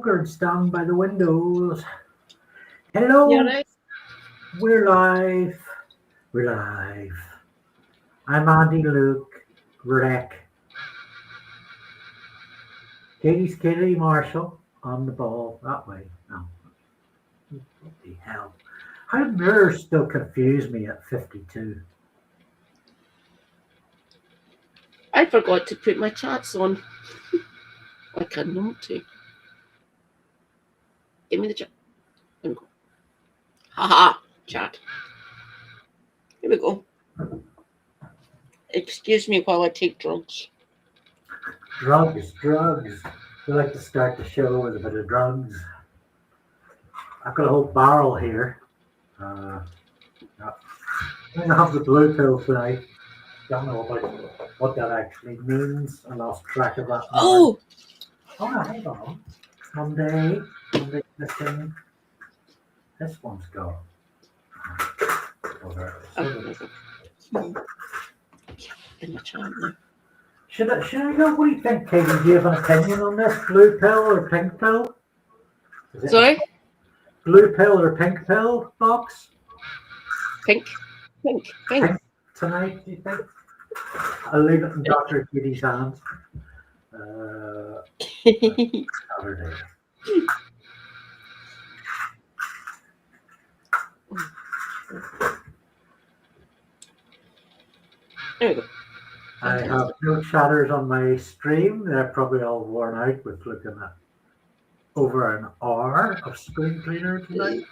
poker stand by the windows. Hello, You're right. we're live. We're live. I'm Andy Luke, Wreck. Katie's Kitty Marshall on the ball. That way. No. What the hell? How did mirrors still confuse me at 52? I forgot to put my chats on. Like a naughty. Give me the chat. There we go. Haha, chat. Here we go. Excuse me while I take drugs. Drugs. We like to start the show with a bit of drugs. I've got a whole barrel here. I'm going to have the blue pill tonight. Don't know about what that actually means. I lost track of that. Oh! Hang on. Someday missing. This one's gone. In my chat now. Should I go? What do you think, Katie? Do you have an opinion on this? Blue pill or pink pill? Sorry? Blue pill or pink pill box? Pink. Pink tonight, do you think? I'll leave it in Dr. Katie's hands. Saturday. There we go. I have no chatters on my stream. They're probably all worn out with looking at over an hour of Screencleaner tonight.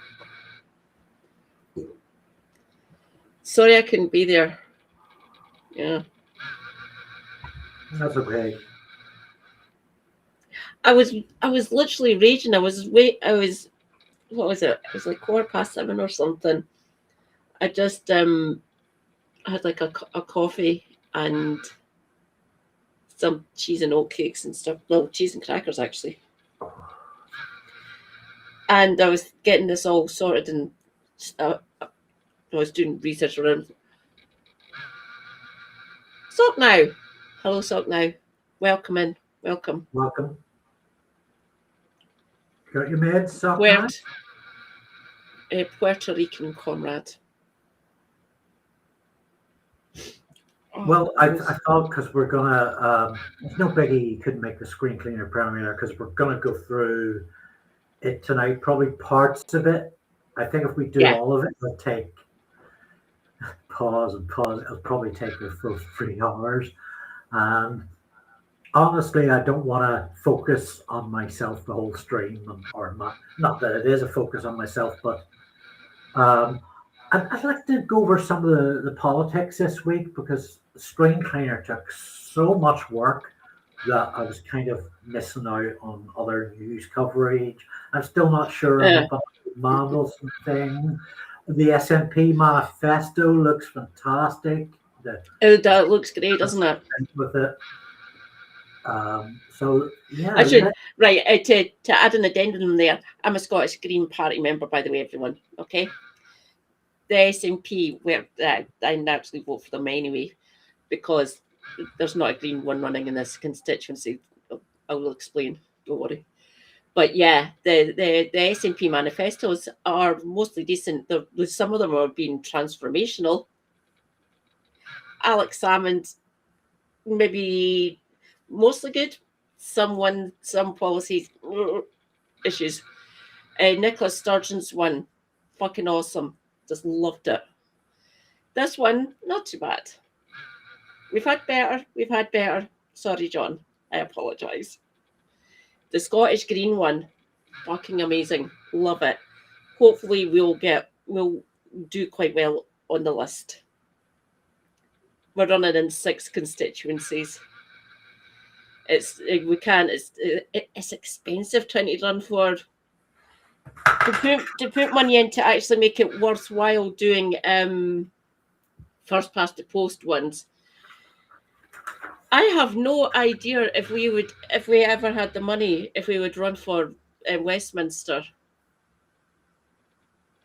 Sorry I couldn't be there. Yeah. That's okay. I was literally raging. What was it? It was like 7:15 or something. I just had like a coffee and some cheese and oatcakes and stuff. No, cheese and crackers actually. And I was getting this all sorted and I was doing research around. Sock now. Hello, Sock now. Welcome in. Welcome. Welcome. Got your meds, Sock now? Puerto Rican comrade. Well, I thought because we're gonna, it's no biggie. You couldn't make the Screencleaner premiere because we're gonna go through it tonight. Probably parts of it. I think if we do all of it, it'll take pause. It'll probably take the full 3 hours. And honestly, I don't want to focus on myself the whole stream, or not that it is a focus on myself, but I'd like to go over some of the politics this week because Screencleaner took so much work that I was kind of missing out on other news coverage. I'm still not sure about the Mandelson thing. The SNP manifesto looks fantastic. That looks great, doesn't it? With it. So yeah. To add an addendum there, I'm a Scottish Green Party member, by the way, everyone. Okay. The SNP, I naturally vote for them anyway, because there's not a green one running in this constituency. I will explain. Don't worry. But yeah, the SNP manifestos are mostly decent. Some of them are being transformational. Alex Salmond, maybe mostly good. Some policy issues. Nicola Sturgeon's one, fucking awesome. Just loved it. This one, not too bad. We've had better. Sorry, John. I apologise. The Scottish Green one, fucking amazing. Love it. Hopefully we'll do quite well on the list. We're running in 6 constituencies. It's expensive trying to run for to put money in to actually make it worthwhile doing first past the post ones. I have no idea if we ever had the money, if we would run for Westminster.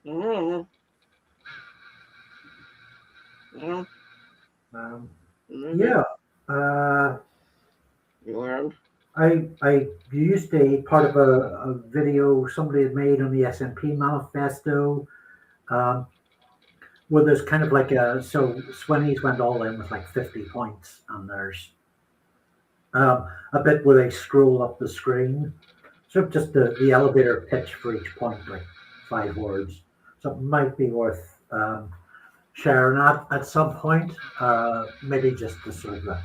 Yeah. I used a part of a video somebody had made on the SNP manifesto, um, where there's kind of like so Swinny's went all in with like 50 points, and there's a bit where they scroll up the screen. So just the elevator pitch for each point, like 5 words. So it might be worth sharing that at some point. Maybe just the sort of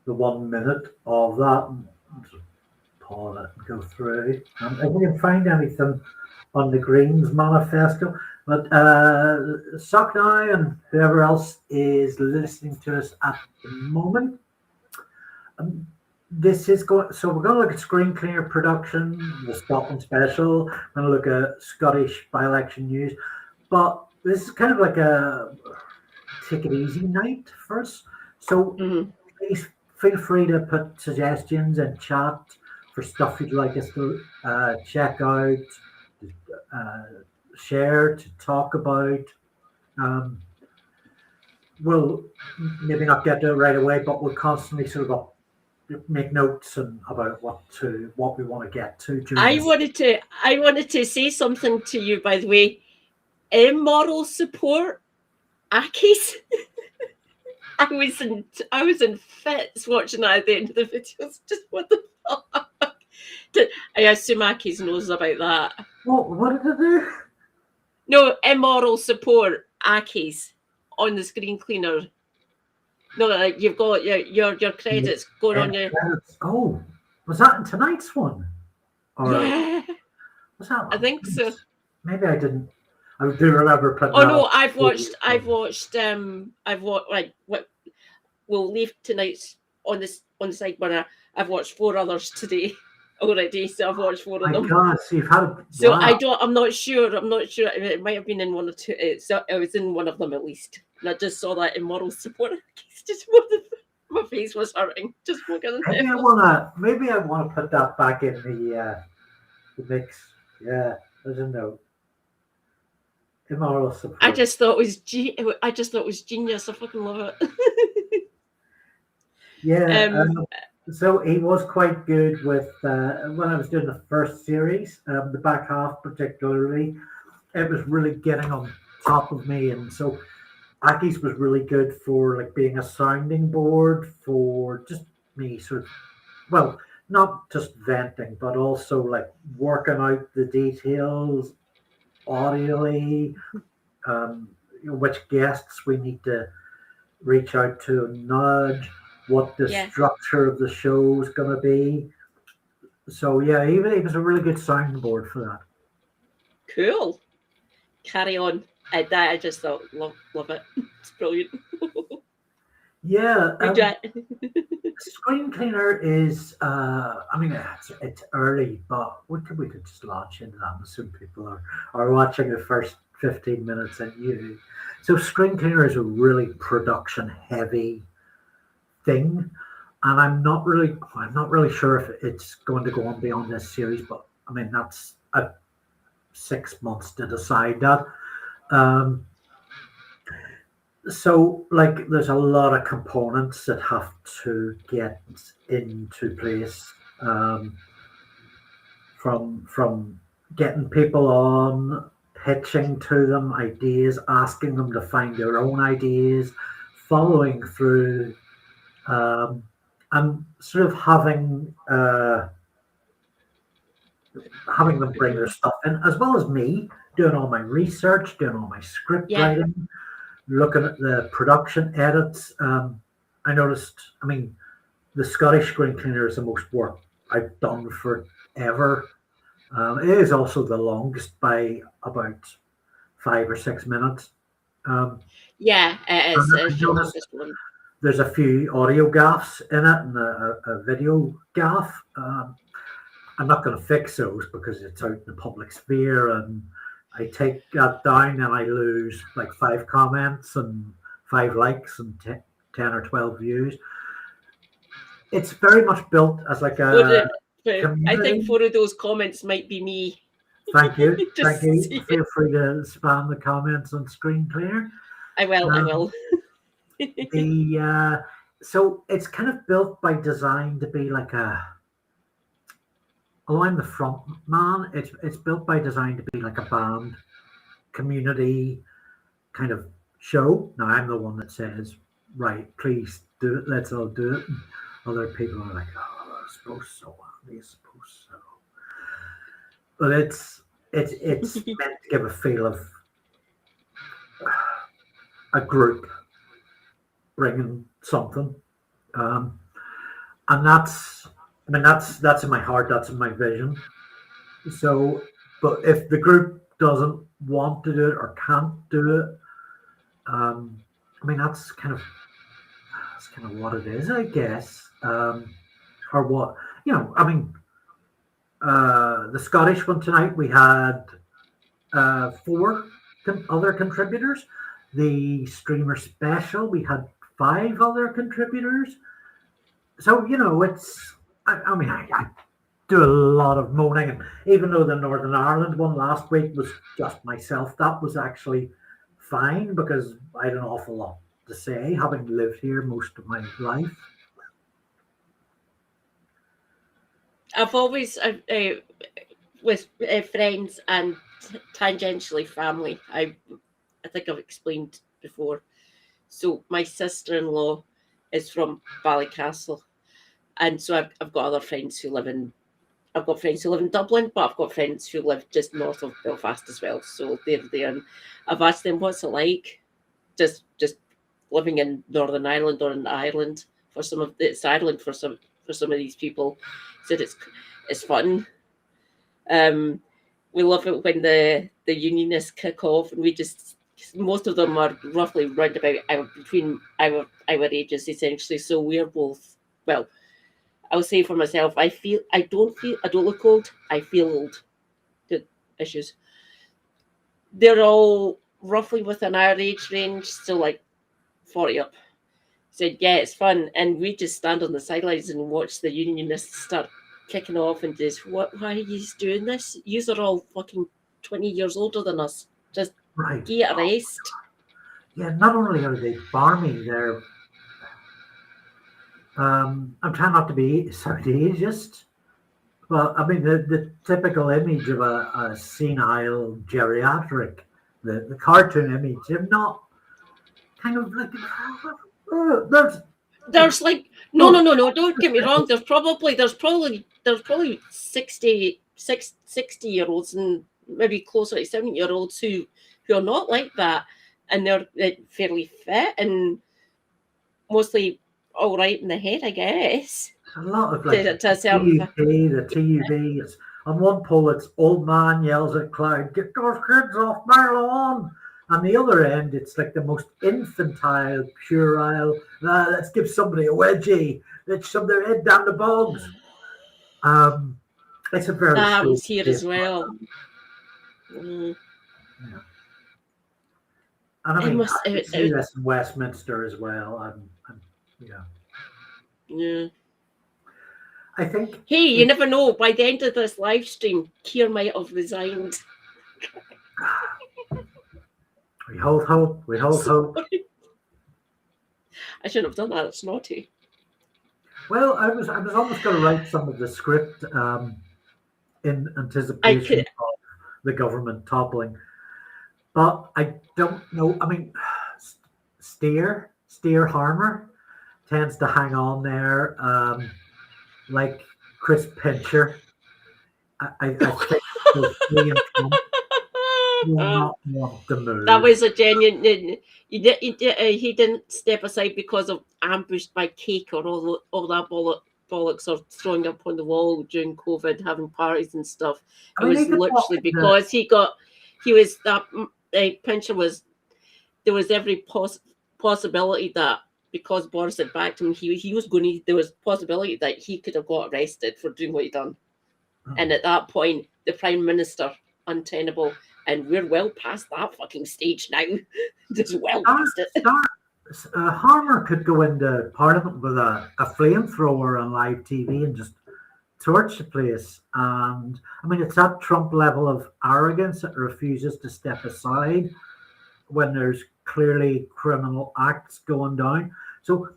the 1 minute of that. Just pause it and go through. If we can find anything on the Greens manifesto. But Sonia and whoever else is listening to us at the moment, this is going. So we're going to look at Screencleaner production, the Scotland special. We're going to look at Scottish by-election news, but this is kind of like a take it easy night for us. So please feel free to put suggestions in chat for stuff you'd like us to check out, share, to talk about. We'll maybe not get to it right away, but we'll constantly sort of make notes and about what we want to get to. I wanted to say something to you, by the way. Immoral support, Aki's. I was in fits watching that at the end of the videos. Just what the fuck? I assume Aki's knows about that. What did I do? No, immoral support, Aki's on the Screencleaner. No, like you've got your credits going on your. Oh, was that in tonight's one? Or yeah, was that? I think so. Maybe I didn't. I do remember putting. Oh no, I've watched. Like what? We'll leave tonight's on the side burner. I've watched 4 others today already, so I've watched 4 of them. God, so you've had. So wow. I'm not sure. It might have been in 1 or 2. So it was in one of them at least. And I just saw that immoral support. Just my face was hurting. Just looking at it. Maybe I wanna put that back in the mix. Yeah, I don't know. Immoral support. I just thought it was genius. I fucking love it. Yeah. So he was quite good with when I was doing the first series, the back half particularly. It was really getting on top of me, and so Aki's was really good for like being a sounding board for just me sort of, well, not just venting, but also like working out the details audioly, which guests we need to reach out to and nudge, what the structure of the show is going to be. So yeah, even it was a really good sounding board for that. Cool. Carry on. I just thought love it. It's brilliant. Yeah. Screencleaner is I mean it's early, but we could just launch into that and assume people are watching the first 15 minutes and you. So Screencleaner is a really production heavy thing, and I'm not really sure if it's going to go on beyond this series, but I mean that's 6 months to decide that. So like there's a lot of components that have to get into place, from getting people on, pitching to them ideas, asking them to find their own ideas, following through, and sort of having them bring their stuff in, as well as me doing all my research, doing all my script writing, looking at the production edits. I noticed, I mean, the Scottish Screencleaner is the most work I've done forever. It is also the longest by about 5 or 6 minutes. Yeah, it is. It's the longest one. There's a few audio gaffes in it and a video gaff. I'm not going to fix those because it's out in the public sphere, and I take that down and I lose like 5 comments and 5 likes and 10 or 12 views. It's very much built as like a I think 4 of those comments might be me. Thank you. Thank you. Feel free to spam the comments on Screencleaner. I will. So it's kind of built by design to be like although I'm the front man, it's built by design to be like a band community kind of show. Now I'm the one that says, right, please do it, let's all do it. And other people are like, oh, I suppose so, I suppose so. But it's meant to give a feel of a group bringing something, and that's in my heart, that's in my vision. So, but if the group doesn't want to do it or can't do it, that's kind of what it is, I guess, or what the Scottish one tonight, we had 4 other contributors. The streamer special, we had 5 other contributors. So it's I do a lot of moaning, and even though the Northern Ireland one last week was just myself, that was actually fine because I had an awful lot to say, having lived here most of my life. I've always, with friends and tangentially family, I think I've explained before. So my sister-in-law is from Ballycastle, and so I've got other friends who live in. I've got friends who live in Dublin, but I've got friends who live just north of Belfast as well. So they're there, and I've asked them what's it like, just living in Northern Ireland or in Ireland for some of it's Ireland for some of these people. Said it's fun. We love it when the unionists kick off, and we just most of them are roughly round about between our ages essentially. So we're both well. I'll say for myself, I don't look old. I feel old. Good issues. They're all roughly within our age range, so like 40 up. Said, yeah, it's fun. And we just stand on the sidelines and watch the unionists start kicking off and just, why are you doing this? You are all fucking 20 years older than us. Just get a rest. Yeah, not only are they barmy, they're I'm trying not to be ageist, but the typical image of a senile geriatric, the cartoon image, they're not kind of like there's like no, don't get me wrong, there's probably 60-year-olds and maybe closer to 70-year-olds who are not like that, and they're fairly fit and mostly all right in the head, I guess. A lot of like the TUV. It's on one pole, it's old man yells at cloud, "Get those kids off my lawn!" On the other end, it's like the most infantile, puerile. Let's give somebody a wedgie. Let's shove their head down the bogs. It's a very that happens here as well. Yeah. And I see this in Westminster as well. Yeah. I think. Hey, you never know. By the end of this live stream, Keir might have resigned. We hold hope. Hope. I shouldn't have done that. It's naughty. Well, I was almost going to write some of the script in anticipation of the government toppling, but I don't know. Steer Harmer tends to hang on there, like Chris Pincher. I think he will not want to move. That was a genuine. He didn't step aside because of ambushed by cake or all that bollocks or throwing up on the wall during COVID, having parties and stuff. It was literally because Pincher was. There was every possibility that because Boris had backed him, he was going to. There was possibility that he could have got arrested for doing what he done. Oh. And at that point, the Prime Minister, untenable. And we're well past that fucking stage now. Just well past it. Harmer could go into Parliament with a flamethrower on live TV and just torch the place. And it's that Trump level of arrogance that refuses to step aside when there's clearly criminal acts going down. So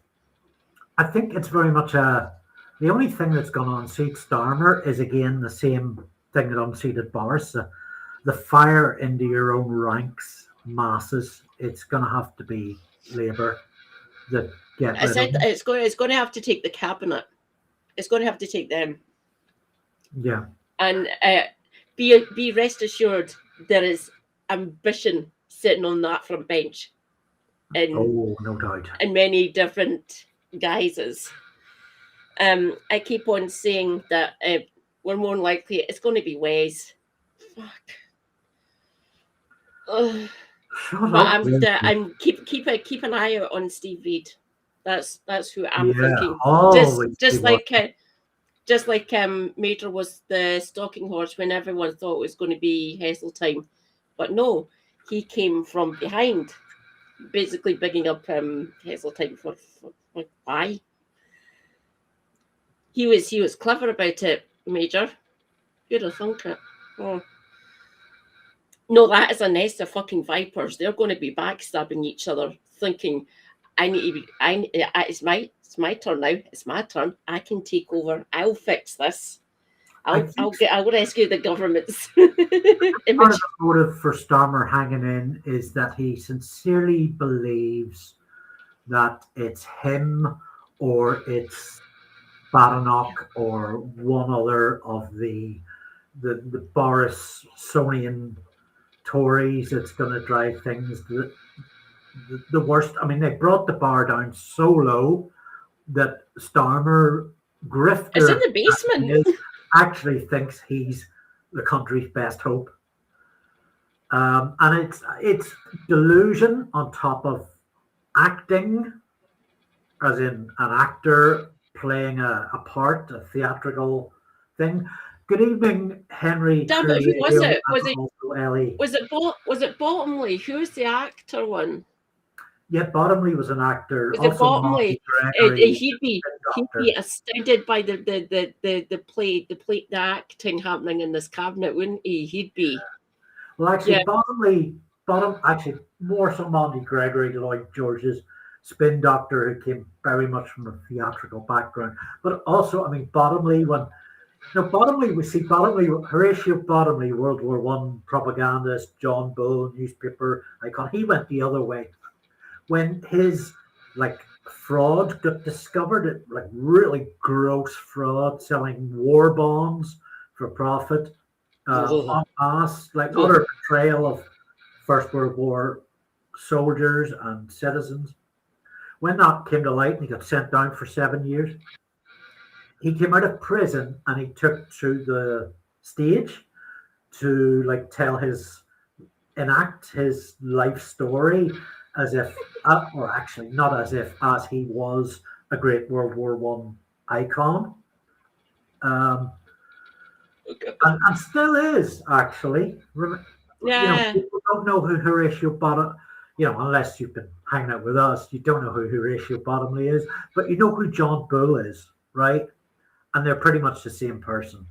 I think it's very much the only thing that's going to unseat Starmer is again the same thing that unseated Boris. The fire into your own ranks, masses. It's going to have to be Labour that get rid of them. It's going to have to take the cabinet. It's going to have to take them. Yeah. And be rest assured there is ambition sitting on that front bench. No doubt. In many different guises. I keep on saying that we're more likely it's going to be Wes. Fuck. But I'm keep an eye out on Steve Reid. That's who I'm thinking. Just like Major was the stalking horse when everyone thought it was going to be Heseltine, but no, he came from behind, basically bigging up Heseltine for why. He was clever about it, Major. Who'd have thunk it? Oh. No, that is a nest of fucking vipers. They're going to be backstabbing each other, thinking, it's my turn now. It's my turn. I can take over. I'll fix this. I'll rescue the government's image. Part of the motive for Starmer hanging in is that he sincerely believes that it's him or it's Badenoch or one other of the Boris Sonian Tories that's going to drive things the worst. I mean, they brought the bar down so low that Starmer, grifter, it's in the basement, actually thinks he's the country's best hope. And it's delusion on top of acting, as in an actor playing a part, a theatrical thing. Good evening, Henry. Damn it, who was it? Was it Bottomley? Who's the actor one? Yeah, Bottomley was an actor. Was it Bottomley? He'd be astounded by the acting happening in this cabinet, wouldn't he? He'd be. Well, actually, actually more so Monty Gregory, Lloyd George's spin doctor, who came very much from a theatrical background. But also, I mean, Bottomley, Horatio Bottomley, World War I propagandist, John Bull, newspaper icon, he went the other way. When his fraud got discovered, really gross fraud, selling war bonds for profit, en masse, utter betrayal of First World War soldiers and citizens. When that came to light and he got sent down for 7 years, he came out of prison and he took to the stage to enact his life story as if, or actually not as if, as he was a great World War I icon. And still is, actually. Yeah. People don't know who Horatio Bottomley, unless you've been hanging out with us, you don't know who Horatio Bottomley is, but you know who John Bull is, right? And they're pretty much the same person.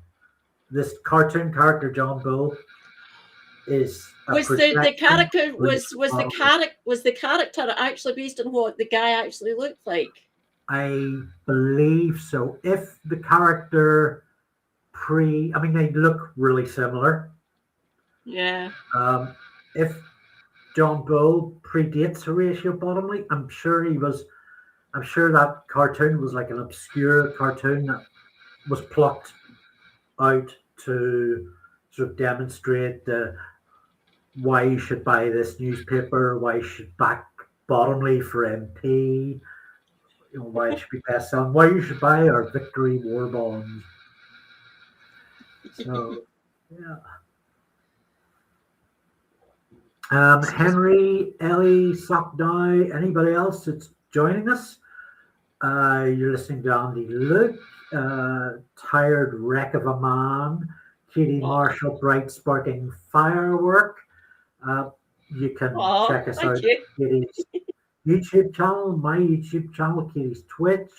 This cartoon character, John Bull, is the character actually based on what the guy actually looked like? I believe so. If the character they look really similar. Yeah. If John Bull predates Horatio Bottomley, I'm sure that cartoon was like an obscure cartoon that was plucked out to sort of demonstrate why you should buy this newspaper, why you should back Bottomley for MP, why it should be best selling, why you should buy our Victory War bonds. So, yeah. Henry, Ellie, Sockdow, anybody else that's joining us? You're listening to Andy Luke, Tired Wreck of a Man, Katie Marshall, Bright Sparking Firework. You can check us out at Katie's YouTube channel, my YouTube channel, Katie's Twitch.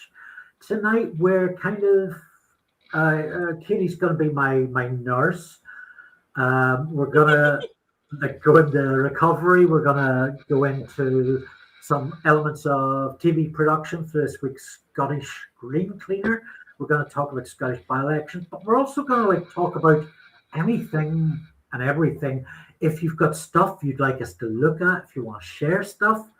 Tonight we're kind of Katie's going to be my nurse. We're going to go into recovery. We're going to go into some elements of TV production for this week's Scottish Screencleaner. We're going to talk about Scottish by-elections, but we're also going to talk about anything and everything. If you've got stuff you'd like us to look at, if you want to share stuff,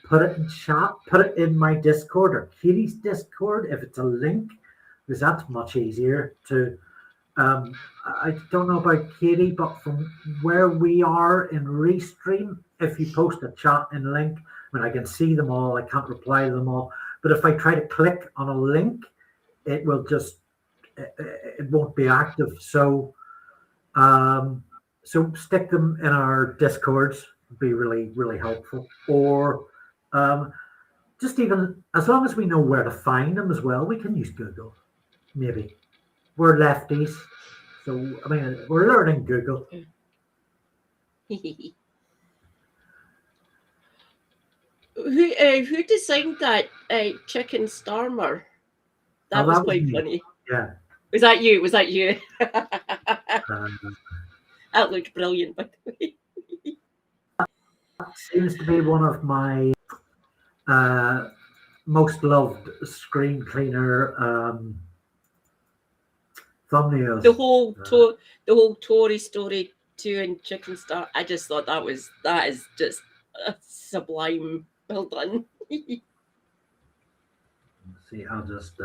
put it in chat, put it in my Discord or Katie's Discord if it's a link, because that's much easier to. I don't know about Katie, but from where we are in Restream, if you post a chat and link, I mean, I can see them all, I can't reply to them all, but if I try to click on a link, it will just, it won't be active. So, so stick them in our Discords, would be really, really helpful. Or just even, as long as we know where to find them as well, we can use Google, maybe. We're lefties, so I mean, we're learning Google. Who designed that chicken starmer? That was quite funny. Yeah. Was that you? Was that you? That looked brilliant, by the way. That seems to be one of my most loved Screencleaner thumbnails. The whole Tory story too and chicken star. I just thought that is just sublime. Well done. Let's see, I'll just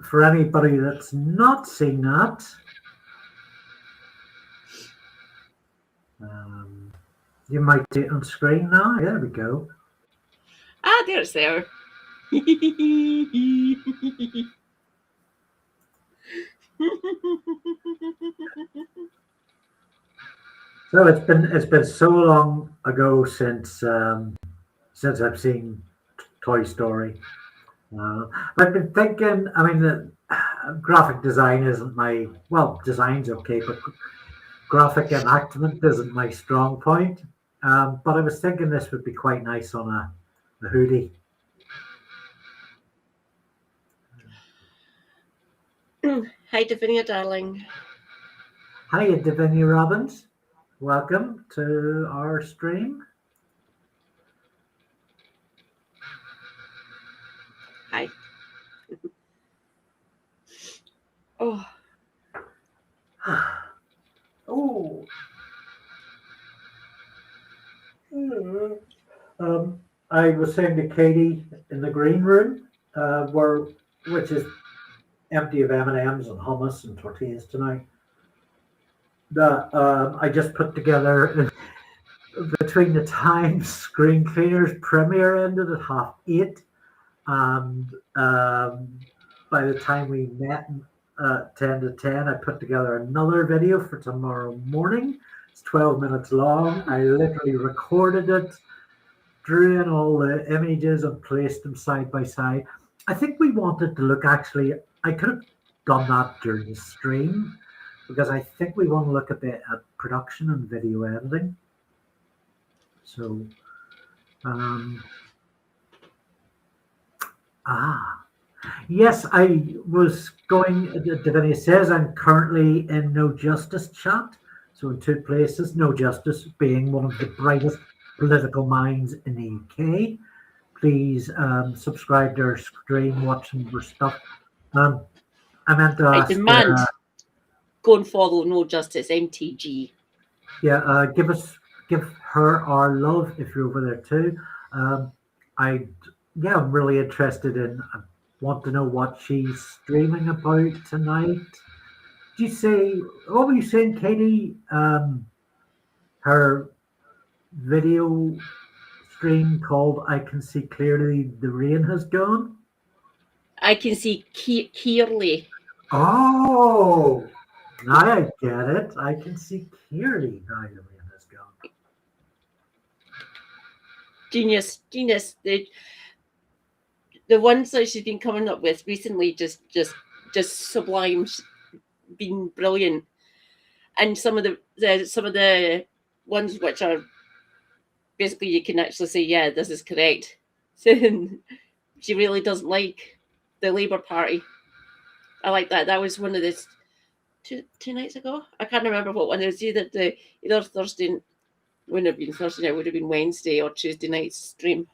for anybody that's not seen that, you might see it on screen now. There we go. Ah, there it's there. So it's been so long ago since I've seen Toy Story. I've been thinking. I mean, the graphic design isn't my design's okay, but graphic enactment isn't my strong point. But I was thinking this would be quite nice on a hoodie. Hi, Davinia, darling. Hi, Davinia Robbins. Welcome to our stream. Hi. Oh. Oh. I was saying to Katie in the green room, which is empty of M&Ms and hummus and tortillas tonight, that I just put together between the times Screencleaner's premiere ended at 8:30, and by the time we met 10 to 10, I put together another video for tomorrow morning. It's 12 minutes long. I literally recorded it, drew in all the images and placed them side by side. I think we wanted to look, actually, I could have done that during the stream, because I think we want to look a bit at production and video editing. So, yes, I was going, Davinia says, I'm currently in No Justice chat. So in two places, No Justice being one of the brightest political minds in the UK. Please subscribe to our stream, watch some of our stuff. I meant to ask, I demand go and follow No Justice MTG. Yeah, give her our love if you're over there too. I'm really interested in. I want to know what she's streaming about tonight. Did you say, what were you saying, Katie? Her video stream called "I Can See Clearly the Rain Has Gone." I can see clearly. Oh, now I get it. I can see clearly now the rain has gone. Genius. The ones that she's been coming up with recently, just sublime, been brilliant. And some of the ones which are basically you can actually say, yeah, this is correct. So she really doesn't like the Labour Party. I like that. That was one of the two nights ago. I can't remember what one. It was either Thursday, wouldn't have been Thursday night, would have been Wednesday or Tuesday night stream.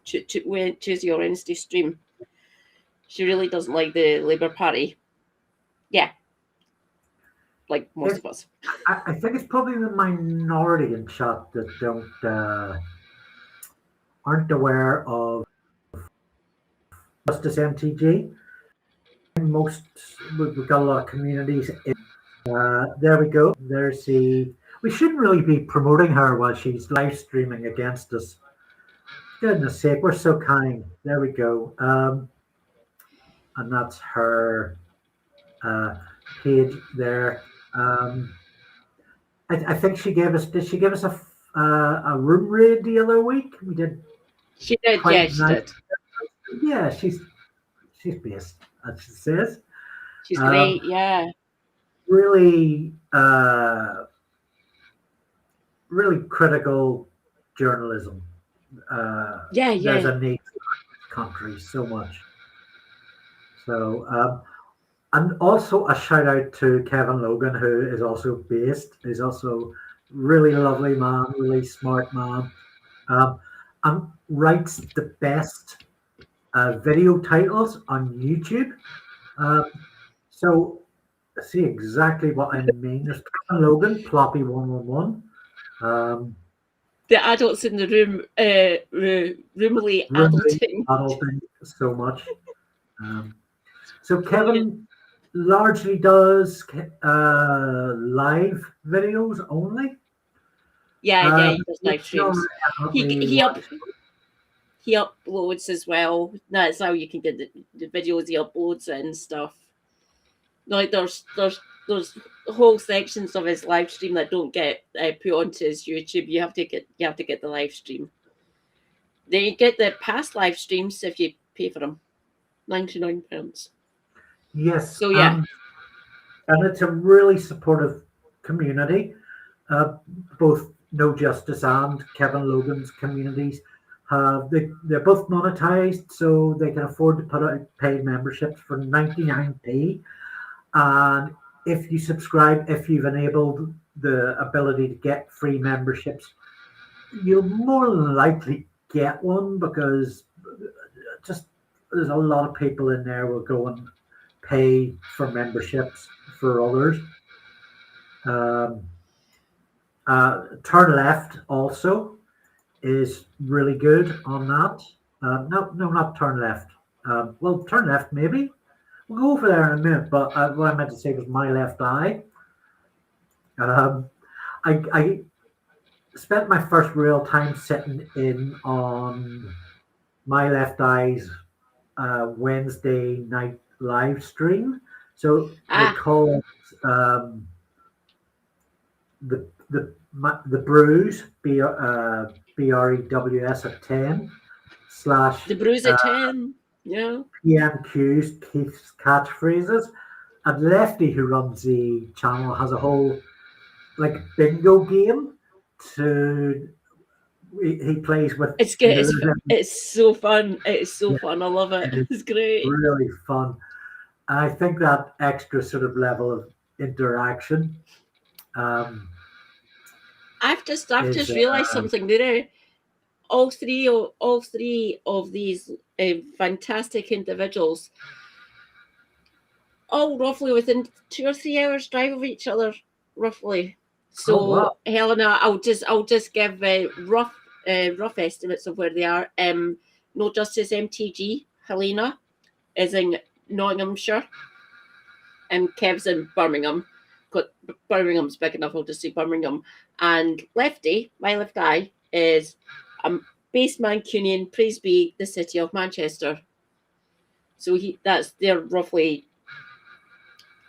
Tuesday or Wednesday stream. She really doesn't like the Labour Party. Yeah. Like most of us. I think it's probably the minority in chat that aren't aware of Justice MTG. We've got a lot of communities. There we go. There's the. We shouldn't really be promoting her while she's live streaming against us. Goodness sake, we're so kind. There we go. And that's her page there. I think she gave us. Did she give us a room raid the other week? We did. She did. Yeah, she did. Yeah, she's based, as she says. She's great. Yeah. Really, really critical journalism. There's a need for this country so much. So, and also a shout out to Kevin Logan, who is also based. He's also really lovely man, really smart man, and writes the best video titles on YouTube. So see exactly what I mean. There's Kevin Logan, Ploppy 111. The adults in the room, roomly adulting so much. So Kevin largely does live videos only. Yeah, he does live streams. He uploads as well. That's how you can get the videos he uploads and stuff. Like there's whole sections of his live stream that don't get put onto his YouTube. You have to get the live stream. Then you get the past live streams if you pay for them, £99. Yes. So yeah, and it's a really supportive community. Both No Justice and Kevin Logan's communities they're both monetized, so they can afford to put out paid memberships for 99p. And if you subscribe, if you've enabled the ability to get free memberships, you'll more than likely get one, because just there's a lot of people in there will go and pay for memberships for others. Turn Left also is really good on that. No, not Turn Left. Well, Turn Left maybe. We'll go over there in a minute, but what I meant to say was My Left Eye. I spent my first real time sitting in on My Left Eye's Wednesday night live stream. So they call it the Brews, BREWS at 10 / the Brews at 10. Yeah. PMQ's Keith's catchphrases. And Lefty, who runs the channel, has a whole bingo game he plays with. It's good. It's so fun. It's so fun. I love it. It's great. Really fun. And I think that extra sort of level of interaction. I've just realised something there. All three of these fantastic individuals, all roughly within 2 or 3 hours drive of each other, roughly. So, wow. Helena, I'll just give rough estimates of where they are. No Justice MTG, Helena, is in Nottinghamshire, and Kev's in Birmingham. Birmingham's big enough, I'll just say Birmingham. And Lefty, My Left Eye, is based Mancunian, praise be the city of Manchester. So they're roughly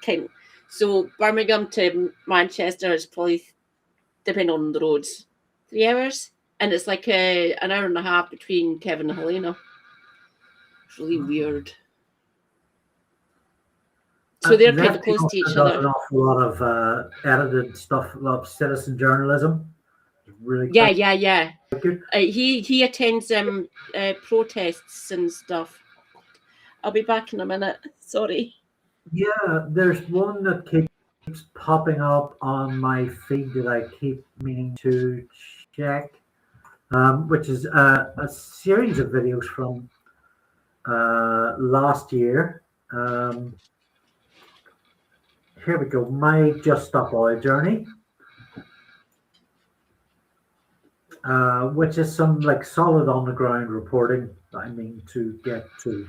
kind. So Birmingham to Manchester is probably, depending on the roads, 3 hours, and it's like an hour and a half between Kevin and Helena. It's really weird. So they're kind of close to each other. An awful lot of edited stuff, a lot of citizen journalism. Really yeah. He attends protests and stuff. I'll be back in a minute. Sorry. Yeah, there's one that keeps popping up on my feed that I keep meaning to check, which is a series of videos from last year. Here we go. My Just Stop Oil journey, which is some like solid on the ground reporting that I mean to get to.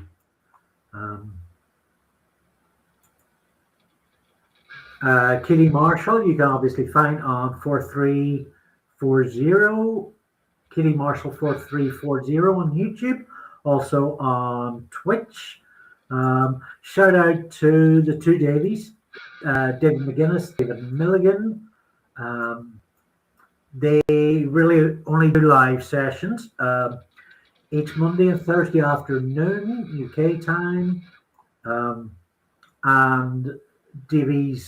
Kitty Marshall, you can obviously find on 4340, Kitty Marshall 4340 on YouTube, also on Twitch. Shout out to the two Davies, David McGuinness, David Milligan. They really only do live sessions each Monday and Thursday afternoon, UK time. And Davy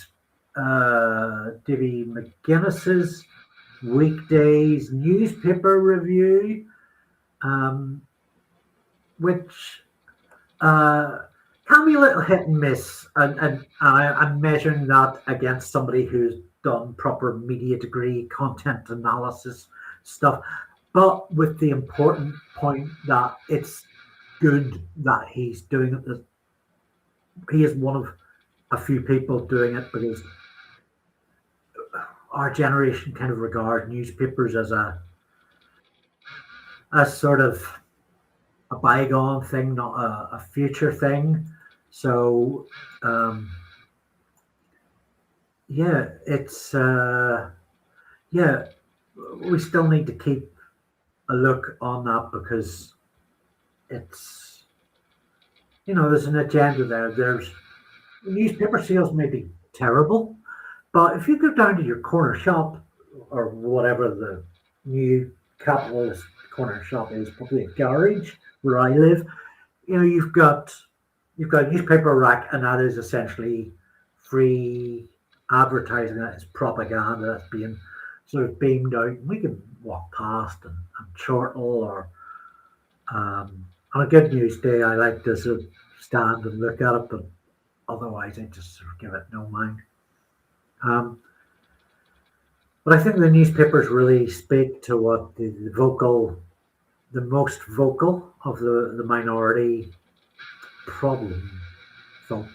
McGuinness's weekdays newspaper review, which can be a little hit and miss, and I'm measuring that against somebody who's done proper media degree content analysis stuff, but with the important point that it's good that he's doing it. He is one of a few people doing it, because our generation kind of regard newspapers as sort of a bygone thing, not a future thing. So it's we still need to keep a look on that, because it's, there's an agenda there. There's newspaper sales may be terrible, but if you go down to your corner shop, or whatever the new capitalist corner shop is, probably a garage where I live, you've got a newspaper rack, and that is essentially free advertising. That is propaganda that's being sort of beamed out. We can walk past and chortle, or on a good news day, I like to sort of stand and look at it, but otherwise I just sort of give it no mind. But I think the newspapers really speak to what the most vocal of the minority problem folk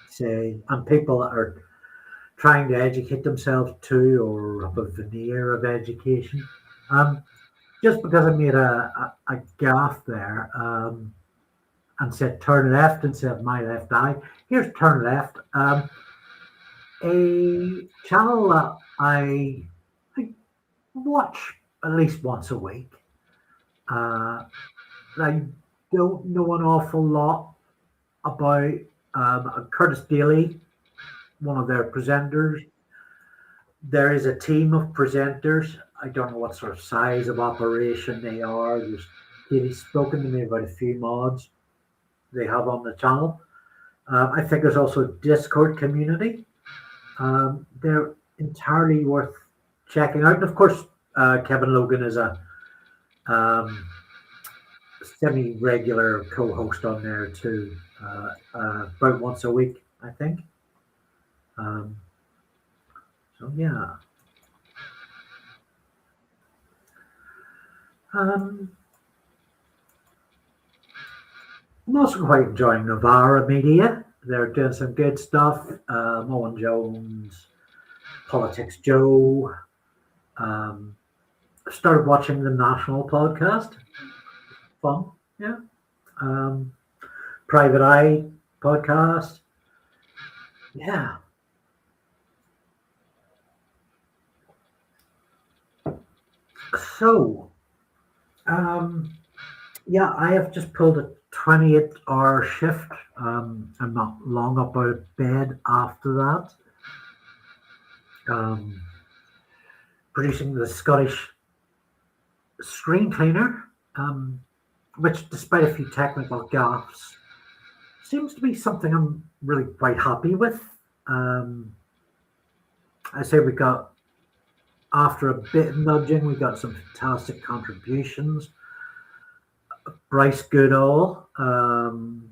say, and people that are trying to educate themselves too, or have a veneer of education. Just because I made a gaffe there, and said turn left instead of my left eye. Here's turn left. A channel that I watch at least once a week. I don't know an awful lot about Curtis Daly, one of their presenters. There is a team of presenters. I don't know what sort of size of operation they are. He's spoken to me about a few mods they have on the channel. I think there's also a Discord community. They're entirely worth checking out. And of course, Kevin Logan is a semi-regular co-host on there too, about once a week, I think. So yeah. I'm also quite enjoying Novara Media. They're doing some good stuff. Owen Jones, Politics Joe. Started watching the National podcast. Fun, yeah. Private Eye podcast. Yeah. So, I have just pulled a 28-hour shift. I'm not long up out of bed after that. Producing the Scottish Screencleaner, which, despite a few technical gaffes, seems to be something I'm really quite happy with. I say we got, after a bit of nudging, we got some fantastic contributions. Bryce Goodall and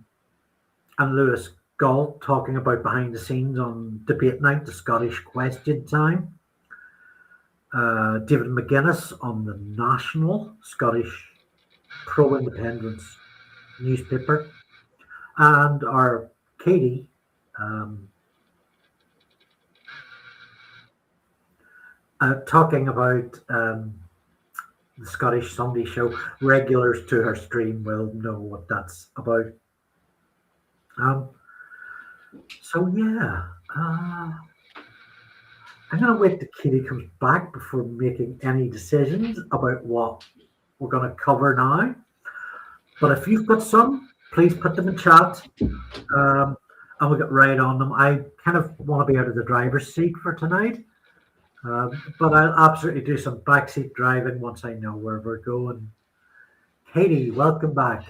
Lewis Goodall talking about behind the scenes on debate night, the Scottish Question Time. David McGuinness on the National, Scottish pro-independence newspaper. And our Katie, talking about the Scottish Sunday show. Regulars to her stream will know what that's about. So yeah, I'm going to wait till Katie comes back before making any decisions about what we're going to cover now. But if you've got some, please put them in chat, and we'll get right on them. I kind of want to be out of the driver's seat for tonight, but I'll absolutely do some backseat driving once I know where we're going. Katie, welcome back.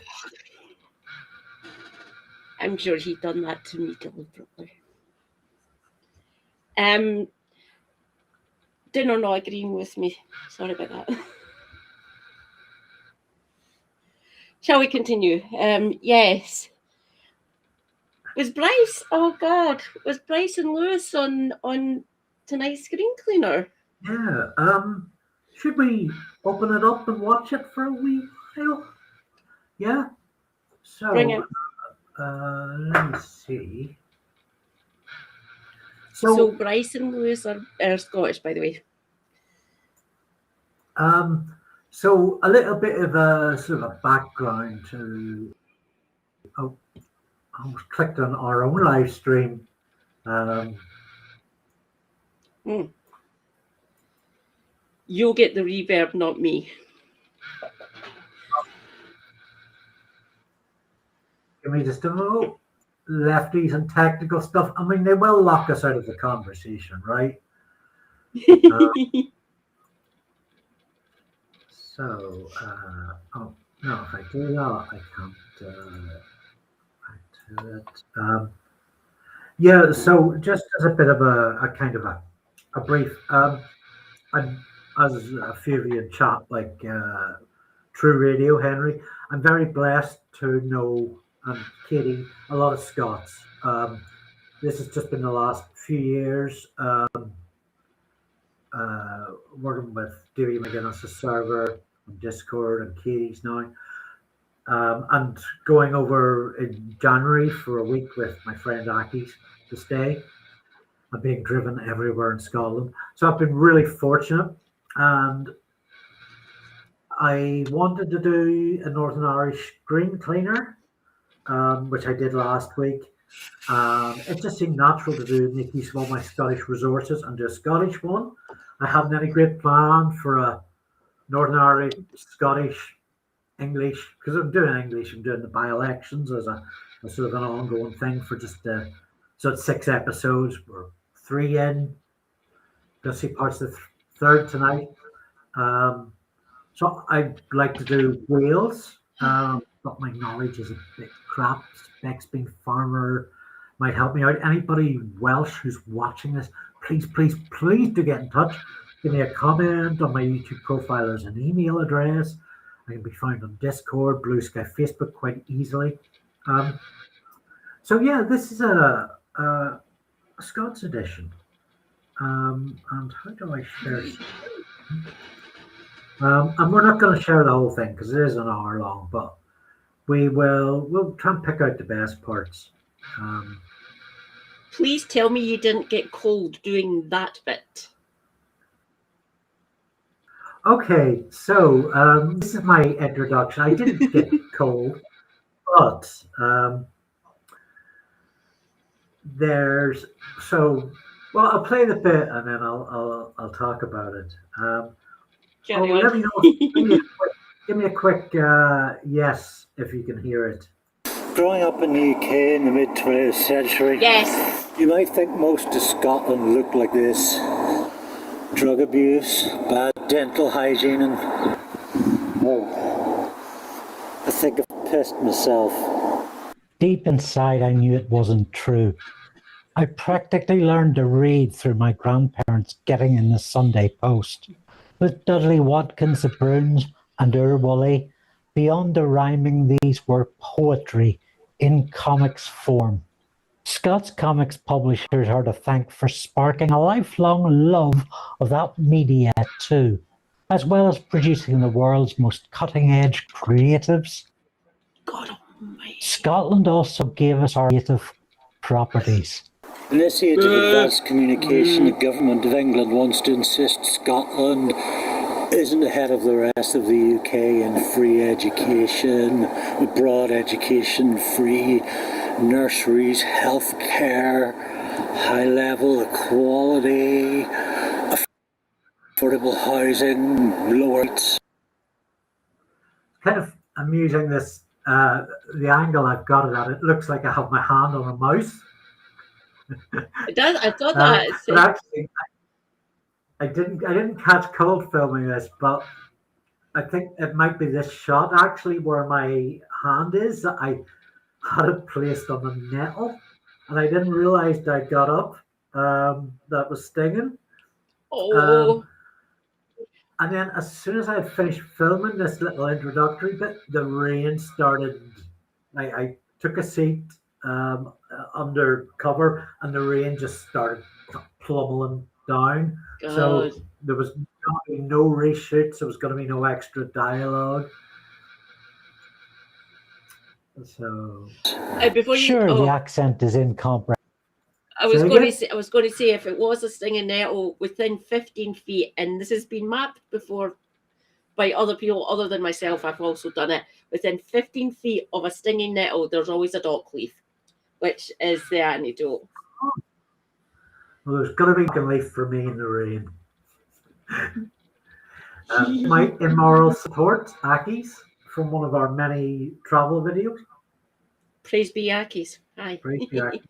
I'm sure he'd done that to me deliberately. Donal not agreeing with me. Sorry about that. Shall we continue? Yes. Was Bryce? Oh God, was Bryce and Lewis on tonight's Screencleaner? Yeah. Should we open it up and watch it for a wee while? Yeah. So Bring it. let me see. So Bryce and Lewis are Scottish, by the way. So a little bit of a sort of a background to. Oh, I almost clicked on our own live stream. You'll get the reverb, not me. Give me just a moment. Lefties and technical stuff. I mean, they will lock us out of the conversation, right? So, oh no, if I do that, I can't do it. Yeah, so just as a bit of a kind of a brief, as a few of you in chat, like True Radio, Henry, I'm very blessed to know, and Katie, a lot of Scots. This has just been the last few years. Working with David McGuinness' server on Discord and Katie's now, and going over in January for a week with my friend Aki's to stay. I'm being driven everywhere in Scotland, so I've been really fortunate, and I wanted to do a Northern Irish Screencleaner, which I did last week. It just seemed natural to make use of all my Scottish resources and do a Scottish one. I haven't any great plan for a Northern Irish, Scottish, English, because I'm doing English. I'm doing the by-elections as a sort of an ongoing thing for just so it's 6 episodes. We're 3 in. Gonna see parts of the third tonight. So I'd like to do Wales, but my knowledge is a bit crap. Specs being farmer might help me out. Anybody Welsh who's watching this, please do get in touch. Give me a comment on my YouTube profile. There's an email address. I can be found on Discord, Blue Sky, Facebook quite easily. So yeah, this is a Scots edition. And how do I share? And we're not going to share the whole thing because it is an hour long, but we'll try and pick out the best parts. Please tell me you didn't get cold doing that bit. Okay, so this is my introduction. I didn't get cold, but I'll play the bit and then I'll talk about it. Let me know. Give me a quick yes if you can hear it. Growing up in the UK in the mid-20th century, yes, you might think most of Scotland looked like this. Drug abuse, bad dental hygiene, and I think I've pissed myself. Deep inside, I knew it wasn't true. I practically learned to read through my grandparents getting in the Sunday Post. With Dudley Watkins, the Bruins, and Woolley, beyond the rhyming, these were poetry in comics form. Scots comics publishers are to thank for sparking a lifelong love of that media too, as well as producing the world's most cutting-edge creatives. God almighty. Scotland also gave us our creative properties. In this age of advanced communication, the government of England wants to insist Scotland isn't ahead of the rest of the UK in free education, broad education, free nurseries, healthcare, high-level equality, affordable housing, lower rates. Kind of amusing this, the angle I've got it at. It looks like I have my hand on a mouse. It does. I thought that. But actually, I didn't catch cold filming this, but I think it might be this shot actually where my hand is. I had it placed on the nettle, and I didn't realize that I got up. That was stinging. Oh. And then as soon as I had finished filming this little introductory bit, the rain started. I took a seat under cover, and the rain just started plummeting down. God. So there was going to be no reshoots. There was going to be no extra dialogue. So Before you, Sure, the accent is incomprehensible. I was Say going again? to say, I was going to say, if it was a stinging nettle within 15 feet, and this has been mapped before by other people other than myself, I've also done it. Within 15 feet of a stinging nettle, there's always a dock leaf, which is the antidote. well, there's going to be a leaf for me in the rain. My immoral support, Aki's, from one of our many travel videos. Praise be Yankees. Hi. Praise be Aki.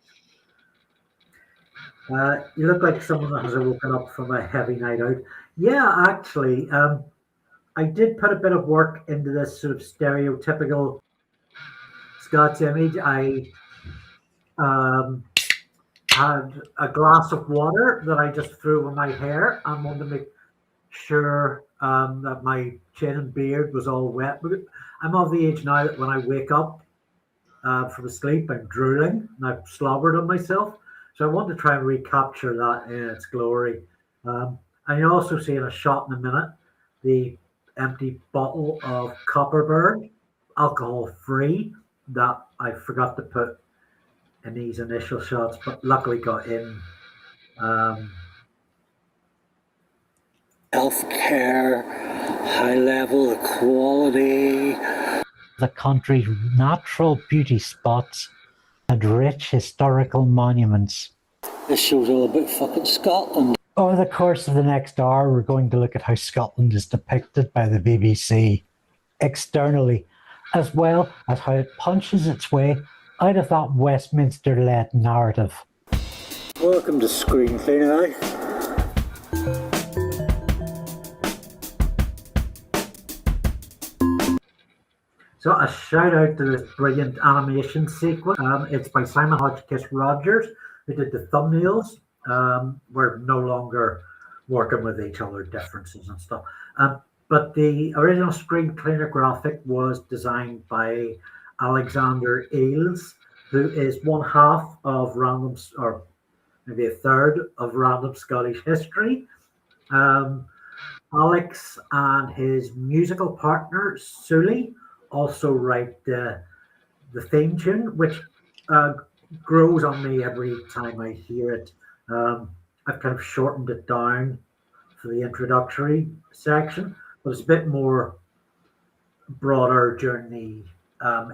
You look like someone that has woken up from a heavy night out. Yeah, actually, I did put a bit of work into this sort of stereotypical Scots image. I had a glass of water that I just threw in my hair and wanted to make sure that my chin and beard was all wet. But I'm of the age now that when I wake up from sleep, I'm drooling and I've slobbered on myself. So I want to try and recapture that in its glory. And you also see in a shot in a minute the empty bottle of Copperberg, alcohol-free, that I forgot to put in these initial shots, but luckily got in. Healthcare, high-level equality. The country's natural beauty spots and rich historical monuments. This show's all about fucking Scotland. Over the course of the next hour, we're going to look at how Scotland is depicted by the BBC externally, as well as how it punches its way out of that Westminster-led narrative. Welcome to Screencleaner. So a shout out to this brilliant animation sequence. It's by Simon Hodgkiss Rogers, who did the thumbnails. We're no longer working with each other, differences and stuff. But the original Screencleaner graphic was designed by Alexander Eales, who is one half of Random, or maybe a third of Random Scottish History. Alex and his musical partner, Sully, also write the theme tune, which grows on me every time I hear it. I've kind of shortened it down for the introductory section, but it's a bit more broader during the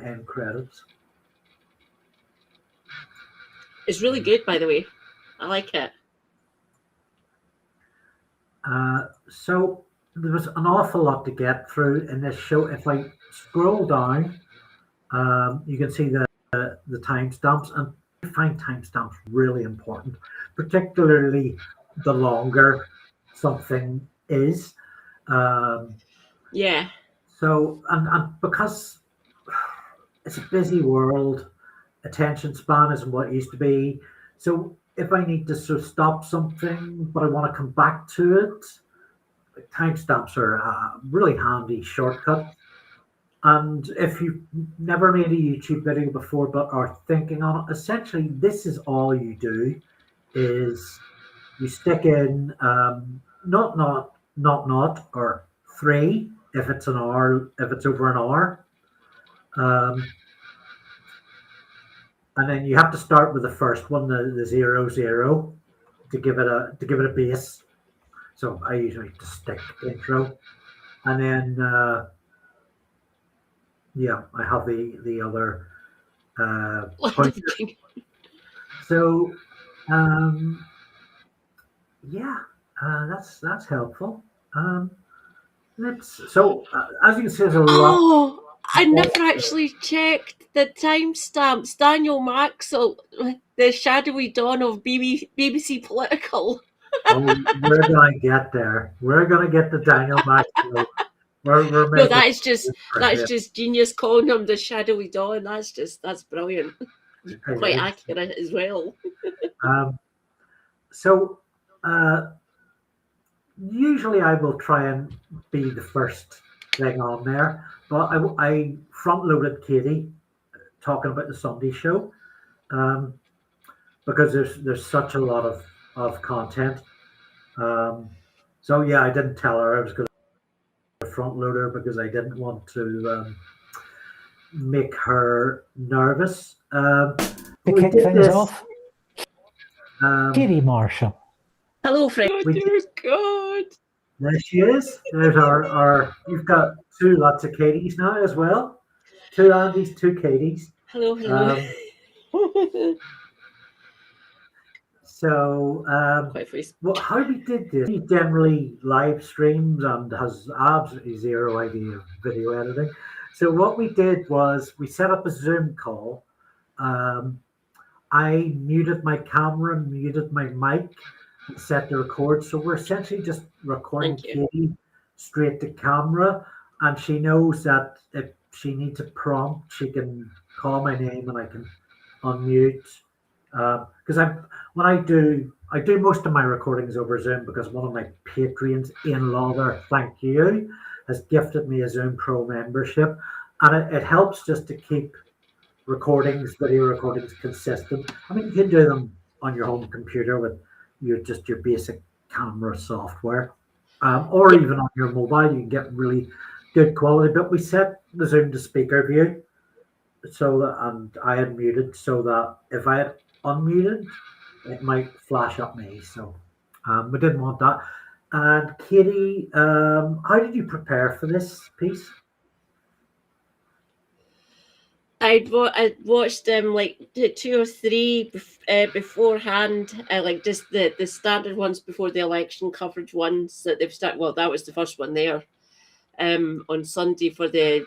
end credits. It's really good, by the way. I like it. So there was an awful lot to get through in this show. If I scroll down, you can see the timestamps, and I find timestamps really important, particularly the longer something is. Yeah. So, and because it's a busy world, attention span isn't what it used to be. So if I need to sort of stop something, but I want to come back to it, timestamps are a really handy shortcut. And if you've never made a YouTube video before but are thinking on it, essentially this is all you do is you stick in not or 3 if it's an hour, if it's over an hour. And then you have to start with the first one, the 00, to give it a base. So I usually just stick intro, and then yeah, I have the other pointer. So yeah, that's helpful. So as you can see, there's a lot. Oh, I never actually checked the timestamps. Daniel Maxwell, the shadowy dawn of BBC Political. Oh, we're gonna get there. We're gonna get to Daniel Maxwell. We're No, that is just genius calling him the shadowy dawn. That's brilliant. Quite accurate as well. So usually I will try and be the first thing on there, but I front loaded Katie talking about the Sunday show because there's such a lot of content. So yeah, I didn't tell her I was going to front load her because I didn't want to make her nervous. To kick things off, Katie Marshall. Hello, friend. Oh, dear God. There she is. There's our. You've got lots of Katies now as well. 2 Andys, 2 Katies. Hello. So, how we did this? He generally live streams and has absolutely zero idea of video editing. So what we did was we set up a Zoom call. I muted my camera, muted my mic, and set the record. So we're essentially just recording Katie straight to camera, and she knows that if she needs a prompt, she can call my name and I can unmute. Because when I do most of my recordings over Zoom because one of my patrons in Lawther, thank you, has gifted me a Zoom Pro membership, and it helps just to keep video recordings consistent. I mean, you can do them on your home computer with your basic camera software, or even on your mobile. You can get really good quality. But we set the Zoom to speaker view, and I had muted so that if I had unmuted, it might flash up me. So we didn't want that. And Katie, how did you prepare for this piece? I'd watched them like 2 or 3 beforehand, like just the standard ones before the election coverage ones that they've started. Well, that was the first one there on Sunday for the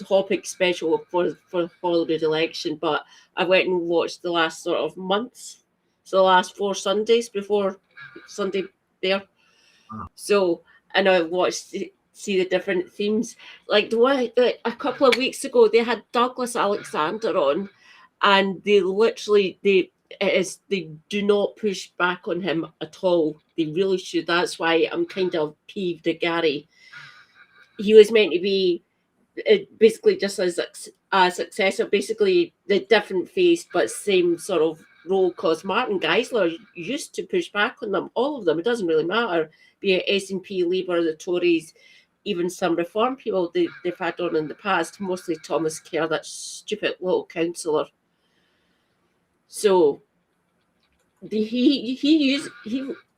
topic special for Holyrood election. But I went and watched the last sort of months, so the last 4 Sundays before Sunday there. So, and I watched see the different themes. Like the one a couple of weeks ago, they had Douglas Alexander on, and they do not push back on him at all. They really should. That's why I'm kind of peeved at Gary. He was meant to be basically just as a successor, basically the different face but same sort of role, because Martin Geisler used to push back on them, all of them. It doesn't really matter, be it SNP, Labour, the Tories, even some Reform people they've had on in the past, mostly Thomas Kerr, that stupid little councillor. So I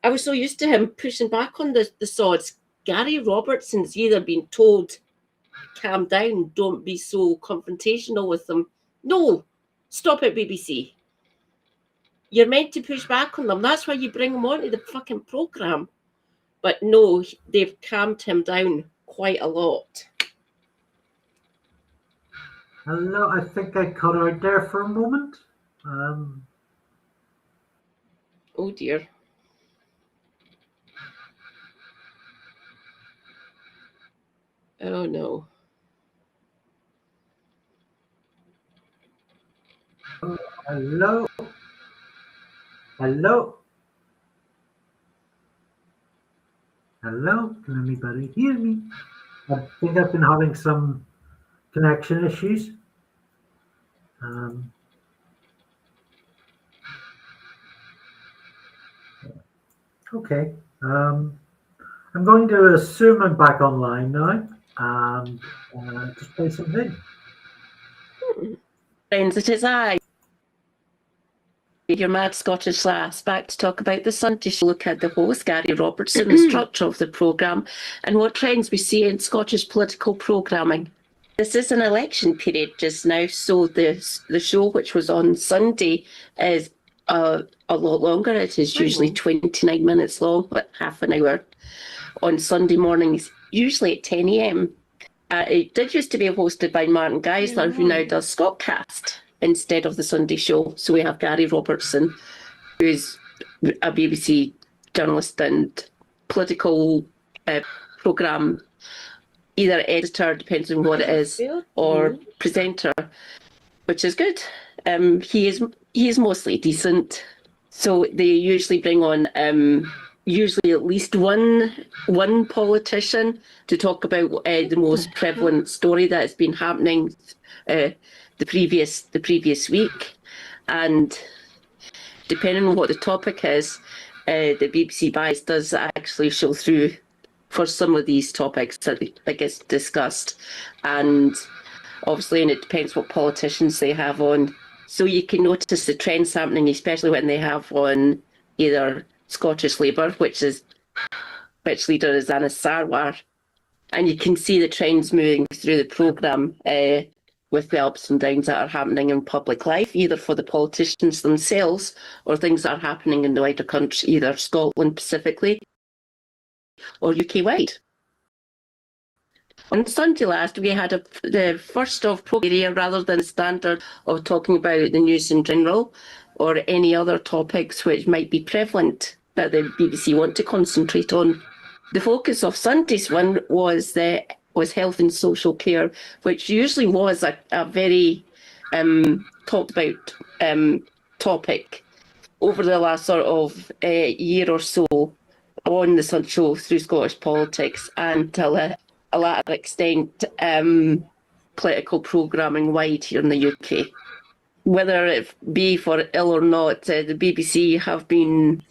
was so used to him pushing back on the sods. Gary Robertson's either been told, calm down, don't be so confrontational with them. No, stop it, BBC. You're meant to push back on them. That's why you bring them onto the fucking programme. But no, they've calmed him down quite a lot. Hello, I think I cut out there for a moment. Oh dear. Oh no. Hello. Hello. Hello. Can anybody hear me? I think I've been having some connection issues. Okay. I'm going to assume I'm back online now and just play something. Friends, it is I, your mad Scottish lass, back to talk about the Sunday show, look at the host, Gary Robertson, the structure of the programme, and what trends we see in Scottish political programming. This is an election period just now, so the show, which was on Sunday, is a lot longer. It is usually 29 minutes long, but half an hour on Sunday mornings, usually at 10 a.m. It did used to be hosted by Martin Geisler, who now does Scotcast instead of the Sunday show. So we have Gary Robertson, who's a BBC journalist and political programme, either editor, depends on what it is, or presenter, which is good. He is mostly decent. So they usually bring on usually at least one politician to talk about the most prevalent story that has been happening the previous week, and depending on what the topic is, the BBC bias does actually show through for some of these topics that gets discussed, and obviously, and it depends what politicians they have on. So you can notice the trends happening, especially when they have on either Scottish Labour, which leader is Anna Sarwar, and you can see the trends moving through the programme with the ups and downs that are happening in public life, either for the politicians themselves or things that are happening in the wider country, either Scotland specifically or UK-wide. On Sunday last, we had the first of area rather than the standard of talking about the news in general or any other topics which might be prevalent that the BBC want to concentrate on. The focus of Sunday's one was health and social care, which usually was a very talked about topic over the last sort of year or so on the Sun Show through Scottish politics, and to a large extent political programming wide here in the UK. Whether it be for ill or not, the BBC have been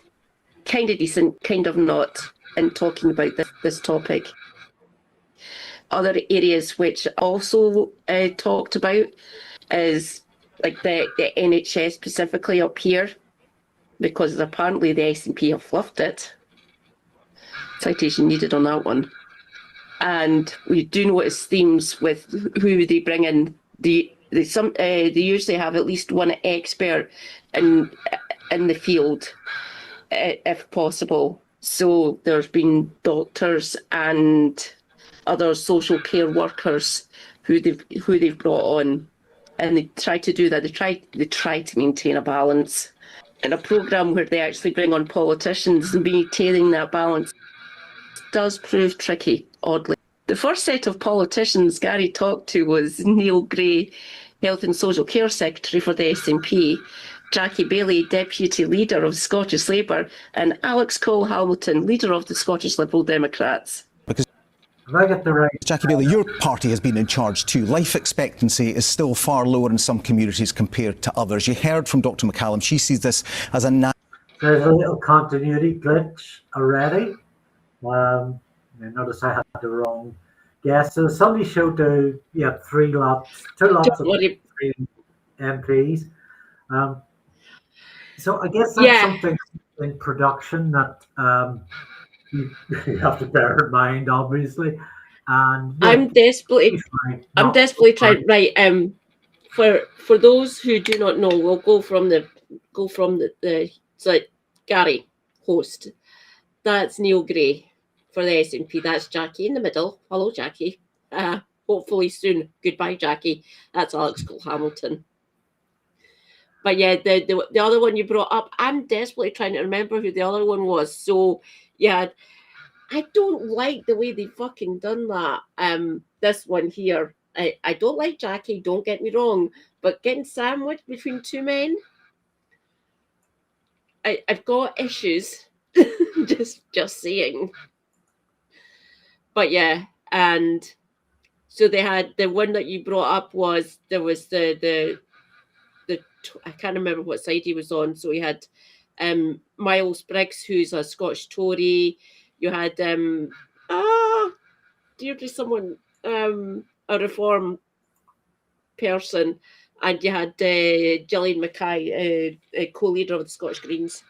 kind of decent, kind of not, in talking about this topic. Other areas which also talked about is like the NHS specifically up here, because apparently the SNP have fluffed it. Citation needed on that one. And we do notice themes with who they bring in. They usually have at least one expert in the field, if possible. So there's been doctors and other social care workers who they've brought on, and they try to do that. They try to maintain a balance in a programme where they actually bring on politicians, and maintaining that balance does prove tricky, oddly. The first set of politicians Gary talked to was Neil Gray, Health and Social Care Secretary for the SNP, Jackie Baillie, Deputy Leader of Scottish Labour, and Alex Cole-Hamilton, Leader of the Scottish Liberal Democrats. Have I got the right? Jackie Baillie, your party has been in charge too. Life expectancy is still far lower in some communities compared to others. You heard from Dr McCallum. She sees this as a... There's a little continuity glitch already. Notice I had the wrong guess. So Sunday show two lots of three MPs. So I guess that's something in production that you have to bear in mind, obviously. And I'm desperately trying. Right. For those who do not know, we'll go from the so Gary host. That's Neil Gray for the SNP. That's Jackie in the middle. Hello, Jackie. Hopefully soon. Goodbye, Jackie. That's Alex Cole-Hamilton. But yeah, the other one you brought up, I'm desperately trying to remember who the other one was. So yeah, I don't like the way they fucking done that. This one here, I don't like Jackie. Don't get me wrong, but getting sandwiched between two men, I've got issues. just saying. But yeah, and So they had the one that you brought up was there was the I can't remember what side he was on. So he had Miles Briggs, who's a Scottish Tory. You had Deirdre, someone a Reform person, and you had Gillian Mackay, a co-leader of the Scottish Greens.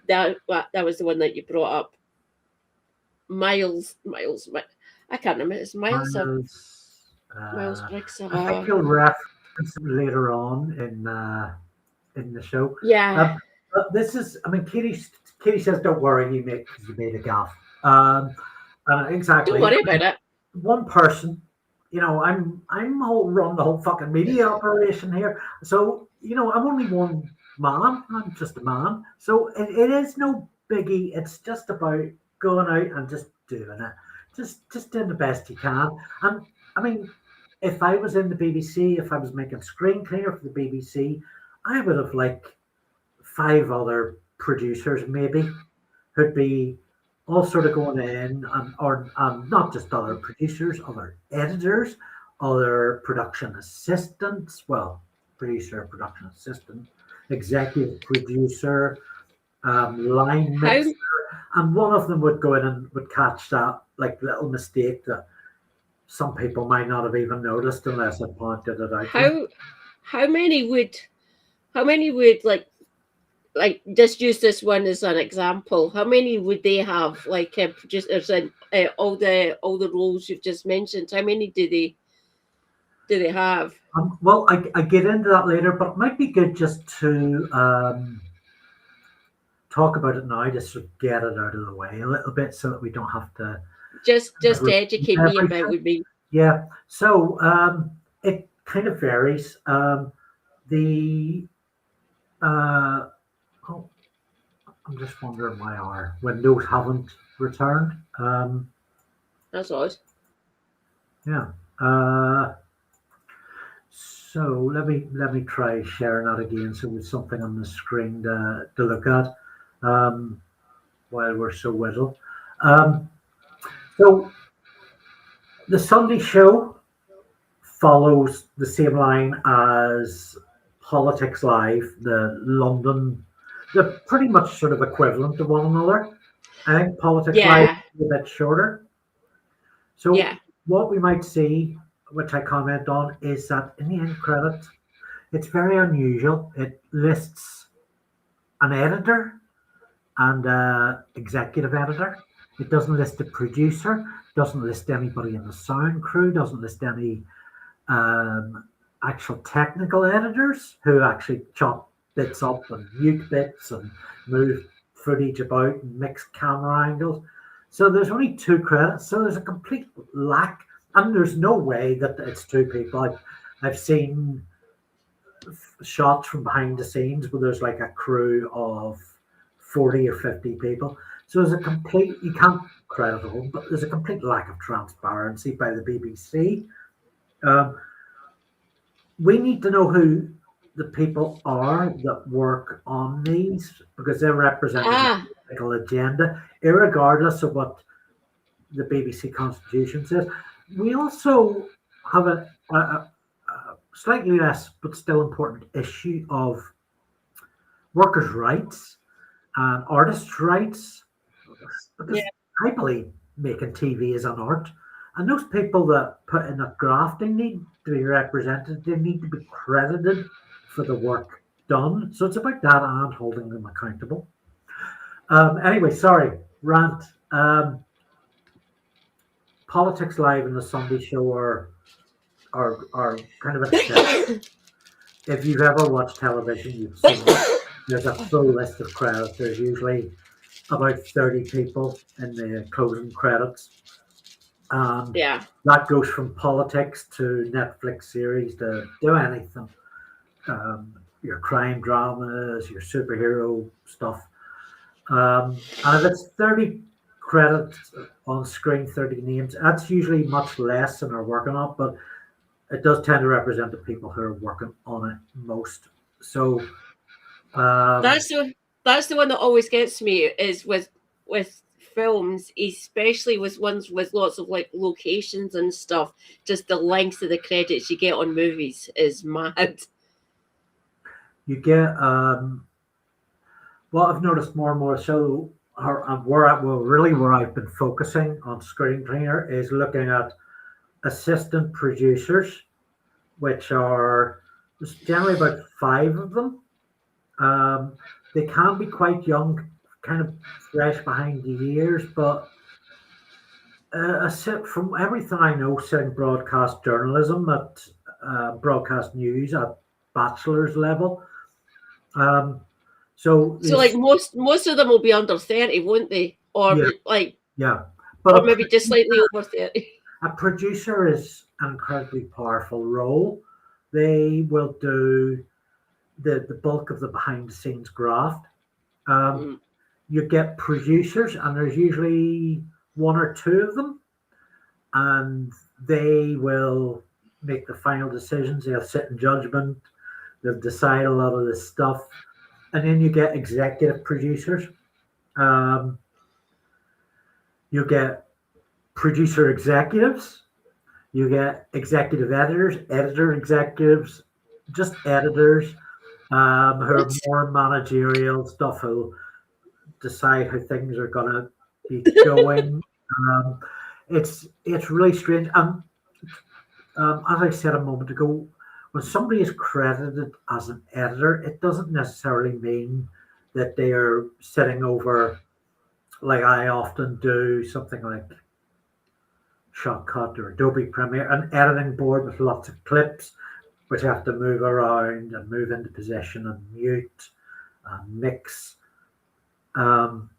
That was the one that you brought up. Miles. I can't remember. It's Miles Briggs. I think you'll reference him later on in the show. Yeah. But this is, I mean, Katie says, "Don't worry, you made a gaff." Exactly. Don't worry about it. One person, you know, I'm run the whole fucking media operation here. So, you know, I'm only one man. I'm just a man. So it is no biggie. It's just about going out and just doing it. Just doing the best you can. And I mean, if I was in the BBC, if I was making Screencleaner for the BBC, I would have like 5 other producers maybe who'd be all sort of going in, or not just other producers, other editors, other production assistants, well, producer, production assistant, executive producer, line mixer, and one of them would go in and would catch that like little mistake that some people might not have even noticed unless I pointed it out. How many would like just use this one as an example? How many would they have, like producers and all the roles you've just mentioned? How many do they have? Well, I get into that later, but it might be good just to talk about it now, just to get it out of the way a little bit, so that we don't have to just to educate me about would be. Yeah. So it kind of varies. I'm just wondering why our windows haven't returned. That's odd. Yeah. So let me try sharing that again, so with something on the screen to look at while we're so whittled. So the Sunday show follows the same line as Politics Live, the London. They're pretty much sort of equivalent to one another. I think Politics Live is a bit shorter. So what we might see, which I comment on, is that in the end credits, it's very unusual. It lists an editor and executive editor. It doesn't list a producer, doesn't list anybody in the sound crew, doesn't list any actual technical editors who actually chop bits up and mute bits and move footage about and mix camera angles. So there's only 2 credits. So there's a complete lack, and there's no way that it's 2 people. I've seen shots from behind the scenes where there's like a crew of 40 or 50 people. So there's a complete, you can't credit them, but there's a complete lack of transparency by the BBC. We need to know who the people are that work on these, because they're representing a political agenda, irregardless of what the BBC Constitution says. We also have a slightly less but still important issue of workers' rights and artists' rights, because I believe making TV is an art, and those people that put in that graft, they need to be represented, they need to be credited for the work done. So it's about that and holding them accountable. Anyway, sorry, rant. Politics Live and the Sunday show are kind of a step. If you've ever watched television, you've seen it. There's a full list of credits. There's usually about 30 people in the closing credits. That goes from politics to Netflix series to do anything. Your crime dramas, your superhero stuff. And if it's 30 credits on screen, 30 names, that's usually much less than are working on it, but it does tend to represent the people who are working on it most. So that's the one that always gets me is with films, especially with ones with lots of like locations and stuff, just the length of the credits you get on movies is mad. You get what I've noticed more and more. So where I've been focusing on Screencleaner is looking at assistant producers, which are there's generally about 5 of them. They can be quite young, kind of fresh behind the ears, but from everything I know, in broadcast journalism at broadcast news at bachelor's level. So like most of them will be under 30, won't they? Or but or maybe just slightly over 30. A producer is an incredibly powerful role. They will do the bulk of the behind the scenes graft. You get producers, and there's usually 1 or 2 of them, and they will make the final decisions. They'll sit in judgment. They'll decide a lot of this stuff. And then you get executive producers. You get producer executives. You get executive editors, editor executives, just editors who are more managerial stuff, who decide how things are going to be going. It's really strange. As I said a moment ago, when somebody is credited as an editor, it doesn't necessarily mean that they are sitting over, like I often do, something like Shotcut or Adobe Premiere, an editing board with lots of clips, which have to move around and move into position and mute and mix. An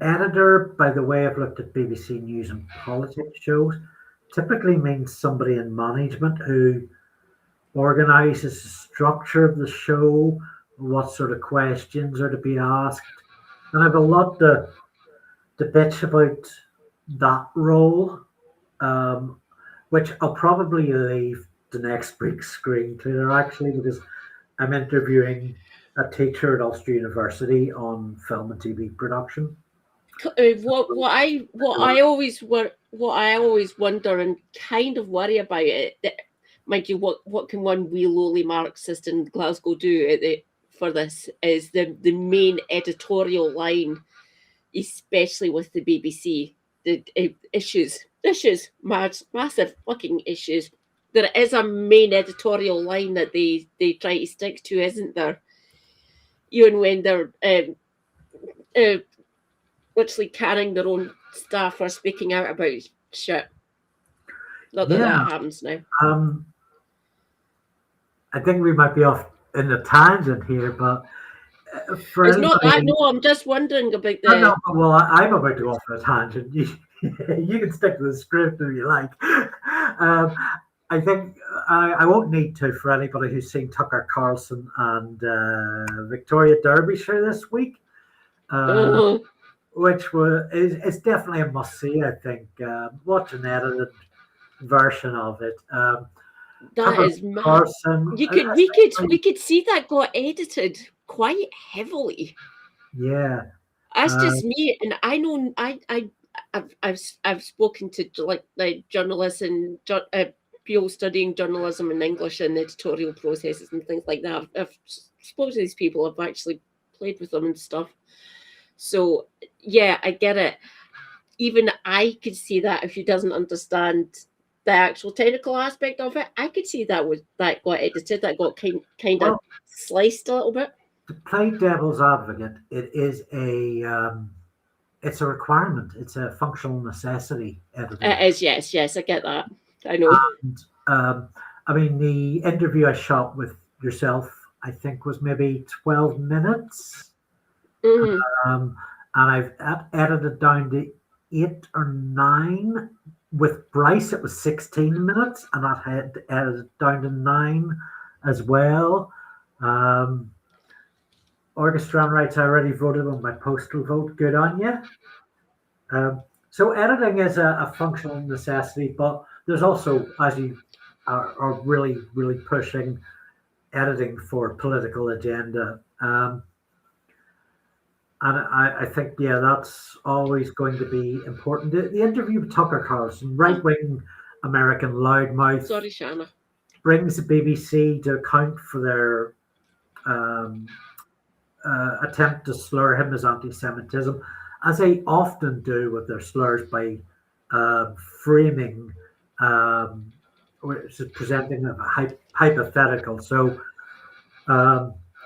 editor, by the way, I've looked at BBC News and Politics shows, typically means somebody in management who organizes the structure of the show, what sort of questions are to be asked. And I have a lot to bitch about that role, which I'll probably leave the next week's Screencleaner, actually, because I'm interviewing a teacher at Ulster University on film and TV production. What I always wonder and kind of worry about it, mind you, what can one wee lowly Marxist in Glasgow do for this is the main editorial line, especially with the BBC, the issues, massive fucking issues. There is a main editorial line that they try to stick to, isn't there? Even when they're literally carrying their own staff or speaking out about shit. Not that that happens now. I think we might be off in the tangent here, but for it's not that. No, I'm just wondering about the. No, well, I'm about to go off on a tangent. You can stick to the script if you like. I think I won't need to for anybody who's seen Tucker Carlson and Victoria Derbyshire this week. Which is definitely a must see. I think watch an edited version of it. That is mad. Carson, we could see that got edited quite heavily. Yeah, that's just me, and I know I've spoken to like journalists and people studying journalism and English and editorial processes and things like that. I've spoken to these people. I've actually played with them and stuff. So yeah, I get it. Even I could see that if you doesn't understand the actual technical aspect of it, I could see that got edited, that got kind of sliced a little bit. To play devil's advocate, it's a requirement. It's a functional necessity. Editing. It is, yes, I get that. I know. And, I mean, the interview I shot with yourself, I think, was maybe 12 minutes. Mm-hmm. And I've edited down to 8 or 9. With Bryce, it was 16 minutes, and I had edited down to 9 as well. Orchestra rights, I already voted on my postal vote. Good on you. So editing is a functional necessity, but there's also, as you are really, really pushing, editing for political agenda. And I think, yeah, that's always going to be important. The interview with Tucker Carlson, right-wing American loudmouth, Sorry, Shanna. brings the BBC to account for their attempt to slur him as anti-Semitism, as they often do with their slurs by framing, presenting a hypothetical. So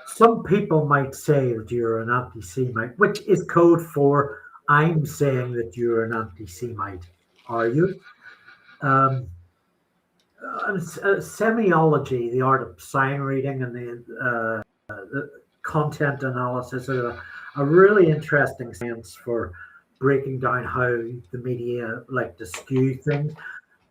some people might say that you're an anti-Semite, which is code for I'm saying that you're an anti-Semite. Are you? Semiology, the art of sign reading and the content analysis, are a really interesting science for breaking down how the media like to skew things.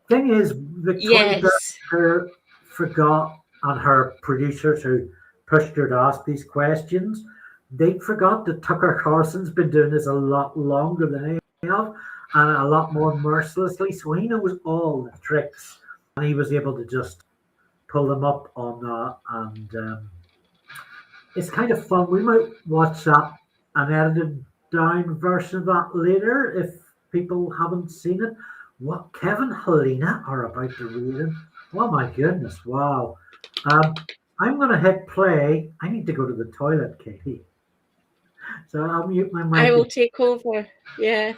Thing is, Victoria Director forgot, and her producers who pushed her to ask these questions, they forgot that Tucker Carlson's been doing this a lot longer than they have, and a lot more mercilessly. So he knows all the tricks, and he was able to just pull them up on that. And it's kind of fun. We might watch that an edited down version of that later if people haven't seen it. What Kevin and Helena are about to read it. Oh my goodness, wow. I'm going to hit play. I need to go to the toilet, Katie. So I'll mute my mic. I will take over. Yeah.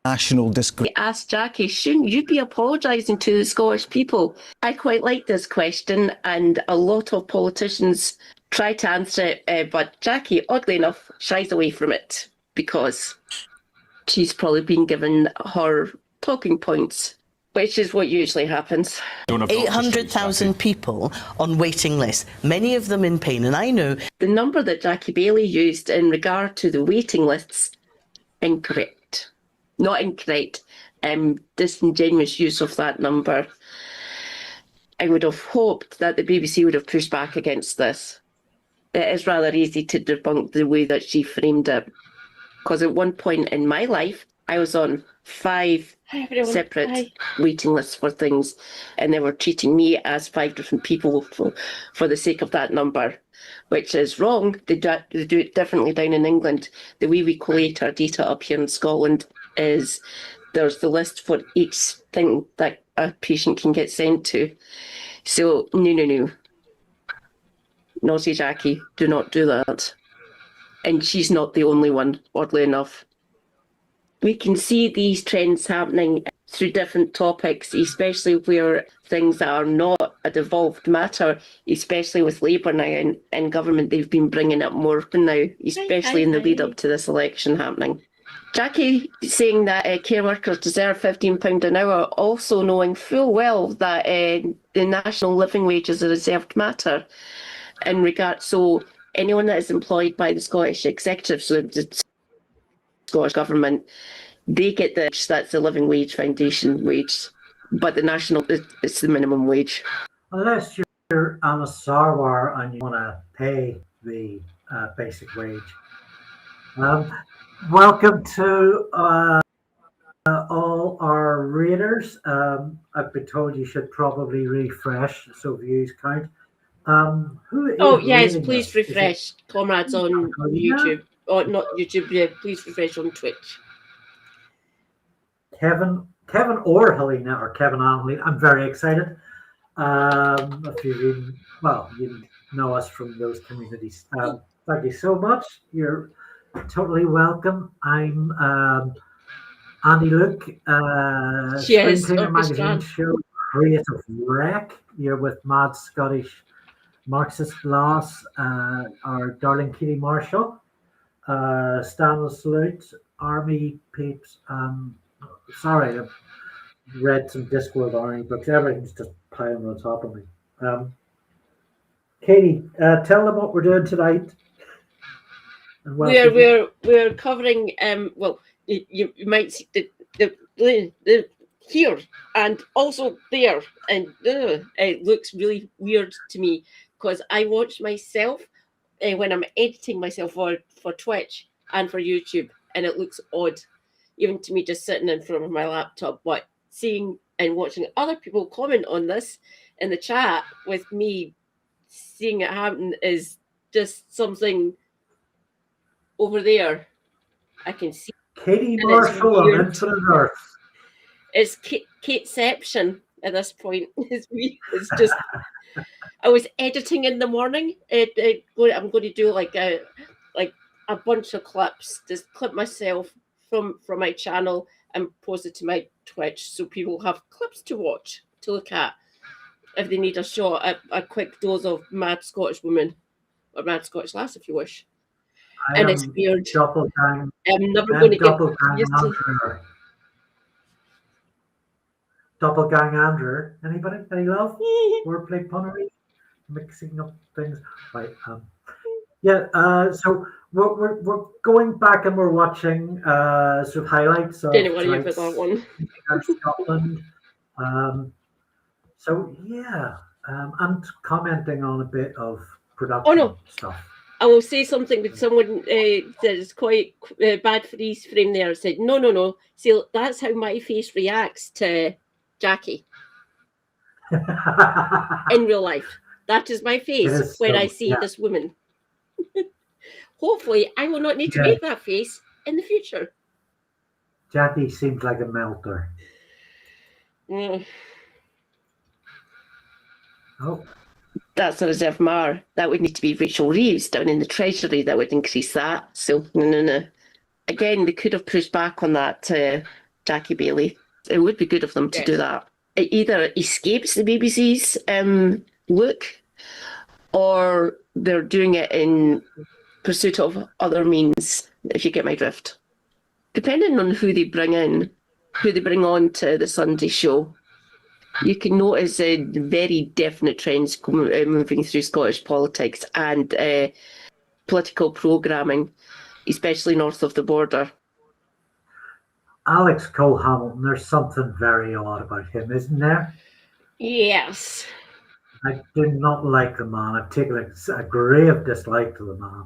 National disgrace. Asked Jackie, shouldn't you be apologising to the Scottish people? I quite like this question, and a lot of politicians try to answer it, but Jackie, oddly enough, shies away from it because she's probably been given her talking points, which is what usually happens. 800,000 people on waiting lists, many of them in pain, and I know... The number that Jackie Bailey used in regard to the waiting lists, incorrect. Not incorrect, disingenuous use of that number. I would have hoped that the BBC would have pushed back against this. It is rather easy to debunk the way that she framed it. Because at one point in my life, I was on 5 separate waiting lists for things, and they were treating me as 5 different people for the sake of that number, which is wrong. They do it differently down in England. The way we collate our data up here in Scotland is there's the list for each thing that a patient can get sent to. So, no. Naughty Jackie, do not do that. And she's not the only one, oddly enough. We can see these trends happening through different topics, especially where things that are not a devolved matter, especially with Labour now in government. They've been bringing it more now, especially in the lead up to this election happening. Jackie saying that care workers deserve £15 an hour, also knowing full well that the national living wage is a reserved matter in regard. So anyone that is employed by the Scottish Executive, so the Scottish Government, they get that's the living wage foundation wage, but the national, it's the minimum wage. Unless you're Anna Sarwar and you want to pay the basic wage. Welcome to all our readers. I've been told you should probably refresh so views count. Who is yes, please refresh, comrades on YouTube. Oh, not YouTube, yeah, please refresh on Twitch. Kevin or Helena, or Kevin and Helena. I'm very excited. If you know us from those communities. Thank you so much. You're totally welcome. I'm Andy Luke, Screencleaner magazine show, Creative Wreck. You're with Mad Scottish Marxist Glass, our darling Kitty Marshall, Stanley Salute, Army Peeps. Sorry, I've read some Discworld Army books. Everything's just piling on top of me. Katie, tell them what we're doing tonight. We're covering you might see the here and also there, and it looks really weird to me because I watch myself when I'm editing myself for Twitch and for YouTube, and it looks odd even to me just sitting in front of my laptop, but seeing and watching other people comment on this in the chat with me seeing it happen is just something over there. I can see. Katie And it's Marshall on weird. Infinite Earth. It's Kateception at this point. It's just. I was editing in the morning. I'm going to do like a bunch of clips. Just clip myself from my channel and post it to my Twitch, so people have clips to watch, to look at if they need a shot, a quick dose of Mad Scottish Woman or Mad Scottish Lass, if you wish. And it's weird. Doppelgang. I'm never going to get used to. Doppelgang Andree. Anybody? Any love? Wordplay punnery? Mixing up things. Right. So we're going back and we're watching sort of highlights of Didn't worry about that one. Scotland. And commenting on a bit of production stuff. I will say something with someone that is quite bad for his frame there. Said, no. See, that's how my face reacts to Jackie in real life. That is my face when I see this woman. Hopefully, I will not need to make that face in the future. Jackie seems like a melter. Oh. That's a reserve Mar. That would need to be Rachel Reeves down in the Treasury. That would increase that. So, no. Again, they could have pushed back on that Jackie Bailey. It would be good of them to do that. It either escapes the BBC's look, or they're doing it in pursuit of other means, if you get my drift. Depending on who they bring on to the Sunday show, you can notice very definite trends moving through Scottish politics and political programming, especially north of the border. Alex Cole-Hamilton, there's something very odd about him, isn't there? Yes. I do not like the man. I've taken a grave dislike to the man.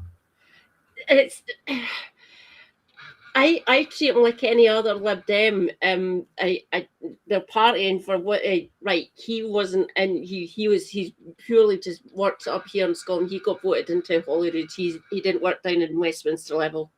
I treat him like any other Lib Dem. They're partying for what? Right, he wasn't, and he's purely just worked up here in Scotland. He got voted into Holyrood. He didn't work down in Westminster level.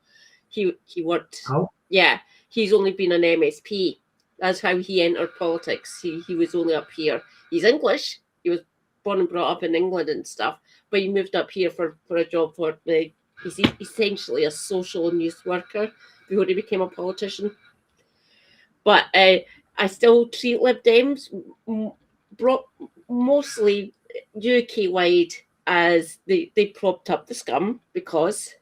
He worked. Oh. Yeah, he's only been an MSP. That's how he entered politics. He was only up here. He's English. He was born and brought up in England and stuff, but he moved up here for a job for he's essentially a social and youth worker before he became a politician. But I still treat Lib Dems mostly UK-wide as they propped up the scum, because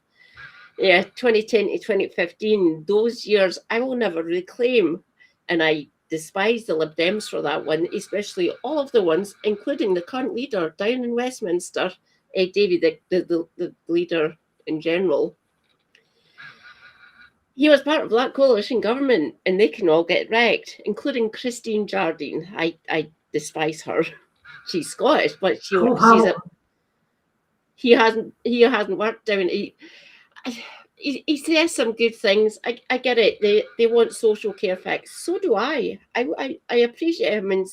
2010 to 2015, those years I will never reclaim. And I despise the Lib Dems for that one, especially all of the ones, including the current leader down in Westminster, Davy, the leader in general. He was part of that coalition government, and they can all get wrecked, including Christine Jardine. I despise her. She's Scottish, but he hasn't worked down. He says some good things. I get it. They want social care facts. So do I. I appreciate him and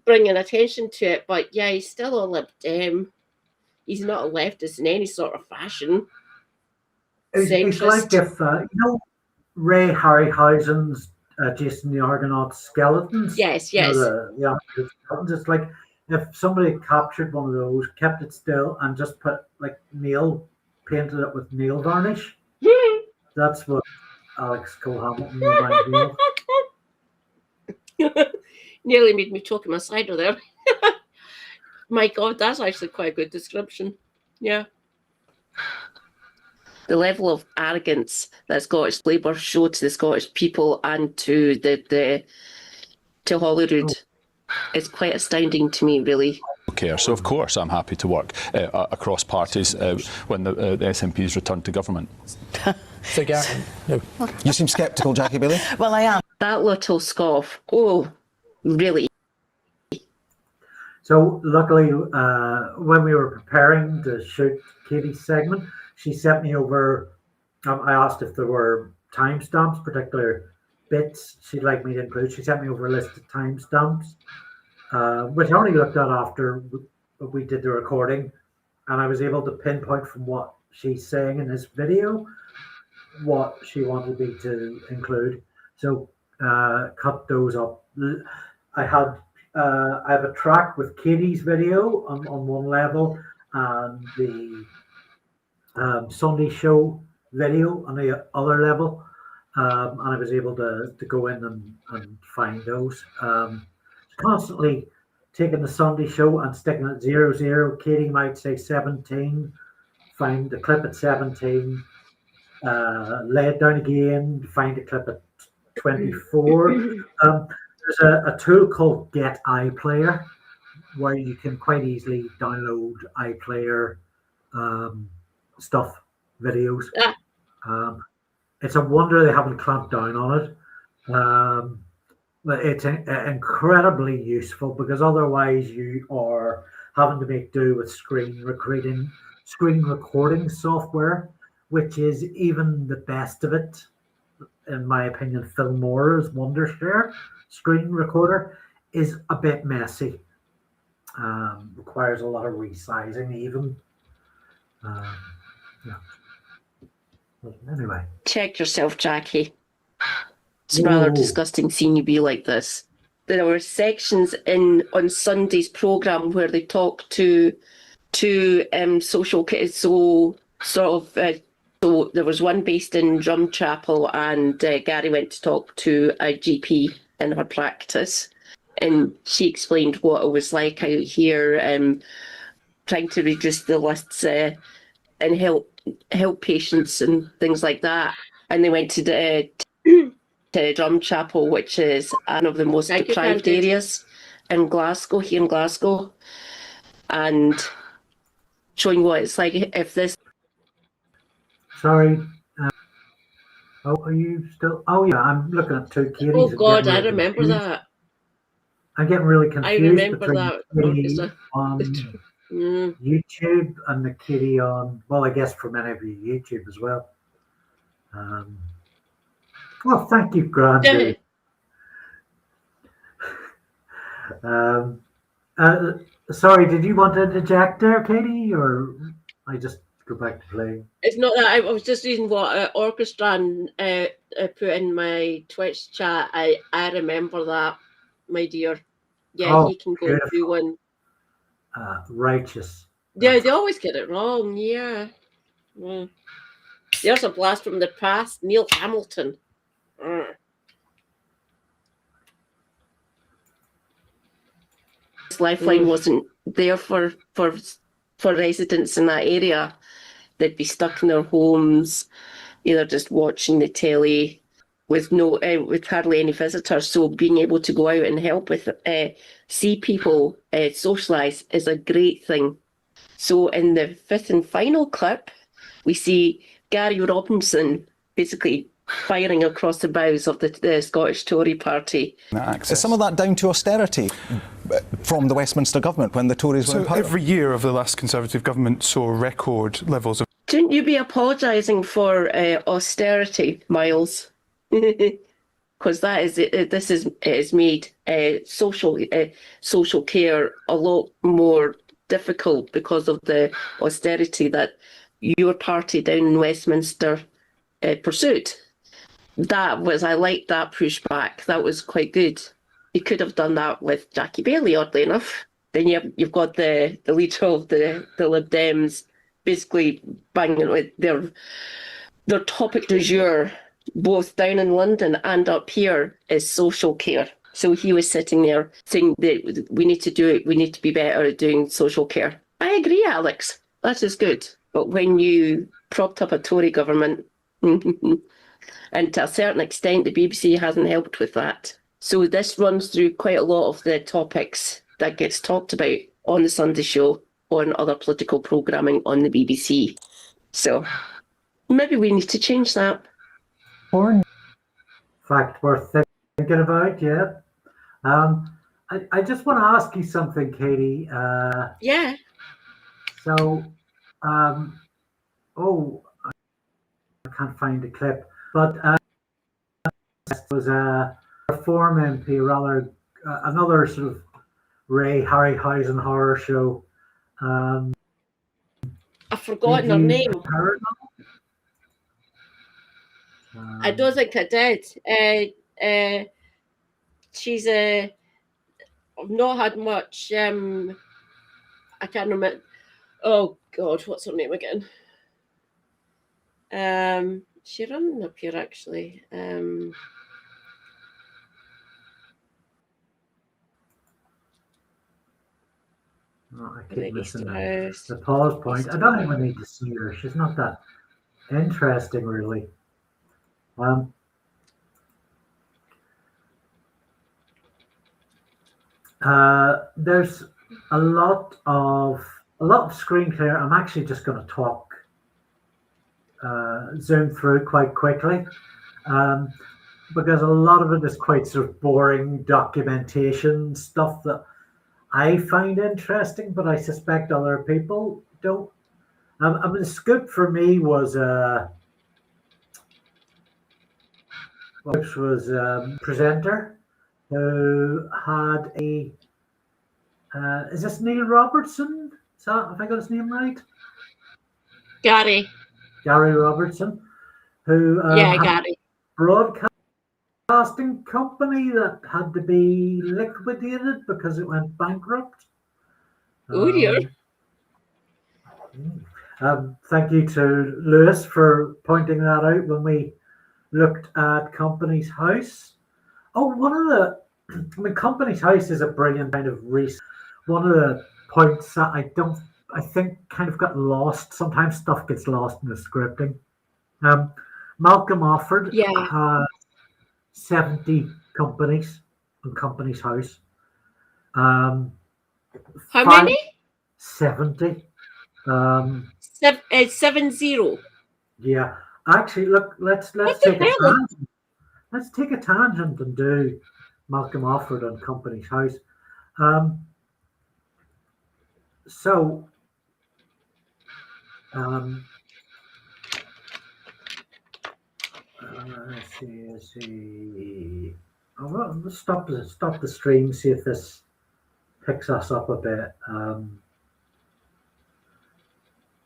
bringing attention to it. But yeah, he's still a Lib Dem. He's not a leftist in any sort of fashion. It's like if Ray Harryhausen's Jason the Argonaut skeletons. Yes. Skeletons. It's like if somebody captured one of those, kept it still, and just put painted it with nail varnish. That's what Alex Cole-Hamilton reminds me of. Nearly made me choke my cider there. My God, that's actually quite a good description. Yeah. The level of arrogance that Scottish Labour showed to the Scottish people and to to Holyrood is quite astounding to me, really. Care. So of course I'm happy to work across parties when the SNPs return to government. So Gary, no. You seem sceptical, Jackie Bailey. Well, I am. That little scoff. Oh, really? So luckily, when we were preparing to shoot Katie's segment, she sent me over. I asked if there were timestamps, particular bits she'd like me to include. She sent me over a list of timestamps, which I only looked at after we did the recording, and I was able to pinpoint from what she's saying in this video what she wanted me to include. So cut those up. I have a track with Katie's video on one level and the Sunday show video on the other level, and I was able to go in and find those. Constantly taking the Sunday show and sticking at 00. Katie might say 17. Find the clip at 17. Lay it down again. Find a clip at 24. There's a tool called Get iPlayer where you can quite easily download iPlayer stuff, videos. It's a wonder they haven't clamped down on it. But it's incredibly useful because otherwise you are having to make do with screen recording software, which is even the best of it, in my opinion. Filmore's Wondershare screen recorder is a bit messy. Requires a lot of resizing even. Yeah. Anyway. Check yourself, Jackie. It's rather disgusting seeing you be like this. There were sections on Sunday's programme where they talk to social kids. So there was one based in Drumchapel, and Gary went to talk to a GP in her practice, and she explained what it was like out here, trying to reduce the lists and help patients and things like that. And they went to Drumchapel, which is one of the most deprived areas in Glasgow, here in Glasgow, and showing what it's like if this. Sorry. Are you still? Oh yeah, I'm looking at two Katies. Oh God, I remember that. I'm getting really confused. I remember that. Katie on YouTube and the Katie on, well, I guess for many of you, YouTube as well. Well, thank you, Grant. Sorry, did you want to interject there, Katie, or I just go back to playing? It's not that. I was just reading what Orchestran put in my Twitch chat. I remember that, my dear. Yeah, he can go through one. Righteous. Yeah, they always get it wrong. Yeah. There's a blast from the past. Neil Hamilton. This lifeline wasn't there for residents in that area. They'd be stuck in their homes, either just watching the telly with hardly any visitors. So being able to go out and help with see people socialise is a great thing. So in the fifth and final clip, we see Gary Robinson basically firing across the bows of the Scottish Tory party. Is some of that down to austerity from the Westminster government when the Tories were in power? Every year of the last Conservative government saw record levels of... Shouldn't you be apologising for austerity, Miles? Because this is made social care a lot more difficult because of the austerity that your party down in Westminster pursued. I liked that pushback. That was quite good. You could have done that with Jackie Baillie, oddly enough. Then you've got the leader of the Lib Dems basically banging with their topic du jour, both down in London and up here, is social care. So he was sitting there saying that we need to be better at doing social care. I agree, Alex. That is good. But when you propped up a Tory government, and to a certain extent, the BBC hasn't helped with that. So this runs through quite a lot of the topics that gets talked about on the Sunday show, on other political programming on the BBC. So maybe we need to change that. Fact worth thinking about, yeah. I just want to ask you something, Katie. Yeah. So, I can't find the clip, but it was a Reform MP, rather another sort of Ray Harryhausen horror show I've forgotten her name. Her? I don't think I did. She's I've not had much. I can't remember. Oh God, what's her name again? She running up here actually. I keep missing House. the pause point. I don't even need to see her. She's not that interesting, really. There's a lot of Screencleaner. I'm actually just going to talk, zoom through quite quickly, because a lot of it is quite sort of boring documentation stuff that I find interesting, but I suspect other people don't. I mean, the scoop for me was presenter who had a is this Neil Robertson? Have I got his name right? Gary Robertson, who Gary. Broadcasting company that had to be liquidated because it went bankrupt. Oh dear. Thank you to Lewis for pointing that out when we looked at Company's House. Oh, Company's House is a brilliant kind of one of the points that I think kind of got lost. Sometimes stuff gets lost in the scripting. Malcolm offered 70 companies in Company's House. How many? 70. 70. Yeah. Actually, look, let's take a tangent. Let's take a tangent and do Malcolm offered on Company's House. Let's see. Oh, well, let's stop the stream, see if this picks us up a bit.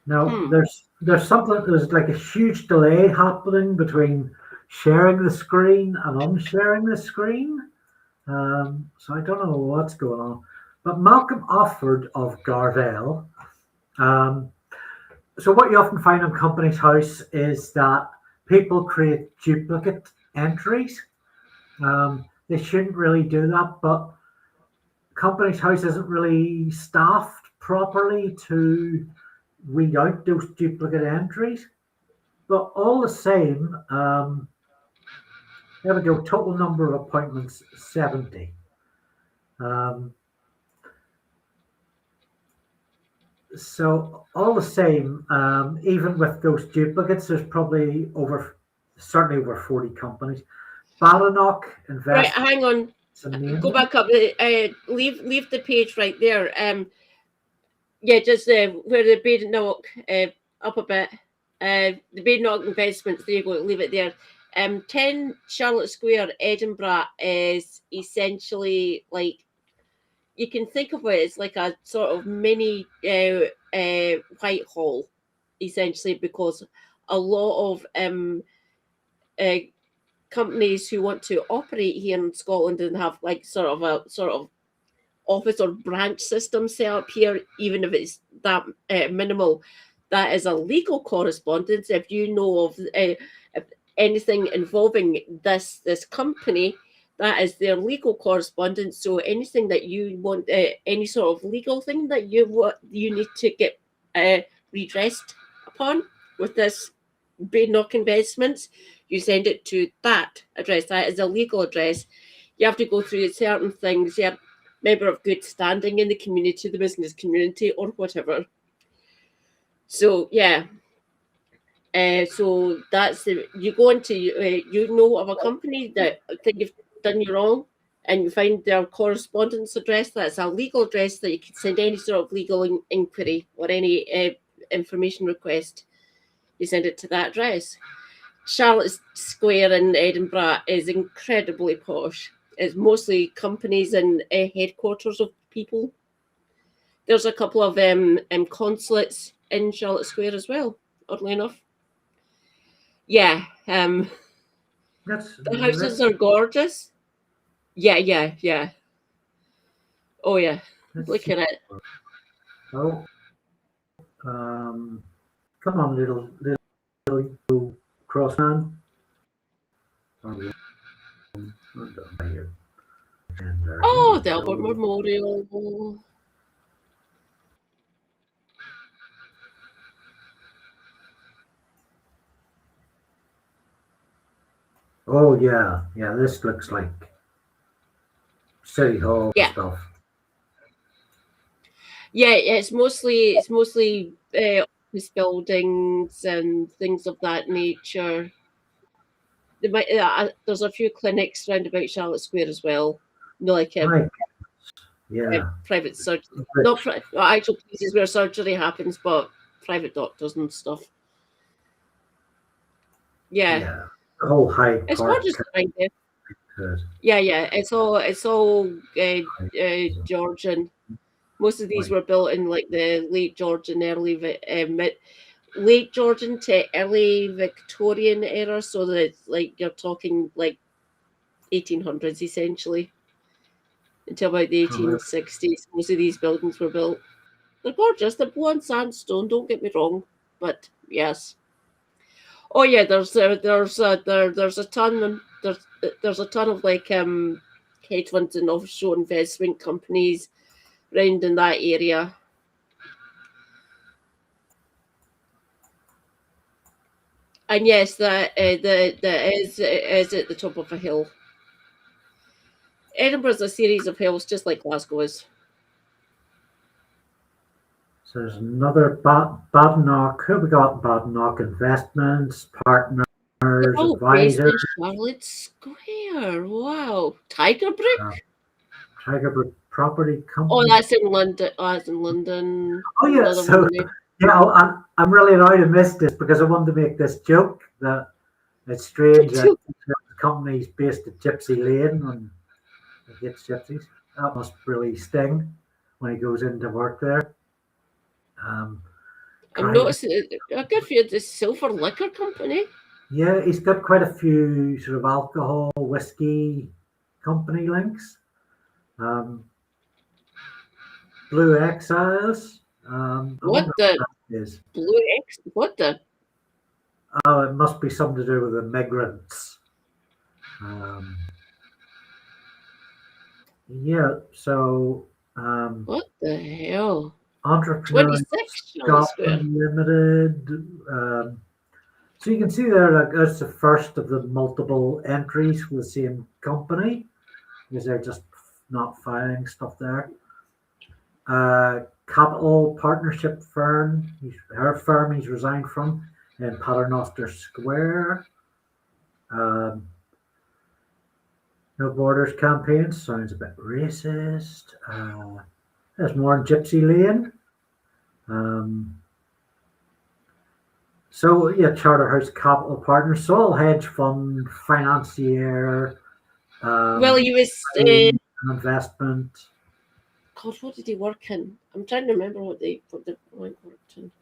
Now, there's like a huge delay happening between sharing the screen and unsharing the screen. So I don't know what's going on. But Malcolm offered of Garvell. So what you often find on Company's House is that people create duplicate entries. They shouldn't really do that, but Company's House isn't really staffed properly to weed out those duplicate entries. But all the same, there we go, total number of appointments, 70. So all the same, even with those duplicates, there's probably certainly over 40 companies. Badenoch Investment. Right, hang on. Go back up. Leave the page right there. Just where the Badenoch up a bit. The Badenoch Investments. There you go. Leave it there. 10 Charlotte Square, Edinburgh is essentially like, you can think of it as like a sort of mini Whitehall, essentially, because a lot of companies who want to operate here in Scotland and have like sort of office or branch system set up here, even if it's that minimal, that is a legal correspondence. If you know of anything involving this company, that is their legal correspondence. So anything that you want, any sort of legal thing that you need to get redressed upon with this Badenoch Investments, you send it to that address. That is a legal address. You have to go through certain things. You're a member of good standing in the community, the business community, or whatever. So yeah. So that's you go into you know of a company that think you've done you wrong, and you find their correspondence address. That's a legal address that you can send any sort of legal inquiry or any information request. You send it to that address. Charlotte Square in Edinburgh is incredibly posh. It's mostly companies and headquarters of people. There's a couple of consulates in Charlotte Square as well, oddly enough. Yeah. The houses are gorgeous. Yeah. Oh, yeah. Look at it. Oh. Come on, little crossman. Oh, the Albert Memorial. Oh yeah. This looks like City Hall stuff. Yeah, it's mostly office buildings and things of that nature. There's a few clinics round about Charlotte Square as well. Like private surgery, not actual places where surgery happens, but private doctors and stuff. Yeah. The whole Hyde It's Park. gorgeous around there. Yeah. It's all Georgian. Most of these were built in like the late Georgian, late Georgian to early Victorian era, so that it's like you're talking like 1800s essentially until about the 1860s. Most of these buildings were built. They're gorgeous. They're blue sandstone. Don't get me wrong, but yes. Oh yeah, there's a ton of like hedge funds and offshore investment companies around in that area. And yes, that is at the top of a hill. Edinburgh's a series of hills, just like Glasgow is. So there's another Badenoch. Who we got? Badenoch Investments, Partners, Advisors. Charlotte Square. Wow. Tigerbrook? Tigerbrook Property Company. Oh, that's in London. Oh, yeah. So, I'm really annoyed I missed this because I wanted to make this joke that it's strange that the company's based at Gypsy Lane and it gets gypsies. That must really sting when he goes into work there. I'm noticing a good few the Silver Liquor Company. Yeah, he's got quite a few sort of alcohol, whiskey company links. Blue Exiles. What the? Blue X? What the? Oh, it must be something to do with the migrants. Yeah, so. What the hell? Entrepreneur Scotland Limited. So you can see there, like, that's the first of the multiple entries for the same company because they're just not filing stuff there. Capital Partnership firm, her firm he's resigned from in Paternoster Square. No Borders campaign sounds a bit racist. There's more in Gypsy Lane. So yeah, Charterhouse Capital Partners, Soil Hedge Fund, Financier. Well, he was investment. God, what did he work in? I'm trying to remember what the worked in.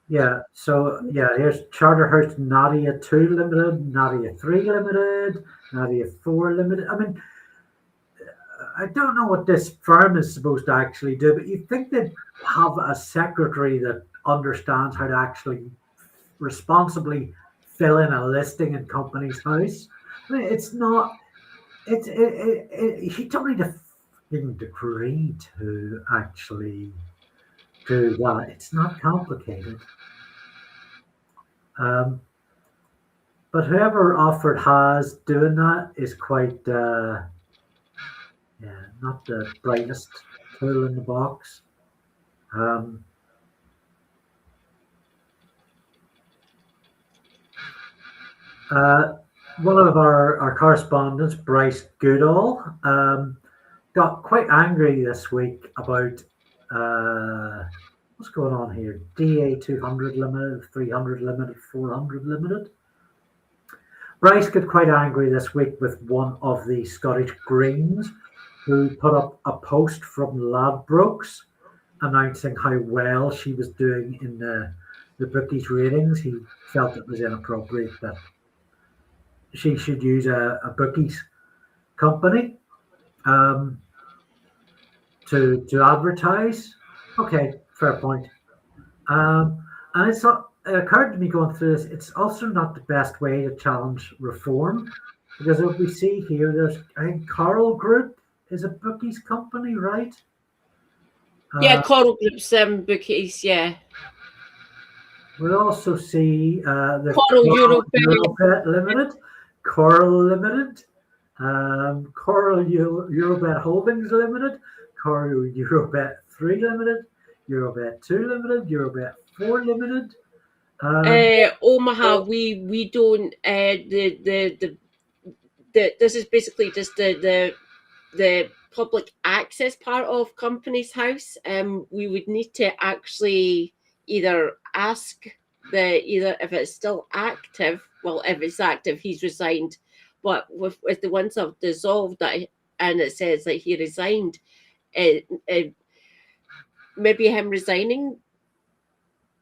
Yeah, so yeah, here's Charterhouse Nadia 2 Limited, Nadia 3 Limited, Nadia 4 Limited. I mean, I don't know what this firm is supposed to actually do, but you'd think they'd have a secretary that understands how to actually responsibly fill in a listing in Company's House. I mean, it's not. He told me the fucking degree to actually do that. It's not complicated. But whoever offered Has doing that is quite, not the brightest tool in the box. One of our correspondents, Bryce Goodall, got quite angry this week about what's going on here. DA 200 Limited, 300 Limited, 400 Limited. Bryce got quite angry this week with one of the Scottish Greens who put up a post from Ladbrokes announcing how well she was doing in the bookies ratings. He felt it was inappropriate that she should use a bookies company to advertise. Okay, fair point. And it occurred to me going through this, it's also not the best way to challenge reform, because if we see here, I think Coral Group is a bookies company, right? Yeah, Coral Group's bookies, yeah. We'll also see the Coral Eurobet Limited, Coral Limited, Coral Eurobet Holdings Limited, Coral Eurobet 3 Limited, Eurobet 2 Limited, Eurobet 4 Limited. Omaha, we don't. This is basically just the public access part of Companies House. We would need to actually either ask if it's still active. Well, if it's active, he's resigned. But with the ones that have dissolved, and it says that he resigned, maybe him resigning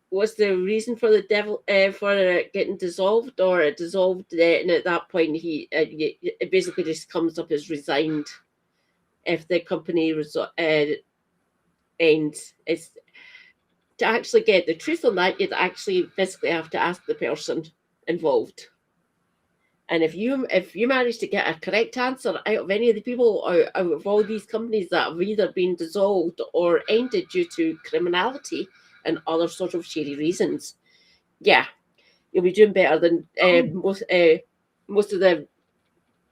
was the reason for for it getting dissolved, or it dissolved, and at that point it basically just comes up as resigned if the company ends. It's to actually get the truth on that, you'd actually physically have to ask the person involved. And if you manage to get a correct answer out of any of the people out of all these companies that have either been dissolved or ended due to criminality and other sort of shady reasons, yeah, you'll be doing better than most of the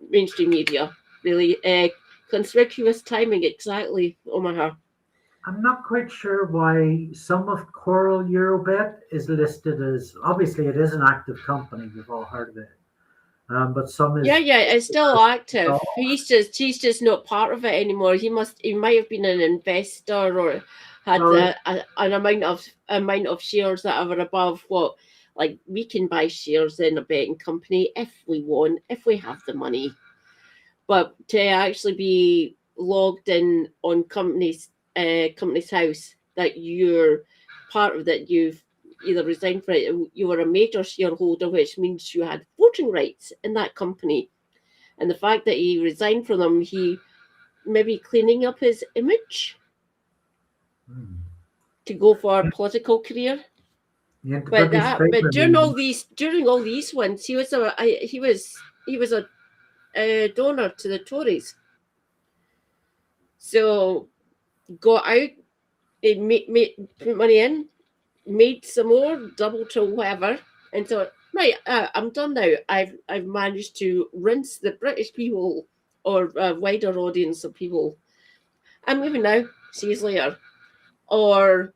mainstream media. Really, conspicuous timing, exactly, Omaha. I'm not quite sure why some of Coral Eurobet is listed as, obviously it is an active company, we've all heard of it. But some is it's still active. He's just not part of it anymore. He might have been an investor or had an amount of shares that are above what, like, we can buy shares in a betting company if we want, if we have the money. But to actually be logged in on Companies House that you're part of, that you've either resigned for it, you were a major shareholder, which means you had voting rights in that company. And the fact that he resigned from them, he maybe cleaning up his image to go for a political career. But during all these ones, he was a donor to the Tories. So got out, put money in, made some more, double to whatever, and so right, I'm done now. I've managed to rinse the British people or a wider audience of people. I'm moving now. See you later. Or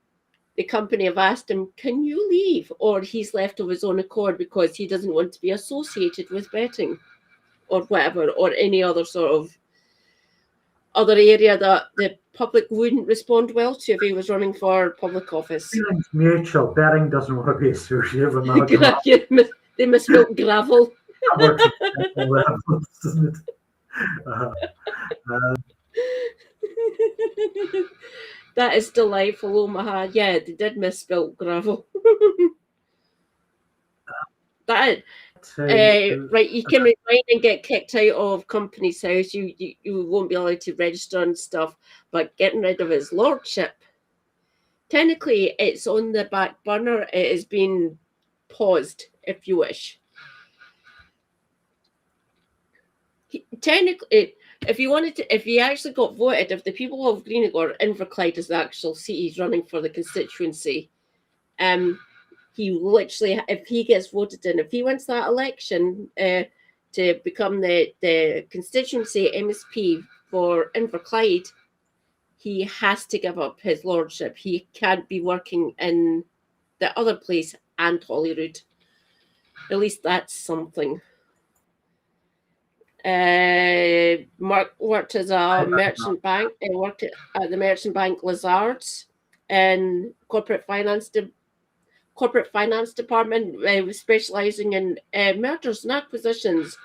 the company have asked him, "Can you leave?" Or he's left of his own accord because he doesn't want to be associated with betting, or whatever, or any other sort of other area that the public wouldn't respond well to if he was running for public office. Feelings mutual. Betting doesn't want to be associated with that. They misspelled gravel. That works at levels, doesn't it? That is delightful, Omaha. Yeah, they did misspell gravel. Right, you can resign and get kicked out of Companies House. You won't be allowed to register and stuff, but getting rid of his lordship, technically it's on the back burner. It has been paused, if you wish. Technically, if he actually got voted, if the people of Greenacre, Inverclyde is the actual seat he's running for the constituency, he literally, if he gets voted in, if he wins that election to become the constituency MSP for Inverclyde, he has to give up his lordship. He can't be working in the other place and Holyrood. At least that's something. Mark worked as a merchant bank. He worked at the merchant bank Lazards and corporate finance corporate finance department, specialising in mergers and acquisitions.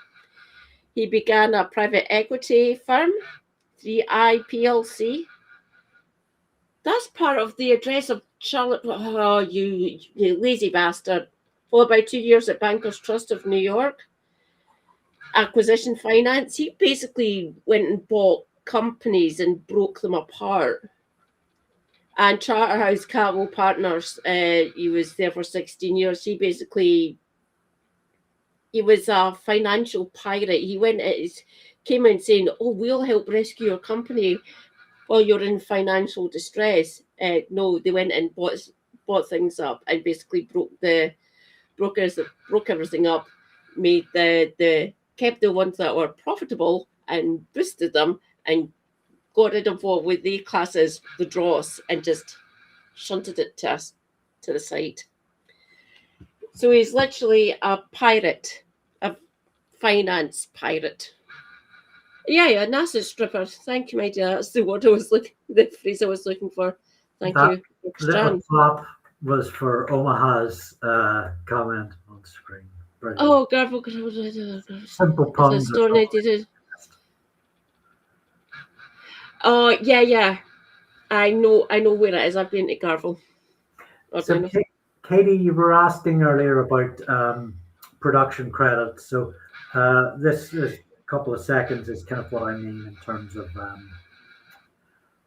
He began a private equity firm, 3i PLC. That's part of the address of Charlotte. Oh, you lazy bastard. Followed by 2 years at Bankers Trust of New York. Acquisition finance. He basically went and bought companies and broke them apart. And Charterhouse Capital Partners, he was there for 16 years. He was a financial pirate. He came in saying, "Oh, we'll help rescue your company while you're in financial distress." No, they went and bought things up and basically broke everything up, kept the ones that were profitable and boosted them, and got rid of what with they class as the dross and just shunted it to the side. So he's literally a pirate, a finance pirate. Yeah, NASA stripper. Thank you, my dear. That's the phrase I was looking for. Thank you. Little flop was for Omaha's comment on screen. Brilliant. Oh, Garble. Simple puns. Oh, yeah. I know where it is. I've been to Garble. So, Katie, you were asking earlier about production credits. So this is couple of seconds is kind of what I mean in terms of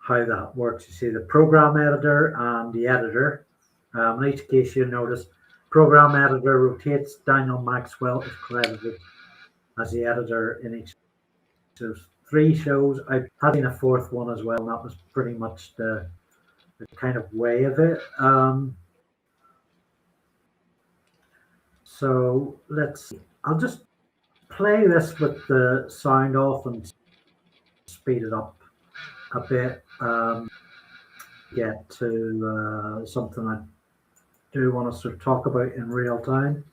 how that works. You see the program editor and the editor. In each case, you notice program editor rotates. Daniel Maxwell is credited as the editor in each. So 3 shows. I've had in a 4th one as well, and that was pretty much the kind of way of it. So let's see. I'll just play this with the sound off and speed it up a bit. Get to something I do want to sort of talk about in real time.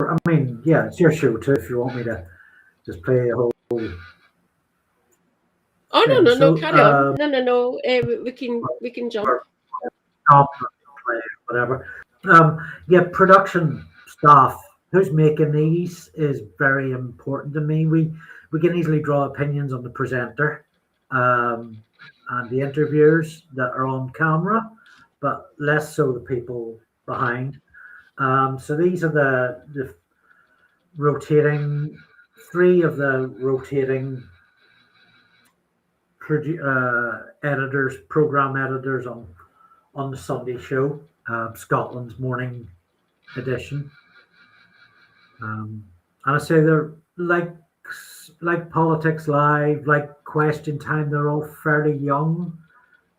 I mean, yeah, it's your show too. If you want me to just play a whole. Oh no, carry on. No. We can jump. Play whatever. Yeah, production staff. Who's making these is very important to me. We can easily draw opinions on the presenter and the interviewers that are on camera, but less so the people behind. So these are the rotating, 3 of the rotating editors, program editors on the Sunday show, Scotland's morning edition. And I say they're like Politics Live, like Question Time. They're all fairly young.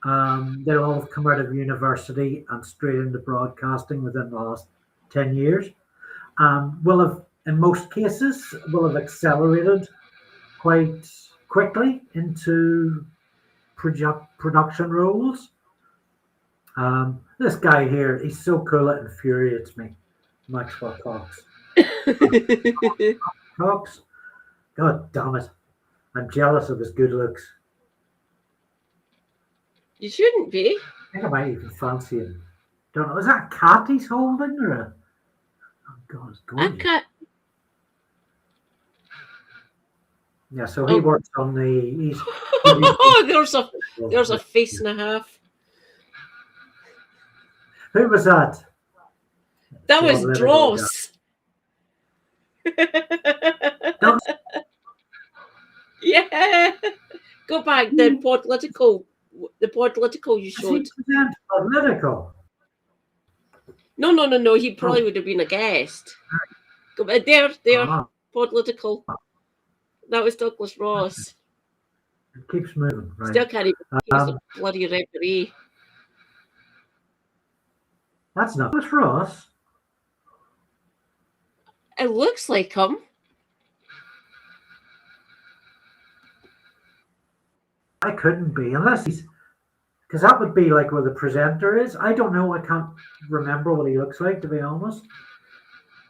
They all have come out of university and straight into broadcasting within the last 10 years. Will have, in most cases, will have accelerated quite quickly into production roles. This guy here, he's so cool it infuriates me. Maxwell Cox. Cox, God damn it! I'm jealous of his good looks. You shouldn't be. I think I might even fancy him. Don't know. Is that a cat he's holding or a? Oh God, it's gorgeous. A cat. Yeah, so he works on the. There's a face and a half. Who was that? That was Dross. Yeah. Go back, the political you showed. Political. No. He probably would have been a guest. There, political. That was Douglas Ross. It keeps moving. Right. Still can't even use the bloody referee. That's not Douglas Ross. It looks like him. I couldn't be unless he's, because that would be like where the presenter is. I don't know. I can't remember what he looks like, to be honest.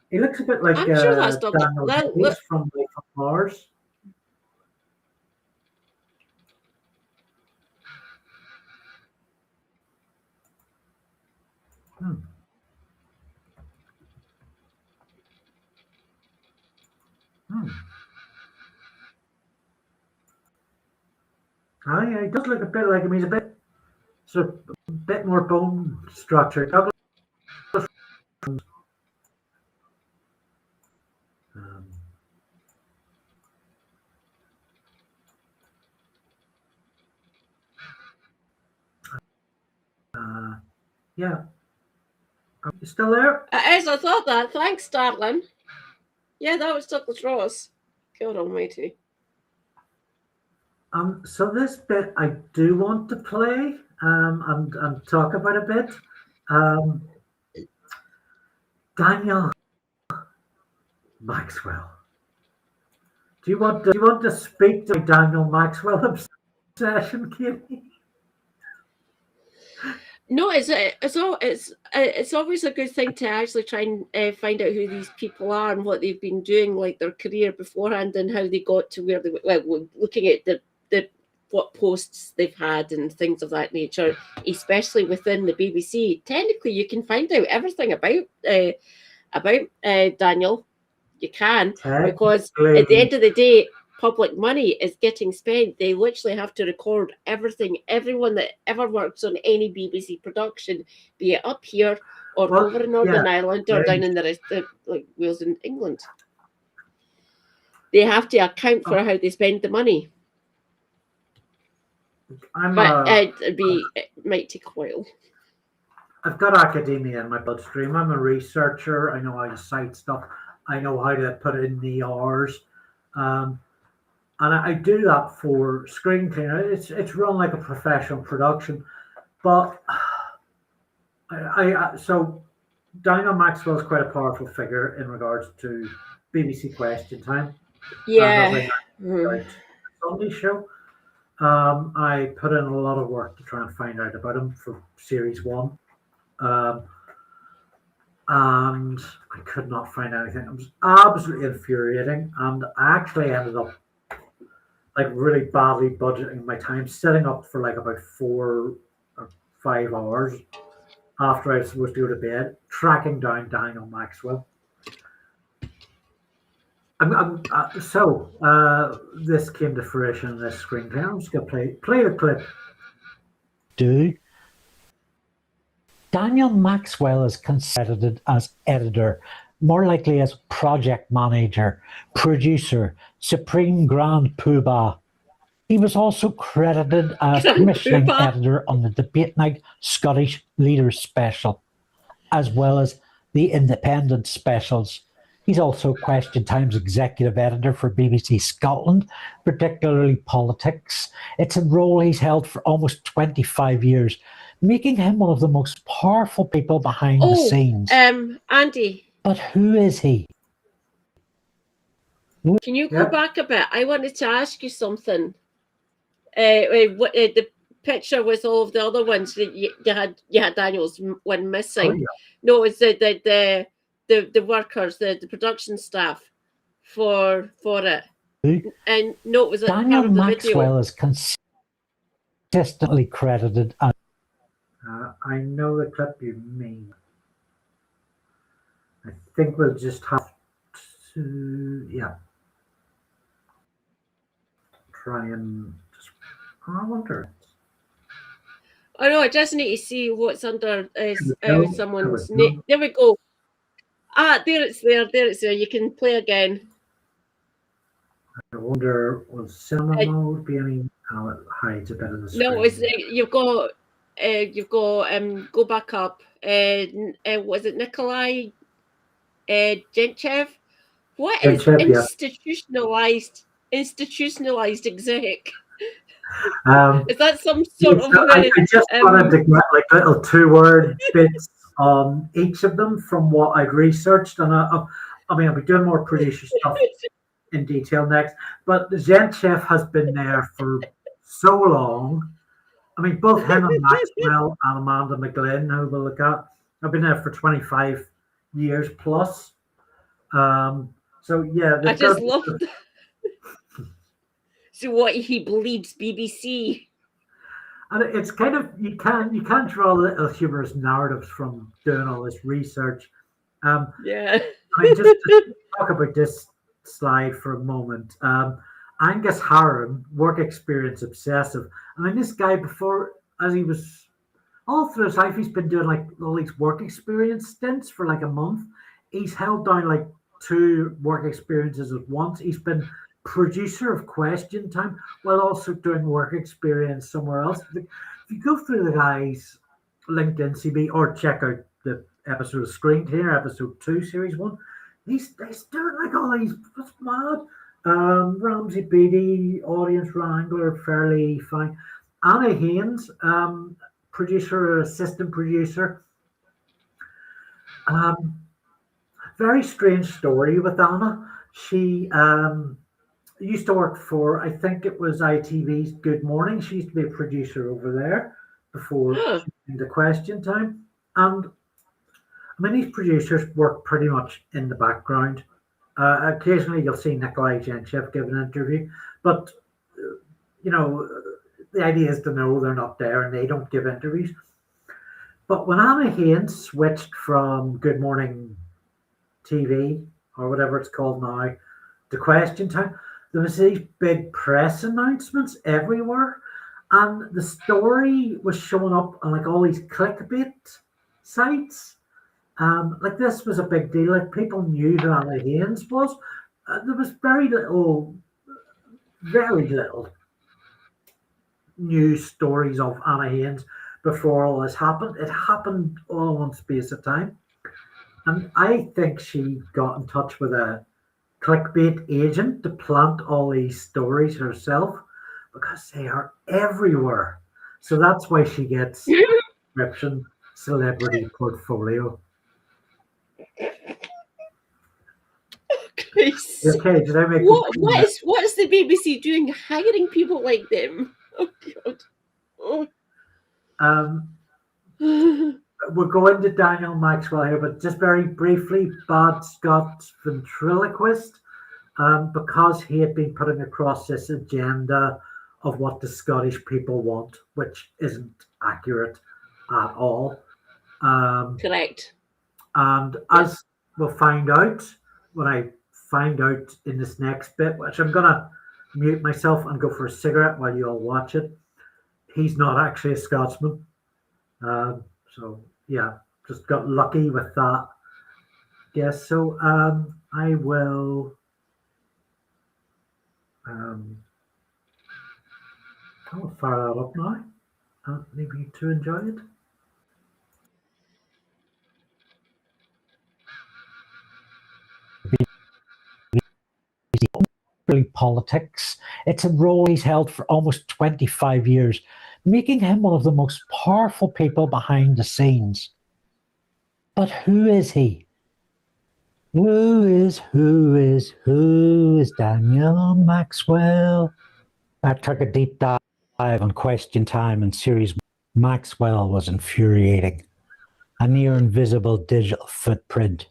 He looks a bit like I'm sure that's Daniel from Mars. Hmm. Hmm. Oh, yeah, he does look a bit like him. He's a bit, sort of, a bit more bone structure. Um, yeah. Are you still there? As I thought that. Thanks, darling. Yeah, that was Douglas Ross. God almighty. So this bit I do want to play and talk about a bit. Daniel Maxwell. Do you want to speak to Daniel Maxwell obsession, Katie? No, it's always a good thing to actually try and find out who these people are and what they've been doing, like their career beforehand, and how they got to where they were. Well, looking at the what posts they've had and things of that nature, especially within the BBC. Technically, you can find out everything about Daniel. You can, because at the end of the day, public money is getting spent. They literally have to record everything, everyone that ever works on any BBC production, be it up here or over in Northern Ireland or down in the rest of like Wales and England. They have to account for how they spend the money. It might take a while. I've got academia in my bloodstream. I'm a researcher. I know how to cite stuff. I know how to put in the R's. And I do that for Screencleaner. It's run like a professional production. But so Donal Maxwell is quite a powerful figure in regards to BBC Question Time. Yeah. Sunday show. I put in a lot of work to try and find out about him for series 1. And I could not find anything. It was absolutely infuriating. And I actually ended up like really badly budgeting my time, setting up for like about 4 or 5 hours after I was supposed to go to bed, tracking down Daniel Maxwell. This came to fruition in this screenplay. I'm just going to play the clip. Daniel Maxwell is considered as editor, more likely as project manager, producer, supreme grand poobah. He was also credited as commissioning editor on the Debate Night Scottish Leaders Special, as well as the Independent Specials. He's also Question Time's executive editor for BBC Scotland, particularly politics. It's a role he's held for almost 25 years, making him one of the most powerful people behind the scenes. Andy. But who is he? Can you go back a bit? I wanted to ask you something. The picture with all of the other ones that you had Daniel's one missing. Oh, yeah. No, it's the workers, the production staff for it. And no, it was Daniel part of the Maxwell video. is consistently credited as I know the clip you mean. I think we'll just have to, try and just, I wonder. Oh no, I just need to see what's under someone's no. name. There we go. There it's there. You can play again. I wonder, will cinema mode be any, how it hides a bit of the screen? No, it's you've got go back up. Was it Nikolai Gentchev? What is institutionalized exec? Is that some sort of? I just wanted to get like little 2-word bits on each of them from what I've researched, and I'll be doing more producer stuff in detail next. But Gentchev has been there for so long. I mean, both him and Maxwell and Amanda McGlynn, who we'll look at, have been there for 25 years plus. So yeah, I just love that. So what, he believes BBC? And it's kind of you can't draw little humorous narratives from doing all this research. Yeah. I mean, just to talk about this slide for a moment. Angus Harron, work experience obsessive. I mean, this guy before, as he was all through his life, he's been doing like all these work experience stints for like a month. He's held down like 2 work experiences at once. He's been producer of Question Time while also doing work experience somewhere else. If you go through the guy's LinkedIn CV or check out the episode of Screencleaner, episode 2, series 1, he's doing like all these, what's mad? Ramsey Beatty, audience wrangler, fairly fine. Anna Haynes, producer, assistant producer. Very strange story with Anna. She used to work for, I think it was ITV's Good Morning. She used to be a producer over there before she came to Question Time. And I mean, these producers work pretty much in the background. Occasionally you'll see Nikolai Genchev give an interview, but you know, the idea is to know they're not there and they don't give interviews. But when Anna Haynes switched from Good Morning TV or whatever it's called now to Question Time, there was these big press announcements everywhere, and the story was showing up on like all these clickbait sites. Like this was a big deal. Like people knew who Anna Haynes was. There was very little news stories of Anna Haynes before all this happened. It happened all in one space of time. And I think she got in touch with a clickbait agent to plant all these stories herself because they are everywhere. So that's why she gets description celebrity portfolio. Okay, did I make what is the BBC doing hiring people like them? Oh God. Oh. We're going to Daniel Maxwell here, but just very briefly, Bad Scots ventriloquist, because he had been putting across this agenda of what the Scottish people want, which isn't accurate at all. Correct. And as we'll find out, when I find out in this next bit, which I'm going to mute myself and go for a cigarette while you all watch it, he's not actually a Scotsman. So, yeah, just got lucky with that. Yes, so I will I'll fire that up now and leave you to enjoy it. Politics. It's a role he's held for almost 25 years, making him one of the most powerful people behind the scenes. But who is he? Who is Daniel Maxwell? I took a deep dive on Question Time and series. Maxwell was infuriating. A near invisible digital footprint.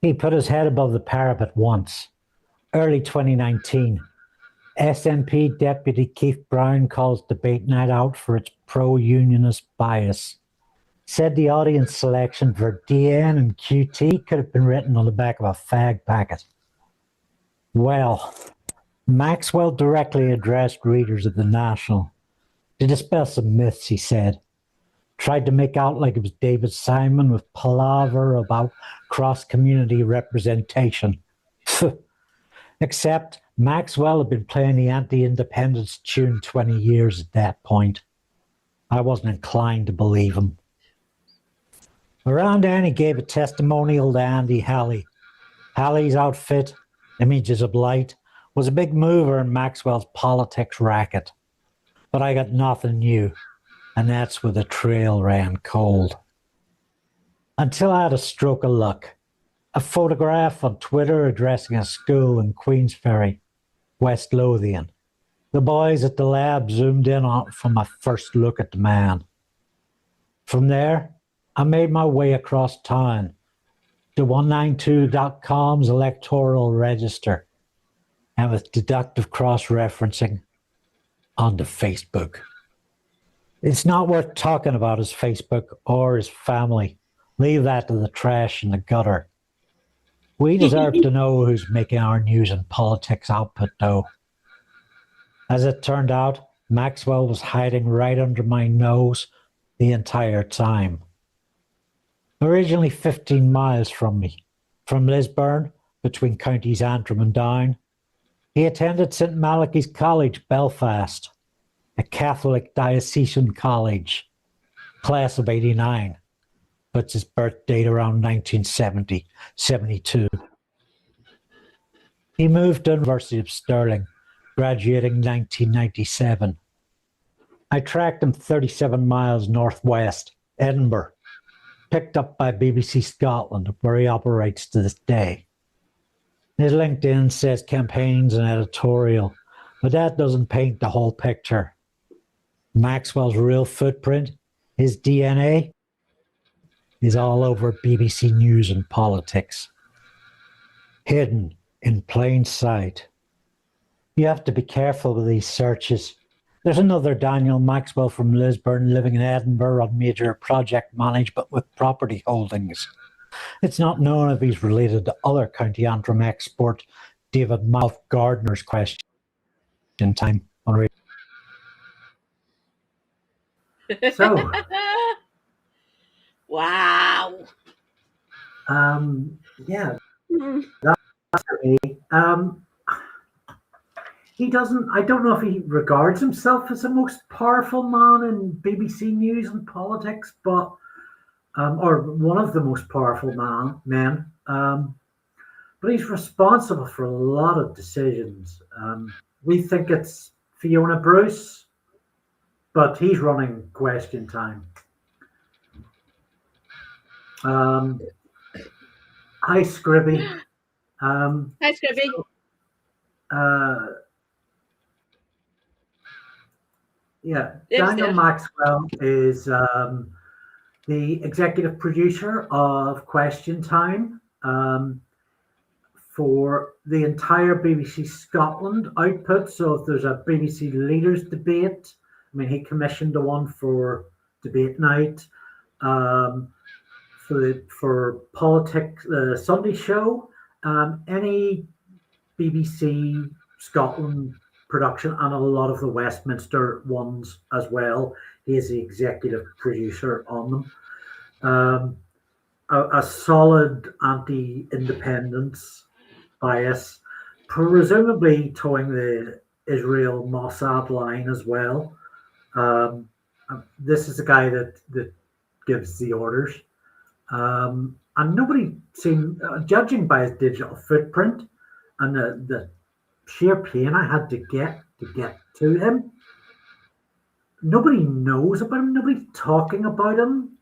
He put his head above the parapet once. Early 2019, SNP Deputy Keith Brown calls debate night out for its pro-unionist bias. Said the audience selection for DN and QT could have been written on the back of a fag packet. Well, Maxwell directly addressed readers of The National to dispel some myths, he said. Tried to make out like it was David Simon with palaver about cross-community representation. Except Maxwell had been playing the anti-independence tune 20 years at that point. I wasn't inclined to believe him. Around then, he gave a testimonial to Andy Halley. Halley's outfit, Images of Light, was a big mover in Maxwell's politics racket. But I got nothing new, and that's where the trail ran cold. Until I had a stroke of luck. A photograph on Twitter addressing a school in Queensferry, West Lothian. The boys at the lab zoomed in on it for my first look at the man. From there, I made my way across town to 192.com's electoral register and with deductive cross-referencing onto Facebook. It's not worth talking about his Facebook or his family. Leave that to the trash in the gutter. We deserve to know who's making our news and politics output, though. As it turned out, Maxwell was hiding right under my nose the entire time. Originally 15 miles from me, from Lisburn, between counties Antrim and Down, he attended St Malachy's College, Belfast, a Catholic diocesan college, class of 89. Puts his birth date around 1970, 72. He moved to the University of Stirling, graduating 1997. I tracked him 37 miles northwest, Edinburgh, picked up by BBC Scotland, where he operates to this day. His LinkedIn says campaigns and editorial, but that doesn't paint the whole picture. Maxwell's real footprint, his DNA, is all over BBC News and politics. Hidden in plain sight. You have to be careful with these searches. There's another Daniel Maxwell from Lisburn living in Edinburgh on major project management with property holdings. It's not known if he's related to other County Antrim export David Mouth Gardner's question time on radio. So, Wow. yeah, that's for me. He doesn't, I don't know if he regards himself as the most powerful man in BBC News and politics, but, or one of the most powerful men. But he's responsible for a lot of decisions. We think it's Fiona Bruce, but he's running Question Time. Hi, Scribby. Hi, Scribby. Yeah, Yes, Daniel there. Maxwell is the executive producer of Question Time for the entire BBC Scotland output. So if there's a BBC Leaders debate, I mean, he commissioned the one for debate night. For politics, the Sunday show, any BBC Scotland production, and a lot of the Westminster ones as well. He is the executive producer on them. A solid anti-independence bias, presumably towing the Israel Mossad line as well. This is the guy that gives the orders. And nobody seemed, judging by his digital footprint and the sheer pain I had to get to him, nobody knows about him. Nobody's talking about him.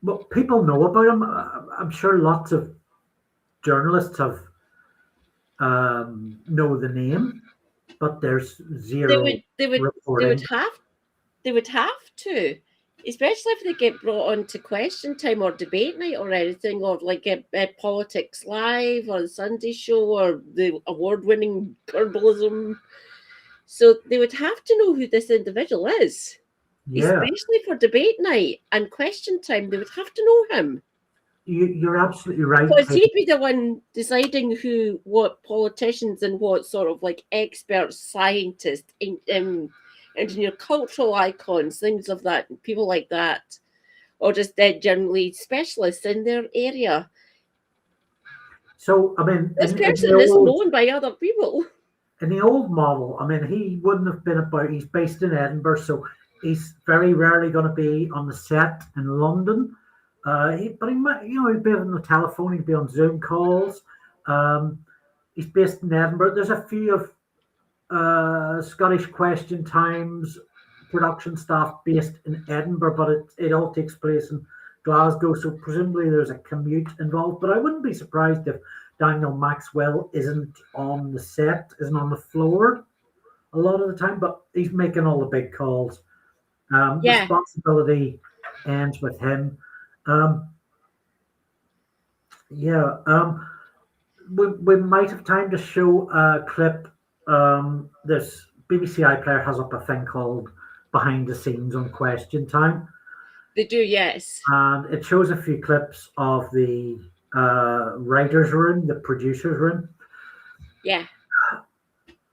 But people know about him. I'm sure lots of journalists have know the name, but there's zero reporting. They would have to. Especially if they get brought on to Question Time or debate night or anything, or like a Politics Live or the Sunday show or the award-winning Kerbalism. So they would have to know who this individual is. Yeah. Especially for debate night and Question Time, they would have to know him. You're absolutely right. Because he'd be the one deciding what politicians and what sort of like experts, scientists, engineer, cultural icons, things of that, people like that, or just generally specialists in their area. So, I mean, this person is known by other people. In the old model, I mean, he wouldn't have been about, he's based in Edinburgh, so he's very rarely going to be on the set in London. But he might, he'd be on the telephone, he'd be on Zoom calls. He's based in Edinburgh. There's a few of Scottish Question Times production staff based in Edinburgh, but it all takes place in Glasgow, so presumably there's a commute involved. But I wouldn't be surprised if Daniel Maxwell isn't on the set, isn't on the floor a lot of the time, but he's making all the big calls. Responsibility ends with him. We might have time to show a clip. This BBC iPlayer has up a thing called behind the scenes on Question Time. They do, yes. And it shows a few clips of the writer's room, the producer's room. Yeah.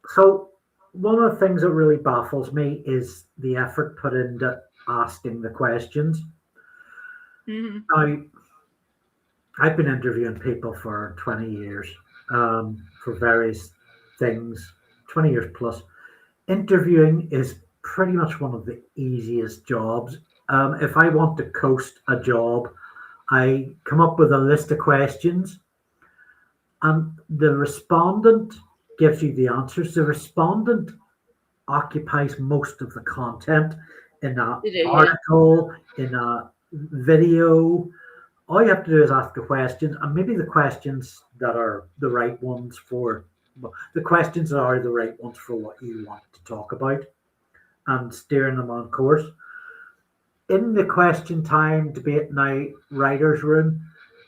So one of the things that really baffles me is the effort put into asking the questions. Now, I've been interviewing people for 20 years for various things, 20 years plus. Interviewing is pretty much one of the easiest jobs. If I want to coast a job, I come up with a list of questions and the respondent gives you the answers. The respondent occupies most of the content in an article, in a video. All you have to do is ask the questions, and maybe the questions that are the right ones for what you want to talk about, and steering them on course. In the Question Time Debate Now writers' room,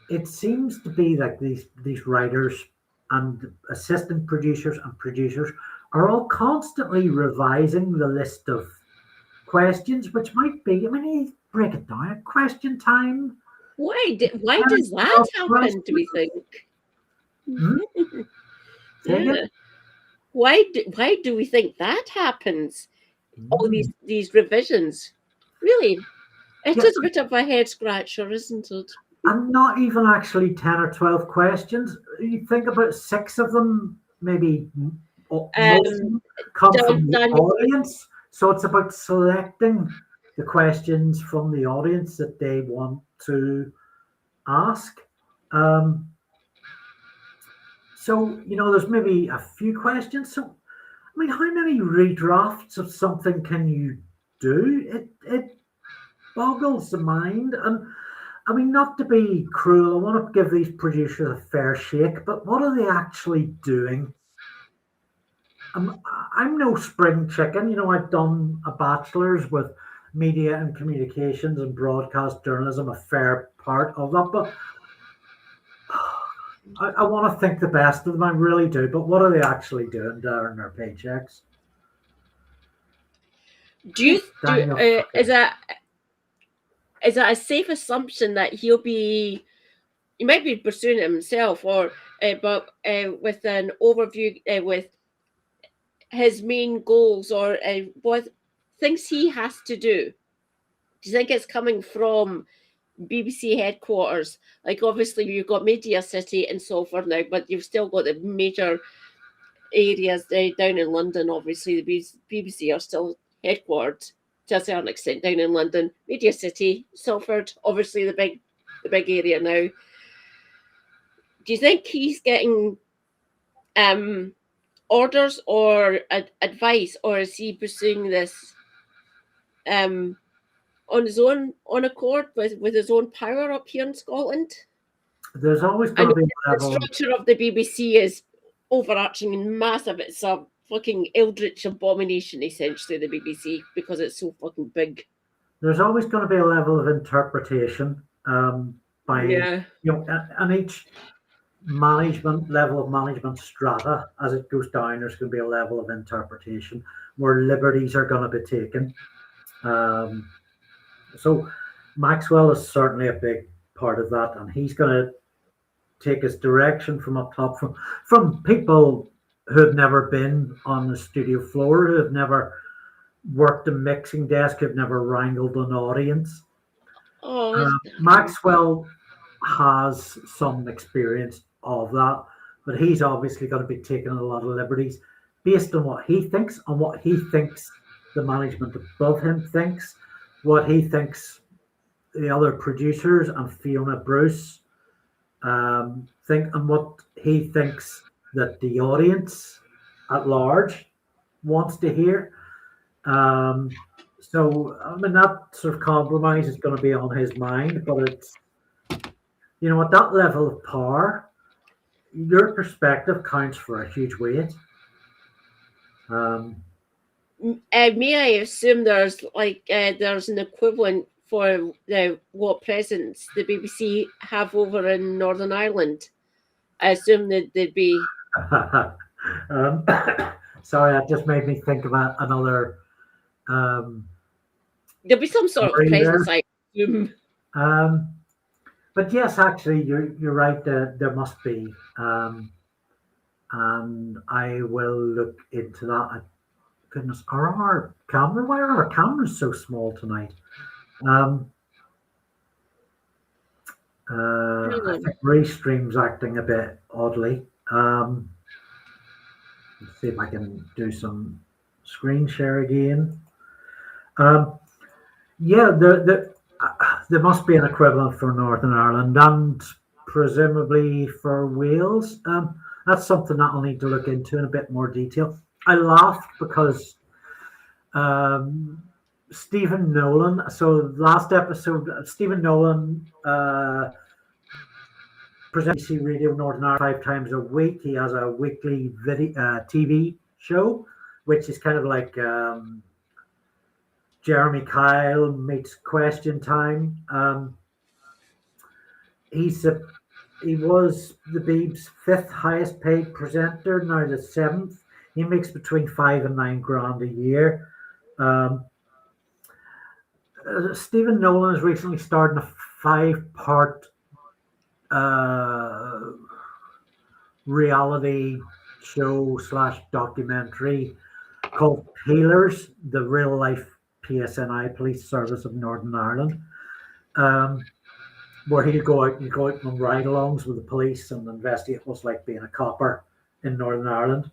it seems to be like these writers and assistant producers and producers are all constantly revising the list of questions, which might be, I mean, you break it down, Question Time. Why does that happen, do we think? Yeah. Why do we think that happens? All these revisions. Really? It is a bit of a head scratcher, isn't it? And not even actually 10 or 12 questions. You think about 6 of them, maybe most of them come from the audience. So it's about selecting the questions from the audience that they want to ask. So, there's maybe a few questions. So, I mean, how many redrafts of something can you do? It boggles the mind. And I mean, not to be cruel, I want to give these producers a fair shake, but what are they actually doing? I'm no spring chicken. I've done a bachelor's with media and communications and broadcast journalism, a fair part of that, but I want to think the best of them, I really do, but what are they actually doing to earn their paychecks? Is that a safe assumption that he might be pursuing it himself, or but with an overview with his main goals or what things he has to do? Do you think it's coming from BBC headquarters? Like, obviously you've got Media City and so forth now, but you've still got the major areas down in London. Obviously the BBC are still headquartered to a certain extent down in London. Media City, Salford, obviously the big area now. Do you think he's getting orders or advice, or is he pursuing this on his own accord with his own power up here in Scotland? There's always going to be the structure of the BBC is overarching and massive. It's a fucking eldritch abomination, essentially, the BBC, because it's so fucking big. There's always going to be a level of interpretation by and each level of management strata, as it goes down, there's going to be a level of interpretation where liberties are going to be taken. So Maxwell is certainly a big part of that, and he's going to take his direction from up top, from people who have never been on the studio floor, who have never worked a mixing desk, who have never wrangled an audience. Maxwell has some experience of that, but he's obviously going to be taking a lot of liberties based on what he thinks, on what he thinks the management above him thinks, what he thinks the other producers and Fiona Bruce think, and what he thinks that the audience at large wants to hear. So, I mean, that sort of compromise is going to be on his mind, but it's, at that level of power, your perspective counts for a huge weight. May I assume there's an equivalent for what presence the BBC have over in Northern Ireland? I assume that they'd be. Sorry, that just made me think about another There'll be some sort of Right there. presence, I assume. But yes, actually, you're right. There must be, and I will look into that. Goodness, why are our cameras so small tonight? I think Restream's acting a bit oddly. Let's see if I can do some screen share again. Yeah, there must be an equivalent for Northern Ireland and presumably for Wales. That's something that I'll need to look into in a bit more detail. I laughed because Stephen Nolan, so last episode, Stephen Nolan presents BBC Radio Northern Ireland 5 times a week. He has a weekly TV show, which is kind of like Jeremy Kyle meets Question Time. He was the Beeb's 5th highest paid presenter, now the 7th. He makes between 5 and 9 grand a year. Stephen Nolan has recently started a 5-part reality show / documentary called Peelers, the real life PSNI Police Service of Northern Ireland, where he'll go out on ride-alongs with the police and investigate what's like being a copper in Northern Ireland,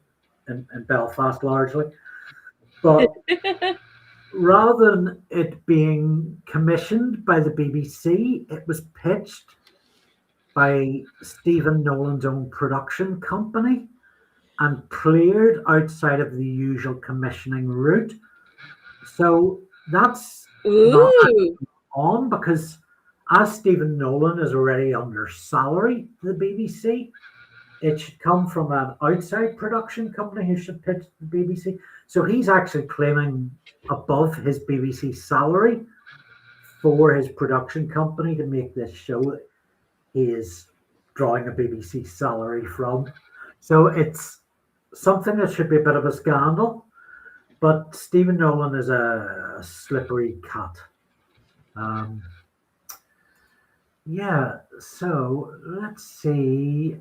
in Belfast largely. But rather than it being commissioned by the BBC, it was pitched by Stephen Nolan's own production company and cleared outside of the usual commissioning route. So that's not on, because as Stephen Nolan is already under salary to the BBC, it should come from an outside production company who should pitch the BBC. So he's actually claiming above his BBC salary for his production company to make this show that he is drawing a BBC salary from. So it's something that should be a bit of a scandal. But Stephen Nolan is a slippery cat. Yeah, so let's see.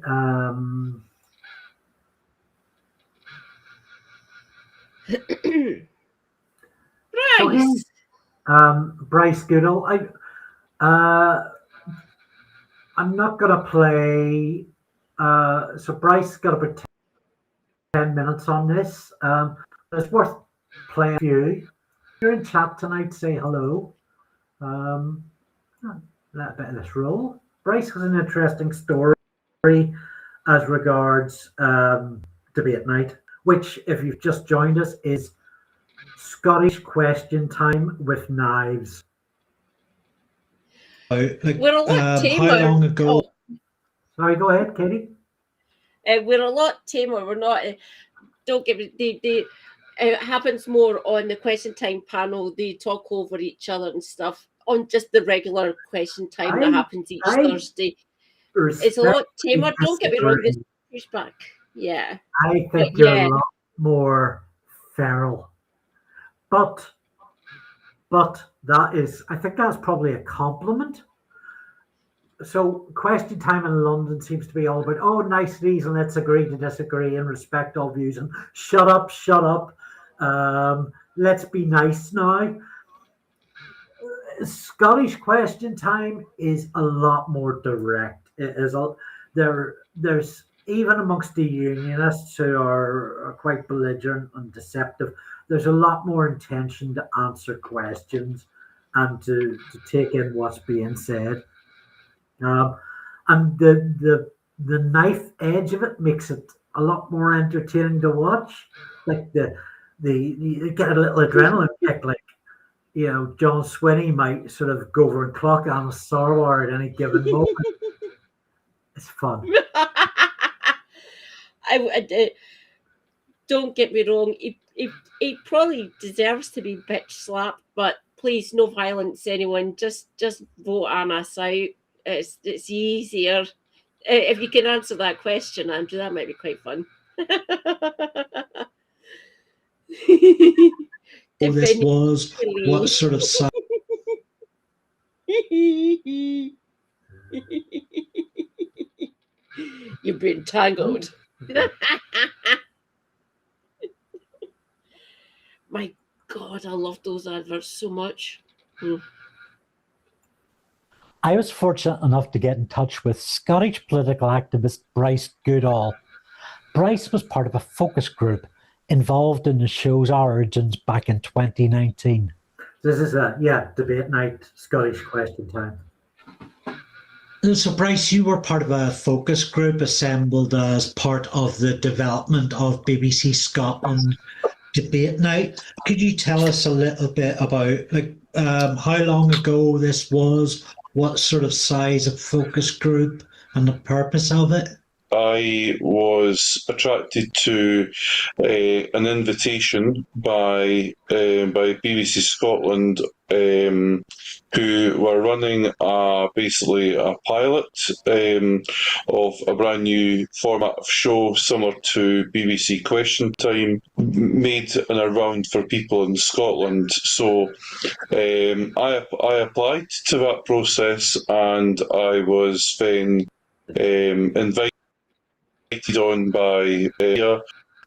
Bryce. Bryce Goodall. I'm not going to play. So Bryce got about 10 minutes on this. It's worth playing a few. If you're in chat tonight, say hello. Let a bit of this roll. Bryce has an interesting story as regards debate night, which, if you've just joined us, is Scottish question time with knives. We're a lot tamer. How long ago? Sorry, go ahead, Katie. We're a lot tamer. We're not. Don't get me. It happens more on the question time panel. They talk over each other and stuff. On just the regular question time that happens each Thursday, it's a lot tamer. Don't get me wrong. This pushback, yeah. I think you're a lot more feral, but that is. I think that's probably a compliment. So question time in London seems to be all about niceties and let's agree to disagree and respect all views and shut up. Let's be nice now. Scottish question time is a lot more direct. It is there's even amongst the unionists who are quite belligerent and deceptive, there's a lot more intention to answer questions and to take in what's being said. And the knife edge of it makes it a lot more entertaining to watch. Like you get a little adrenaline kick, like, you know, John Swinney might sort of go over and clock on a Sarwar at any given moment. It's fun. I don't get me wrong. He probably deserves to be bitch slapped, but please, no violence, anyone. Just vote us out. It's easier if you can answer that question, Andrew. That might be quite fun. This was what sort of You've been tangled. My God, I love those adverts so much. I was fortunate enough to get in touch with Scottish political activist Bryce Goodall. Bryce was part of a focus group involved in the show's origins back in 2019. This is debate night, Scottish question time. So, Bryce, you were part of a focus group assembled as part of the development of BBC Scotland debate night. Could you tell us a little bit about how long ago this was, what sort of size of focus group, and the purpose of it? I was attracted to an invitation by BBC Scotland, who were running basically a pilot of a brand new format of show similar to BBC Question Time, made and around for people in Scotland. So I applied to that process, and I was then invited on by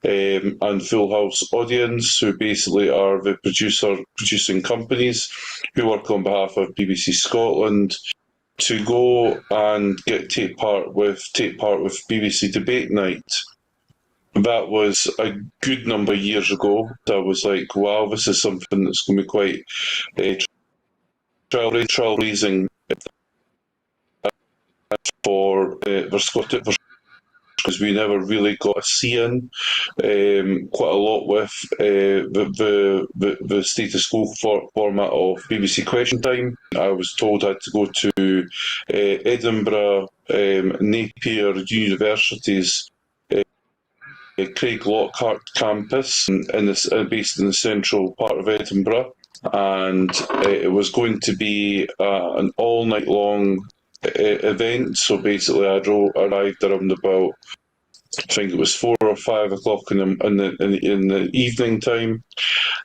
and Full House Audience, who basically are the producing companies who work on behalf of BBC Scotland, to go and take part with BBC Debate Night. That was a good number of years ago. I was like, wow, this is something that's going to be quite trailblazing for Scottish, because we never really got a see in quite a lot with the status quo format of BBC Question Time. I was told I had to go to Edinburgh, Napier University's Craig Lockhart campus, based in the central part of Edinburgh, and it was going to be an all night long event. So basically, I arrived around about, I think it was 4 or 5 o'clock in the evening time,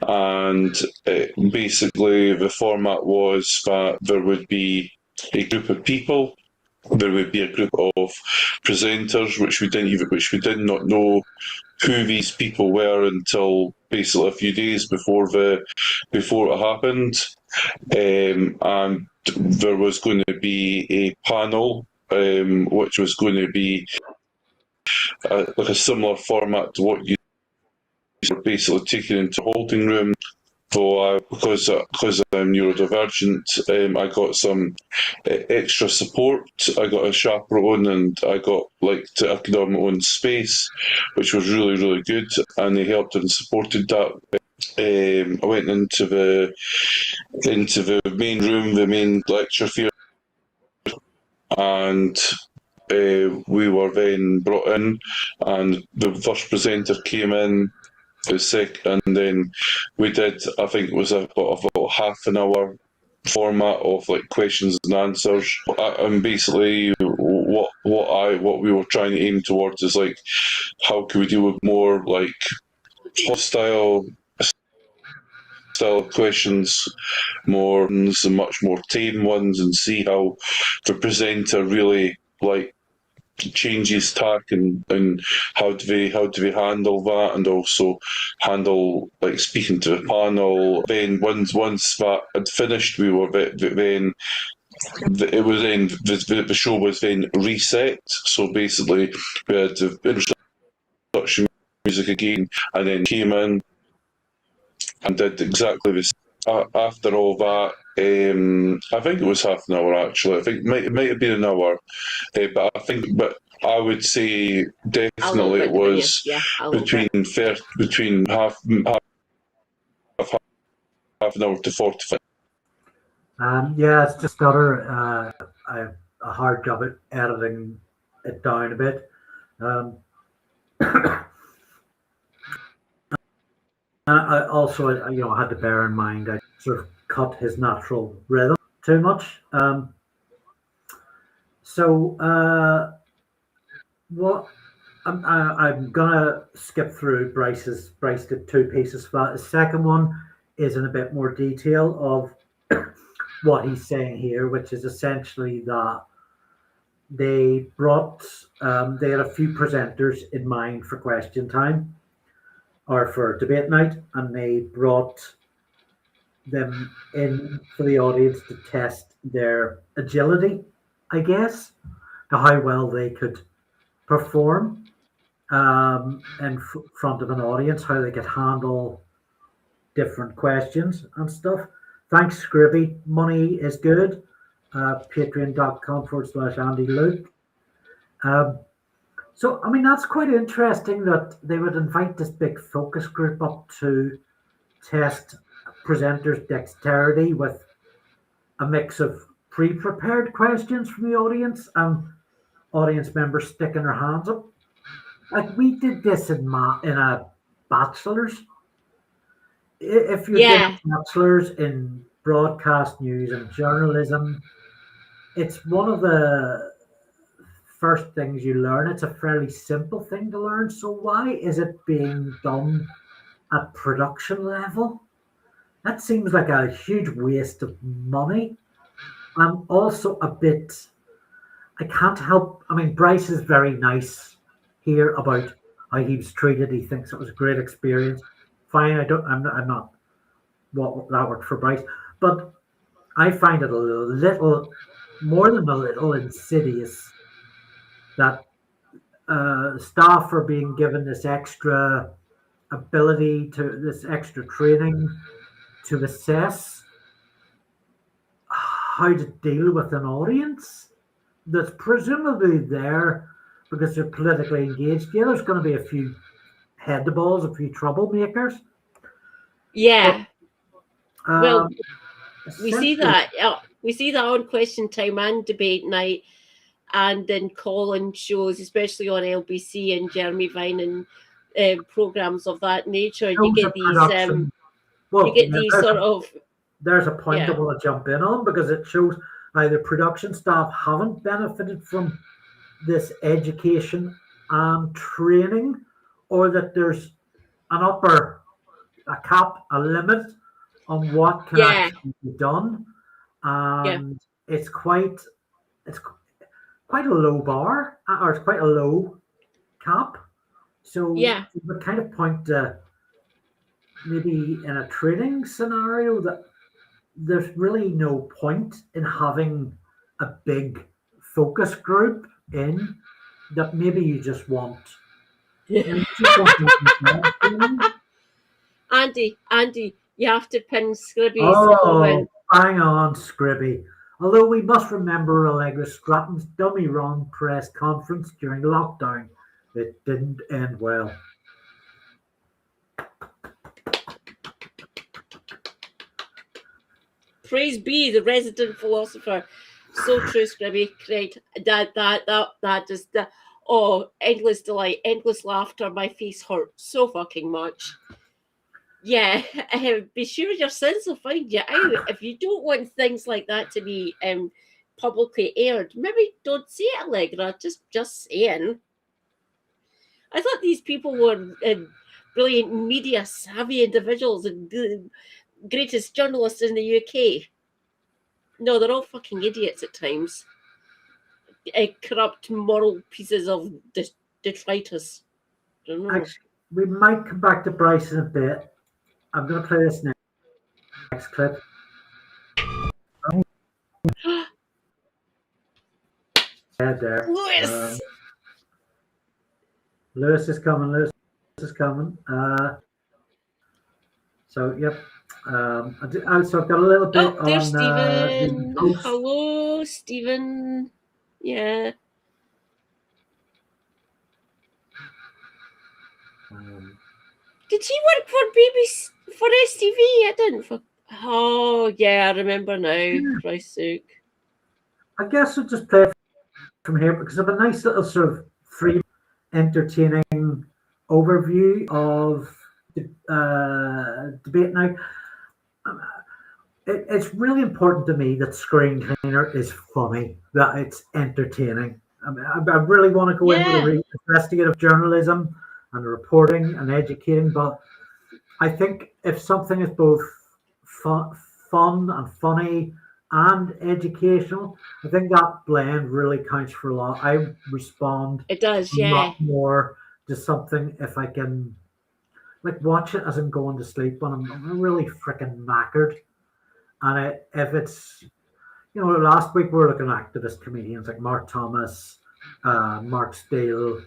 and basically the format was that there would be a group of people, there would be a group of presenters, which we did not know who these people were until basically a few days before it happened, and there was going to be a panel, which was going to be like a similar format to what you were basically taken into a holding room. So because I'm neurodivergent, I got some extra support. I got a chaperone, and I could have my own space, which was really, really good, and they helped and supported that. I went into the main room, the main lecture theatre, and we were then brought in, and the first presenter came in, and then we did, I think it was about half an hour format of questions and answers. And basically what we were trying to aim towards is how can we deal with more hostile style questions, more and much more tame ones, and see how the presenter really changes tack and how do we handle that, and also handle speaking to the panel. Then once that had finished, we were then it was then the show was then reset. So basically we had the introduction music again, and then came in and did exactly the same. After all that, I think it was half an hour actually. I think it might have been an hour, but I would say definitely it was between half an hour to 45. It's just I have a hard job at editing it down a bit. I also, I had to bear in mind I sort of cut his natural rhythm too much. What I'm gonna skip through Bryce did 2 pieces for that. The second one is in a bit more detail of what he's saying here, which is essentially that they brought, they had a few presenters in mind for question time or for debate night, and they brought them in for the audience to test their agility, I guess, to how well they could perform in front of an audience, how they could handle different questions and stuff. Thanks, Scribby. Money is good. Patreon.com/Andy Luke. So, I mean, that's quite interesting that they would invite this big focus group up to test presenters' dexterity with a mix of pre-prepared questions from the audience and audience members sticking their hands up. Like, we did this in a bachelor's. If you're doing a bachelor's in broadcast news and journalism, it's one of the first things you learn. It's a fairly simple thing to learn. So why is it being done at production level? That seems like a huge waste of money. I'm also a bit, I can't help, I mean, Bryce is very nice here about how he was treated. He thinks it was a great experience. Fine, I'm not what that worked for Bryce, but I find it a little more than a little insidious that staff are being given this extra ability this extra training to assess how to deal with an audience that's presumably there because they're politically engaged. Yeah, there's going to be a few head-the-balls, a few troublemakers. Yeah. But, well, we see that. We see that on Question Time and Debate Night, and in call-in shows, especially on LBC and Jeremy Vine and programs of that nature. You get these, sort of. There's a point I want to jump in on because it shows either production staff haven't benefited from this education and training, or that there's a cap, a limit on what can actually be done, and it's quite a low bar, or it's quite a low cap. So you would kind of point to maybe in a training scenario that there's really no point in having a big focus group in, that maybe you just want. Andy, you have to pin Scribby's comment. Hang on, Scribby. Although we must remember Allegra Stratton's dummy run press conference during lockdown, it didn't end well. Praise be the resident philosopher. So true, Scribby. Great. That just endless delight, endless laughter. My face hurt so fucking much. Yeah, be sure your sins will find you out. If you don't want things like that to be publicly aired, maybe don't say it, Allegra. Just saying. I thought these people were brilliant media savvy individuals and the greatest journalists in the UK. No, they're all fucking idiots at times. Corrupt moral pieces of detritus. Actually, we might come back to Bryce in a bit. I'm going to play this next clip. There. Lewis! Lewis is coming. Lewis is coming. So, yep. So I've got a little bit on. There's Stephen. Hello, Stephen. Yeah. Did he work for STV? I didn't. Oh, yeah, I remember now. Christ's sake. I guess we'll just play it from here because I have a nice little sort of free, entertaining overview of debate night. It's really important to me that Screencleaner is funny, that it's entertaining. I mean, I really want to go into the investigative journalism and reporting and educating, but I think if something is both fun and funny and educational. I think that blend really counts for a lot. I respond It does, a yeah. lot more to something if I can like watch it as I'm going to sleep when I'm really freaking knackered. And if it's, you know, last week we were looking at activist comedians like Mark Thomas, Mark Steele,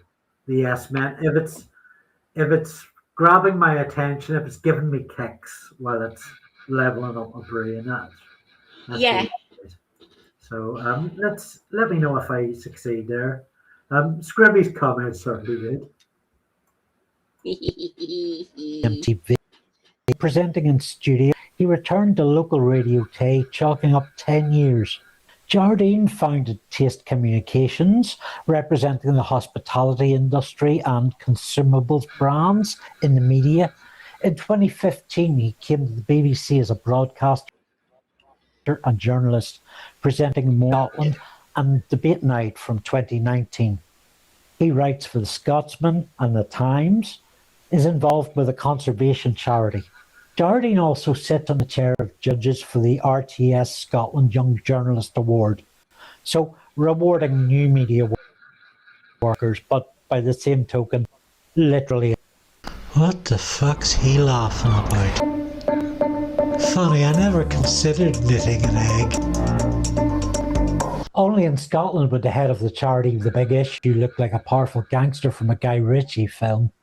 the Yes Men. If it's grabbing my attention, if it's giving me kicks while it's leveling up my brain, that's Yeah. really good. So let me know if I succeed there. Scribby's comments certainly did. MTV. Presenting in studio, he returned to local Radio Tay, chalking up 10 years. Jardine founded Taste Communications, representing the hospitality industry and consumables brands in the media. In 2015, he came to the BBC as a broadcaster and journalist, presenting Scotland and Debate Night from 2019. He writes for The Scotsman and The Times, is involved with a conservation charity. Jardine also sits on the chair of judges for the RTS Scotland Young Journalist Award. So rewarding new media workers, but by the same token, literally. What the fuck's he laughing about? Funny, I never considered knitting an egg. Only in Scotland would the head of the charity The Big Issue look like a powerful gangster from a Guy Ritchie film.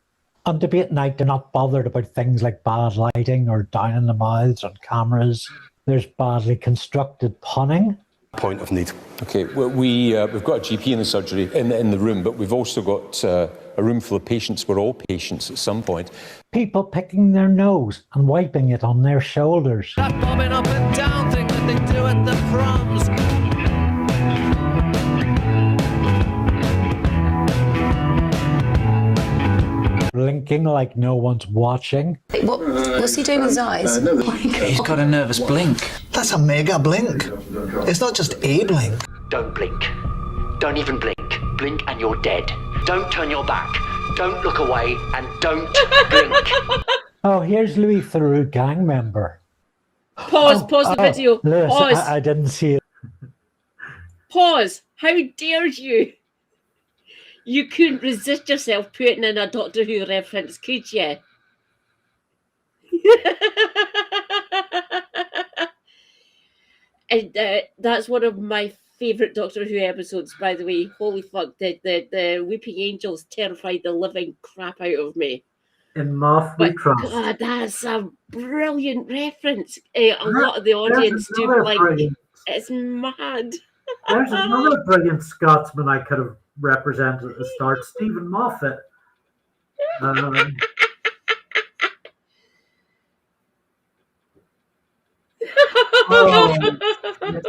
On Debate Night, they're not bothered about things like bad lighting or down in the mouths on cameras. There's badly constructed punning. Point of need. Okay, well, we've got a GP in the surgery, in the room, but we've also got a room full of patients. We're all patients at some point. People picking their nose and wiping it on their shoulders. That bobbing up and down thing that they do at the proms. Blinking like no one's watching. What's he doing with his eyes? He's got a nervous blink. That's a mega blink. It's not just a blink. Don't blink. Don't even blink. Blink and you're dead. Don't turn your back. Don't look away and don't blink. Oh, here's Louis Theroux, gang member. Pause the video. Lewis, Pause. I didn't see it. Pause. How dare you? You couldn't resist yourself putting in a Doctor Who reference, could you? And that's one of my favourite Doctor Who episodes, by the way. Holy fuck, the Weeping Angels terrified the living crap out of me. In Moth We Trust. God, that's a brilliant reference. A lot of the audience do like brilliant. It's mad. There's another brilliant Scotsman I could have represented at the start, Stephen Moffat.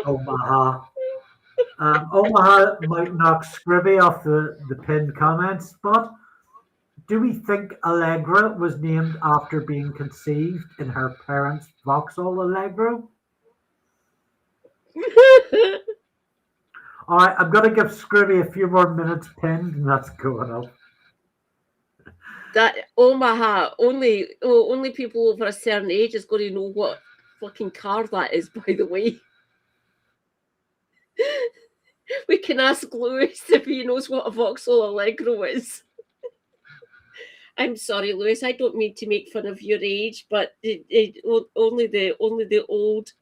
Omaha. Omaha might knock Scribby off the pinned comment spot. Do we think Allegra was named after being conceived in her parents' Vauxhall Allegro? All right, I'm going to give Scribby a few more minutes pinned, and that's going up. That Omaha, only people over a certain age is going to know what fucking car that is, by the way. We can ask Lewis if he knows what a Vauxhall Allegro is. I'm sorry, Lewis, I don't mean to make fun of your age, but only the oldies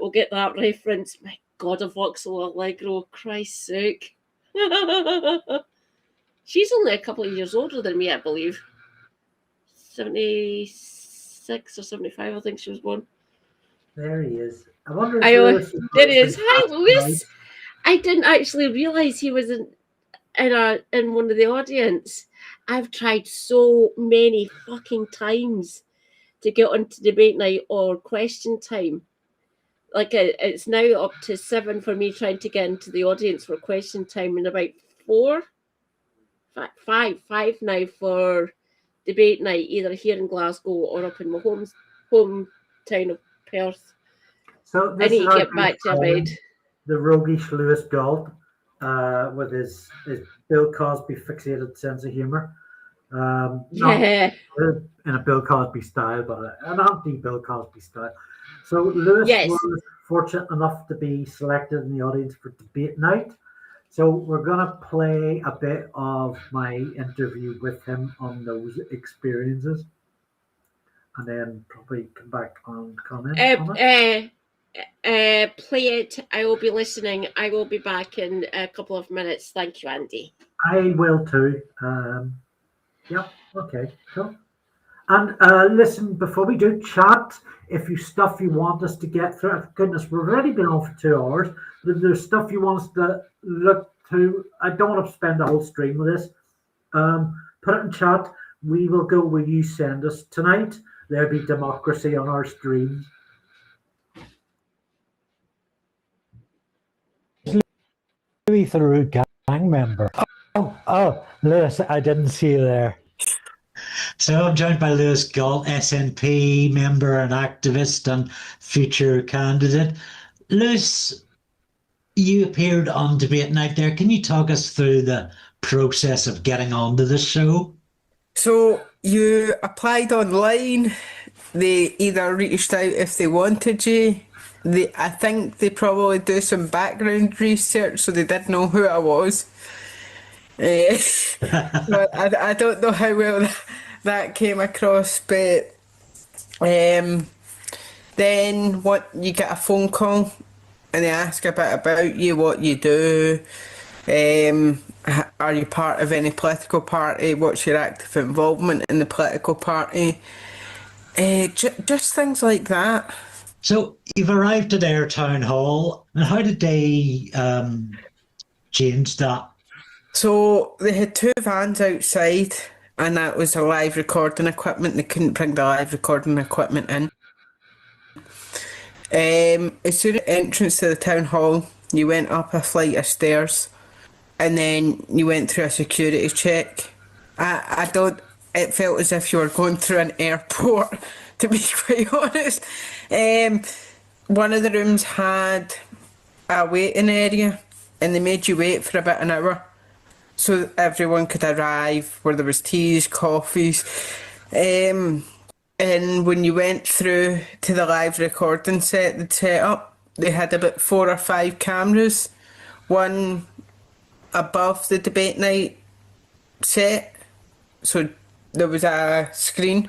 will get that reference. My God, a Vauxhall Allegro, Christ's sake. She's only a couple of years older than me, I believe. 76 or 75, I think she was born. There he is. I wonder if there he is. Hi, Lewis. I didn't actually realise he was in one of the audience. I've tried so many fucking times to get onto debate night or question time. Like it's now up to 7 for me trying to get into the audience for question time, and about 5 now for debate night, either here in Glasgow or up in my hometown of Perth. So I need to get back to bed. The roguish Lewis Galt with his Bill Cosby fixated sense of humour. Not in a Bill Cosby style, but an anti-Bill Cosby style. So Lewis Yes. was fortunate enough to be selected in the audience for debate night. So we're going to play a bit of my interview with him on those experiences, and then probably come back and comment on it. Play it. I will be listening. I will be back in a couple of minutes. Thank you, Andy. I will too. Yeah, okay, cool. And listen, before we do chat, if you stuff you want us to get through, goodness, we've already been on for 2 hours. But if there's stuff you want us to look to, I don't want to spend the whole stream with this. Put it in chat. We will go where you send us tonight. There'll be democracy on our streams. Louis Theroux gang member. Oh, Lewis, I didn't see you there. So I'm joined by Lewis Galt, SNP member and activist and future candidate. Lewis, you appeared on Debate Night there. Can you talk us through the process of getting onto the show? So you applied online. They either reached out if they wanted you. I think they probably do some background research, so they did know who I was. But I don't know how well that came across, but then you get a phone call and they ask a bit about you, what you do, are you part of any political party, what's your active involvement in the political party, just things like that. So you've arrived at Ayr Town Hall, and how did they change that? So they had 2 vans outside, and that was the live recording equipment. They couldn't bring the live recording equipment in. As soon as entrance to the town hall, you went up a flight of stairs, and then you went through a security check. It felt as if you were going through an airport, to be quite honest. One of the rooms had a waiting area, and they made you wait for about an hour so everyone could arrive, where there was teas, coffees. And when you went through to the live recording set they'd set up, they had about 4 or 5 cameras, one above the debate night set. So there was a screen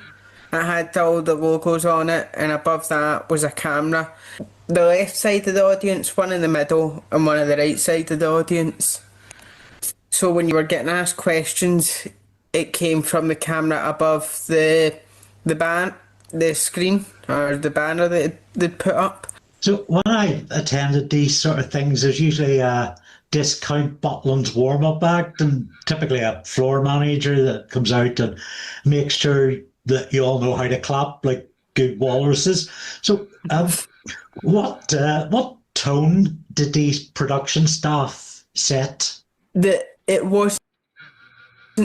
that had all the logos on it, and above that was a camera. The left side of the audience, one in the middle, and one on the right side of the audience. So when you were getting asked questions, it came from the camera above the screen, or the banner that they'd put up. So when I attended these sort of things, there's usually a discount Butlins warm-up act, and typically a floor manager that comes out and makes sure that you all know how to clap like good walruses. So what tone did these production staff set? That it wasn't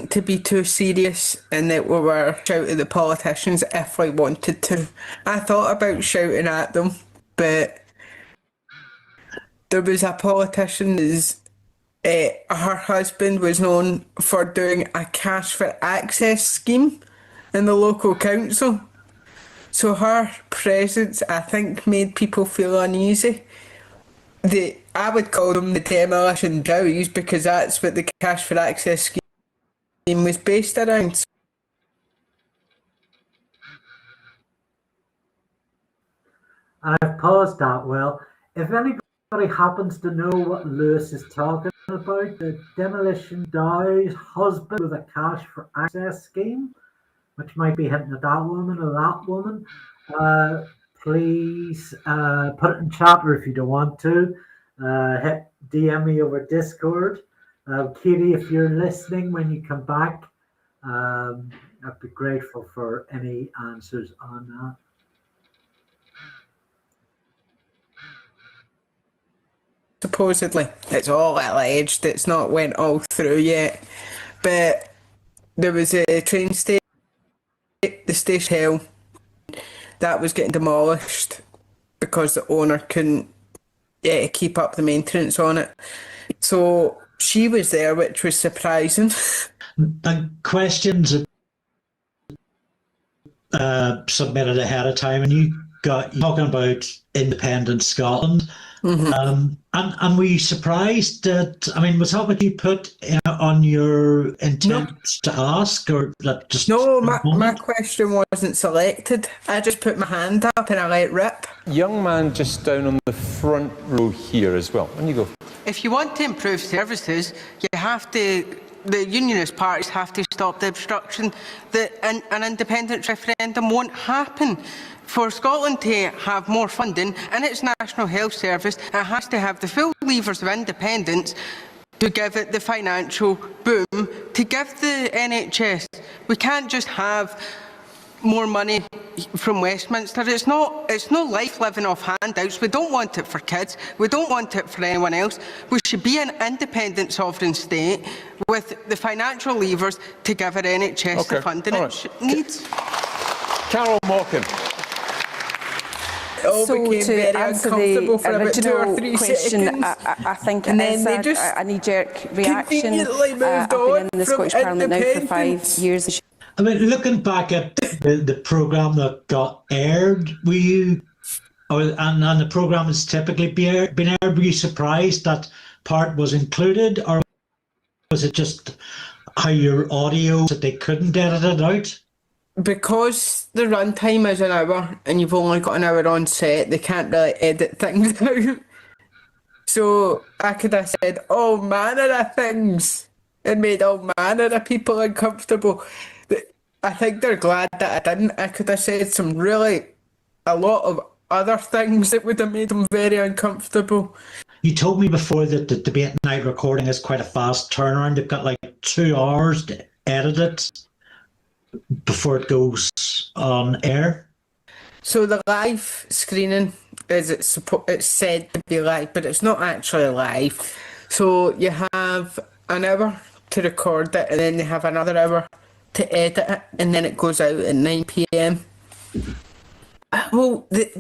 to be too serious, and that we were shouting at the politicians if we wanted to. I thought about shouting at them, but there was a politician, her husband was known for doing a cash for access scheme in the local council. So her presence, I think, made people feel uneasy. I would call them the demolition dows, because that's what the cash for access scheme was based around. I've paused that. Well, if anybody happens to know what Lewis is talking about, the demolition dow's husband with a cash for access scheme, which might be hinting at that woman or that woman, please put it in chat, or if you don't want to, hit DM me over Discord. Katie, if you're listening when you come back, I'd be grateful for any answers on that. Supposedly, it's all alleged, it's not went all through yet, but there was a train station, the station hell, that was getting demolished because the owner couldn't keep up the maintenance on it. So she was there, which was surprising. The questions submitted ahead of time, and you got you talking about independent Scotland. And were you surprised that, I mean, was that what you put on your intent to ask, or that just... No, my question wasn't selected. I just put my hand up and I let rip. Young man just down on the front row here as well. On you go. If you want to improve services, you have to... The unionist parties have to stop the obstruction. An independent referendum won't happen. For Scotland to have more funding in its National Health Service, it has to have the full levers of independence to give it the financial boom, to give the NHS. We can't just have more money from Westminster. It's not life living off handouts. We don't want it for kids. We don't want it for anyone else. We should be an independent sovereign state with the financial levers to give our NHS the funding it needs. Carol Mockin. So to answer the original question, I think it is a knee-jerk reaction. I've been in the Scottish Parliament now for 5 years. I mean, looking back at the programme that got aired, were you, and the programme has typically been aired, were you surprised that part was included, or was it just how your audio, that they couldn't edit it out? Because the runtime is an hour and you've only got an hour on set, they can't really edit things out. So I could have said all manner of things and made all manner of people uncomfortable. I think they're glad that I didn't. I could have said a lot of other things that would have made them very uncomfortable. You told me before that the debate night recording is quite a fast turnaround. They've got like 2 hours to edit it before it goes on air. So the live screening it's said to be live, but it's not actually live. So you have an hour to record it, and then they have another hour to edit it, and then it goes out at 9 p.m. Well, they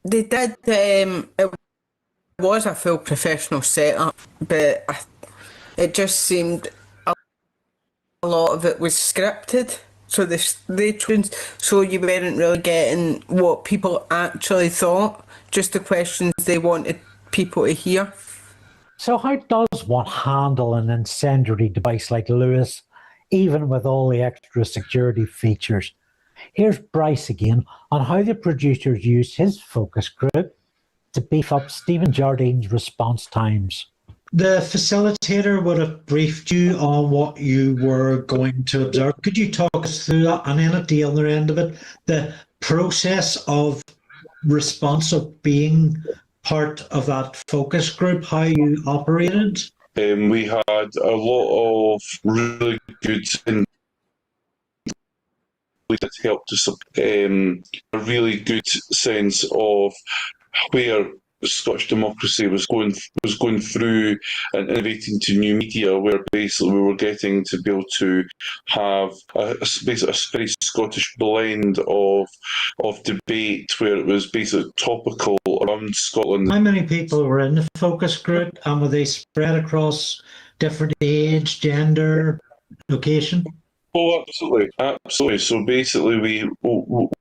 did. It was a full professional setup, but it just seemed a lot of it was scripted. So so you weren't really getting what people actually thought, just the questions they wanted people to hear. So how does one handle an incendiary device like Lewis, even with all the extra security features? Here's Bryce again on how the producers used his focus group to beef up Stephen Jardine's response times. The facilitator would have briefed you on what you were going to observe. Could you talk us through that? And then at the other end of it, the process of response, of being part of that focus group, how you operated? We had a lot of really good that helped us, a really good sense of where Scottish democracy was going through and innovating to new media, where basically we were getting to be able to have a very Scottish blend of debate, where it was basically topical around Scotland. How many people were in the focus group, and were they spread across different age, gender, location? Oh, absolutely. So basically,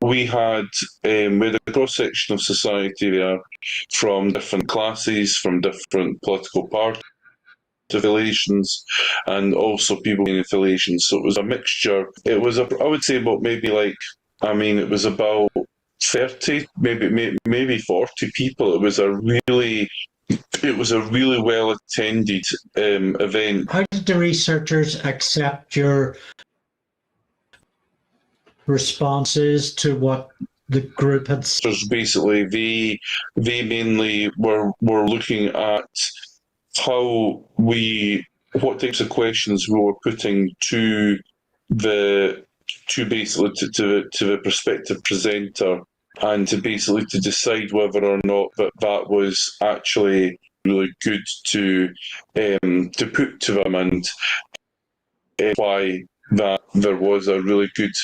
we had a cross section of society there, from different classes, from different political party affiliations, and also people in affiliations. So it was a mixture. It was I would say about it was about 30, maybe 40 people. It was a really well attended event. How did the researchers accept your responses to what the group had said? Basically, they mainly were looking at what types of questions we were putting to the prospective presenter, and to decide whether or not that was actually really good to put to them, and why that there was a really good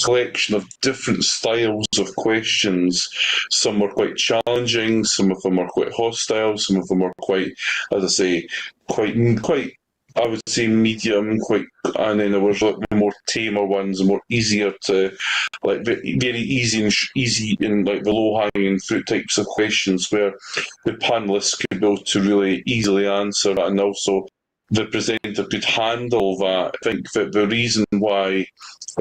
collection of different styles of questions. Some were quite challenging, some of them are quite hostile, some of them are quite, as I say, quite I would say medium, and then there was like more tamer ones, more easier to, like very easy and like the low hanging fruit types of questions where the panelists could be able to really easily answer that, and also the presenter could handle that. I think that the reason why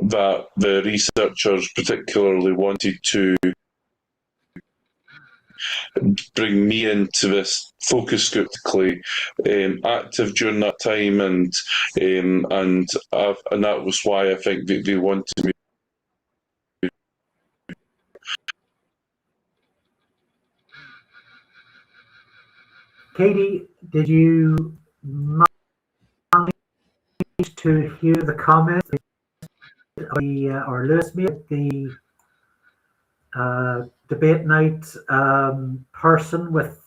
that the researchers particularly wanted to bring me into this focus group, active during that time, and that was why I think they wanted me. Katie, did you manage to hear the comments or Lewis made the debate night person with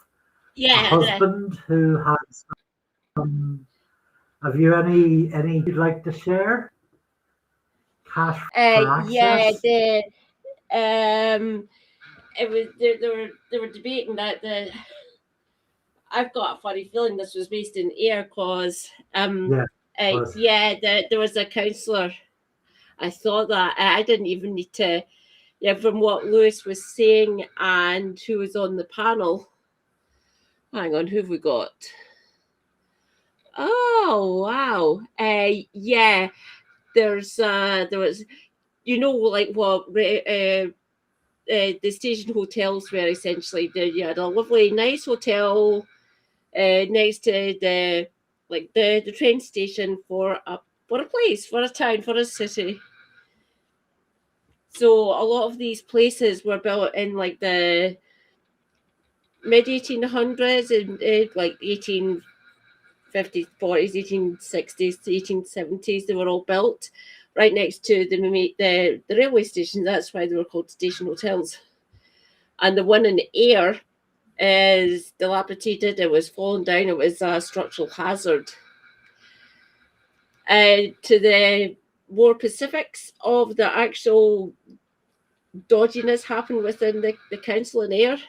a husband who has have you any you'd like to share? Cash for access? It was they were debating that I've got a funny feeling this was based in Ayr because there was a councillor. I thought that I didn't even need to. Yeah, from what Lewis was saying and who was on the panel. Hang on, who have we got? Oh wow! there was, like what the station hotels were essentially. You had a lovely, nice hotel next to the train station for a place, for a town, for a city. So a lot of these places were built in like the mid 1800s and like 1850s, 40s, 1860s to 1870s. They were all built right next to the railway station. That's why they were called station hotels. And the one in Ayr is dilapidated. It was fallen down. It was a structural hazard. To the more specifics of the actual dodginess happened within the council in Ayr,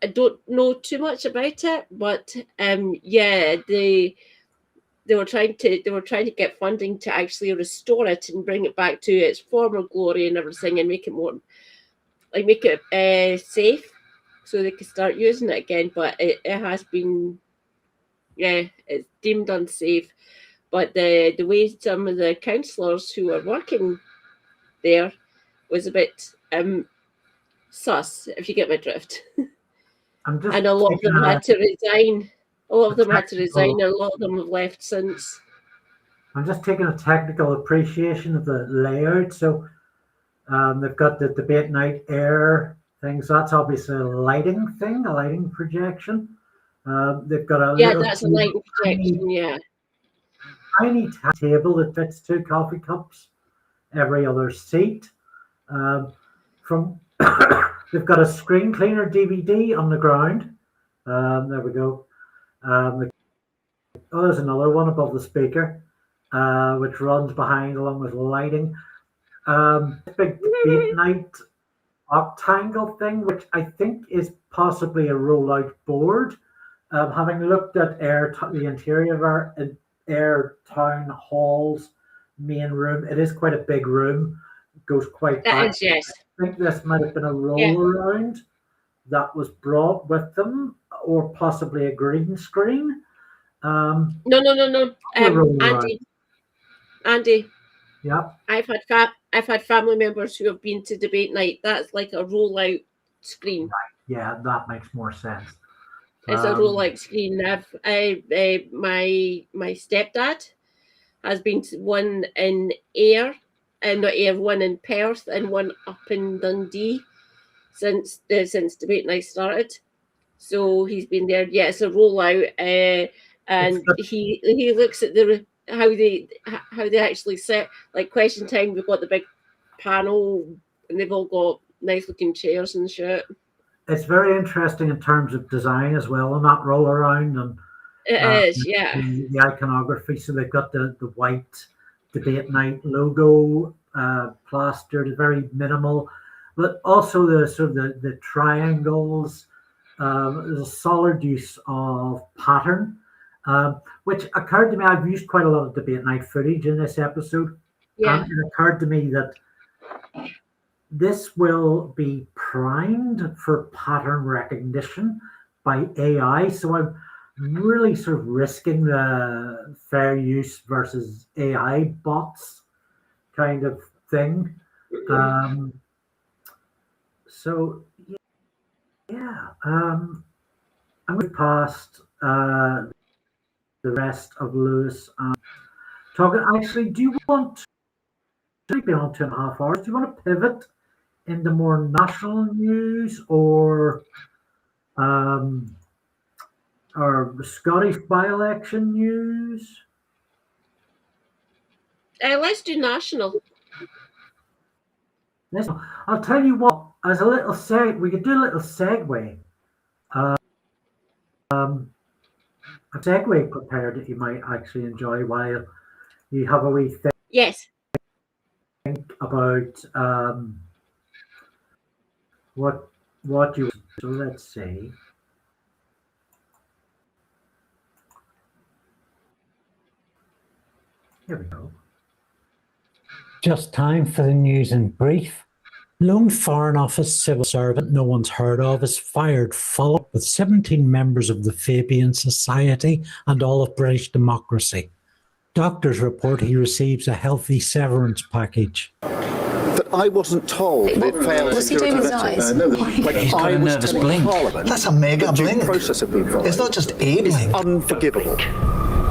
I don't know too much about it, but they were trying to get funding to actually restore it and bring it back to its former glory and everything, and make it safe so they could start using it again. But it has been, it's deemed unsafe. But the way some of the councillors who are working there was a bit sus, if you get my drift. And a lot of them had to resign. A lot of them had to resign. A lot of them have left since. I'm just taking a technical appreciation of the layout. So they've got the debate night air things. That's obviously a lighting thing, a lighting projection. They've got a that's a lighting projection. Tiny table that fits 2 coffee cups every other seat. They've got a Screencleaner DVD on the ground. There we go. There's another one above the speaker, which runs behind along with lighting. Big debate night octangle thing, which I think is possibly a rollout board. Having looked at the interior of our Ayr Town Hall's main room, it is quite a big room. It goes quite back. Yes. I think this might have been a roll around that was brought with them, or possibly a green screen. No. Andy. Yeah. I've had family members who have been to debate night. That's like a rollout screen. Right. Yeah, that makes more sense. It's a rollout screen. My stepdad has been to one in Ayr, not Ayr, one in Perth, and one up in Dundee since debate night started. So he's been there. Yeah, it's a rollout, and he looks at how they actually set like question time. We've got the big panel, and they've all got nice looking chairs and shit. It's very interesting in terms of design as well, and that roll around and it is, yeah. The iconography. So they've got the white debate night logo plastered, very minimal, but also the triangles. There's a solid use of pattern. which occurred to me. I've used quite a lot of debate night footage in this episode. Yeah. It occurred to me that this will be primed for pattern recognition by AI. So I'm really sort of risking the fair use versus AI bots kind of thing. So yeah, I'm going past the rest of Lewis. Talking. Actually, do you want to be on 2.5 hours? Do you want to pivot into more national news or Scottish by-election news? Let's do national. I'll tell you what. As a little we could do a little segue. A segue prepared that you might actually enjoy while you have a wee think. Yes. About what you. So let's see. Here we go. Just time for the news in brief. Lone Foreign Office civil servant no one's heard of is fired, followed with 17 members of the Fabian Society and all of British democracy. Doctors report he receives a healthy severance package. That I wasn't told it failed. What's he doing with his eyes? He's got a nervous blink. That's a mega blink. Process of being followed. It's not just a blink. Unforgivable.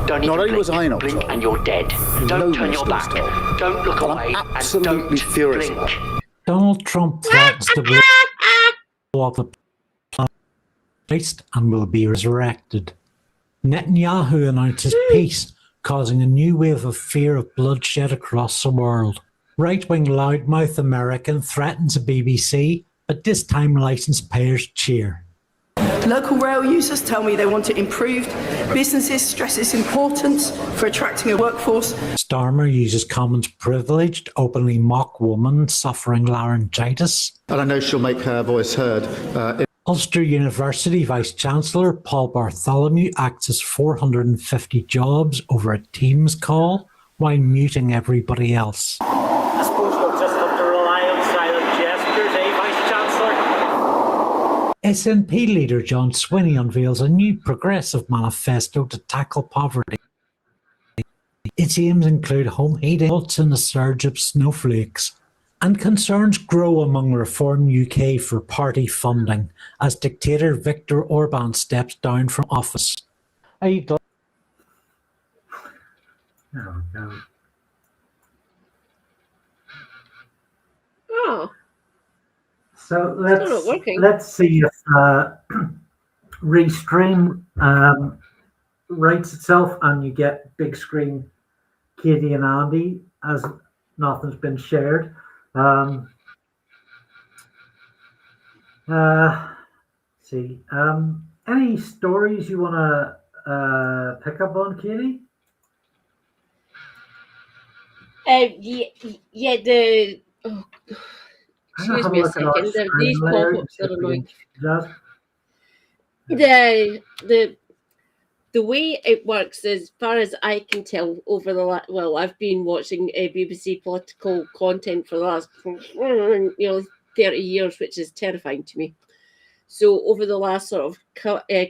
Don't Not only was I not blink told, and you're dead. Don't turn your back. Don't look away and absolutely don't furious blink. about it. Donald Trump threatens to blow up the planet and will be resurrected. Netanyahu announces peace, causing a new wave of fear of bloodshed across the world. Right-wing loudmouth American threatens a BBC, but this time licence payers cheer. Local rail users tell me they want it improved. Businesses stress its importance for attracting a workforce. Starmer uses Commons privilege to openly mock woman suffering laryngitis. And I know she'll make her voice heard. Ulster University Vice-Chancellor Paul Bartholomew acts as 450 jobs over a Teams call while muting everybody else. I suppose we'll just have to rely on silent gestures, Vice-Chancellor? SNP leader John Swinney unveils a new progressive manifesto to tackle poverty. Its aims include home heating, results in a surge of snowflakes, and concerns grow among Reform UK for party funding as dictator Viktor Orban steps down from office. Are you glad? Oh, no. Oh. So not let's see if Restream writes itself and you get big screen Katie and Andy as nothing's been shared. See, any stories you want to pick up on, Katie? Yeah, the... Oh, excuse me a second. These pop-ups are annoying. The way it works, as far as I can tell, over the well, I've been watching BBC political content for the last 30 years, which is terrifying to me. So over the last sort of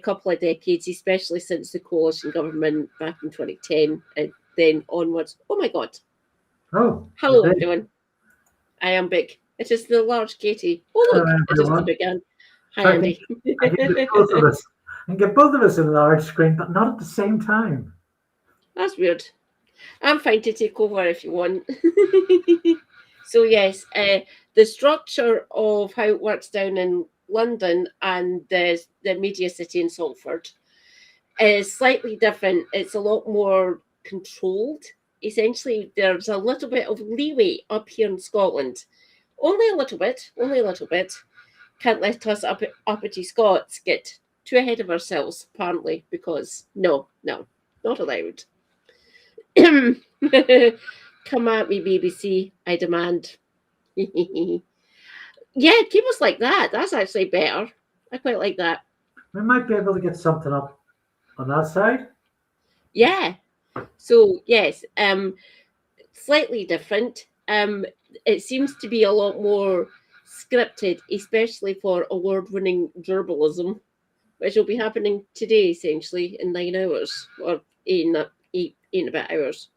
couple of decades, especially since the coalition government back in 2010, and then onwards. Oh my God! Oh, hello everyone. I am big. It is the large Katie. Oh look, it is the big Anne. Hi Andy. I can get both of us in a large screen, but not at the same time. That's weird. I'm fine to take over if you want. So yes, the structure of how it works down in London and the media city in Salford is slightly different. It's a lot more controlled. Essentially, there's a little bit of leeway up here in Scotland. Only a little bit. Can't let us uppity Scots get too ahead of ourselves, apparently, because no, not allowed. Come at me, BBC, I demand. Yeah, keep us like that. That's actually better. I quite like that. We might be able to get something up on that side. Yeah. So yes, slightly different. It seems to be a lot more scripted, especially for award-winning journalism, which will be happening today, essentially in 9 hours or eight and a bit hours.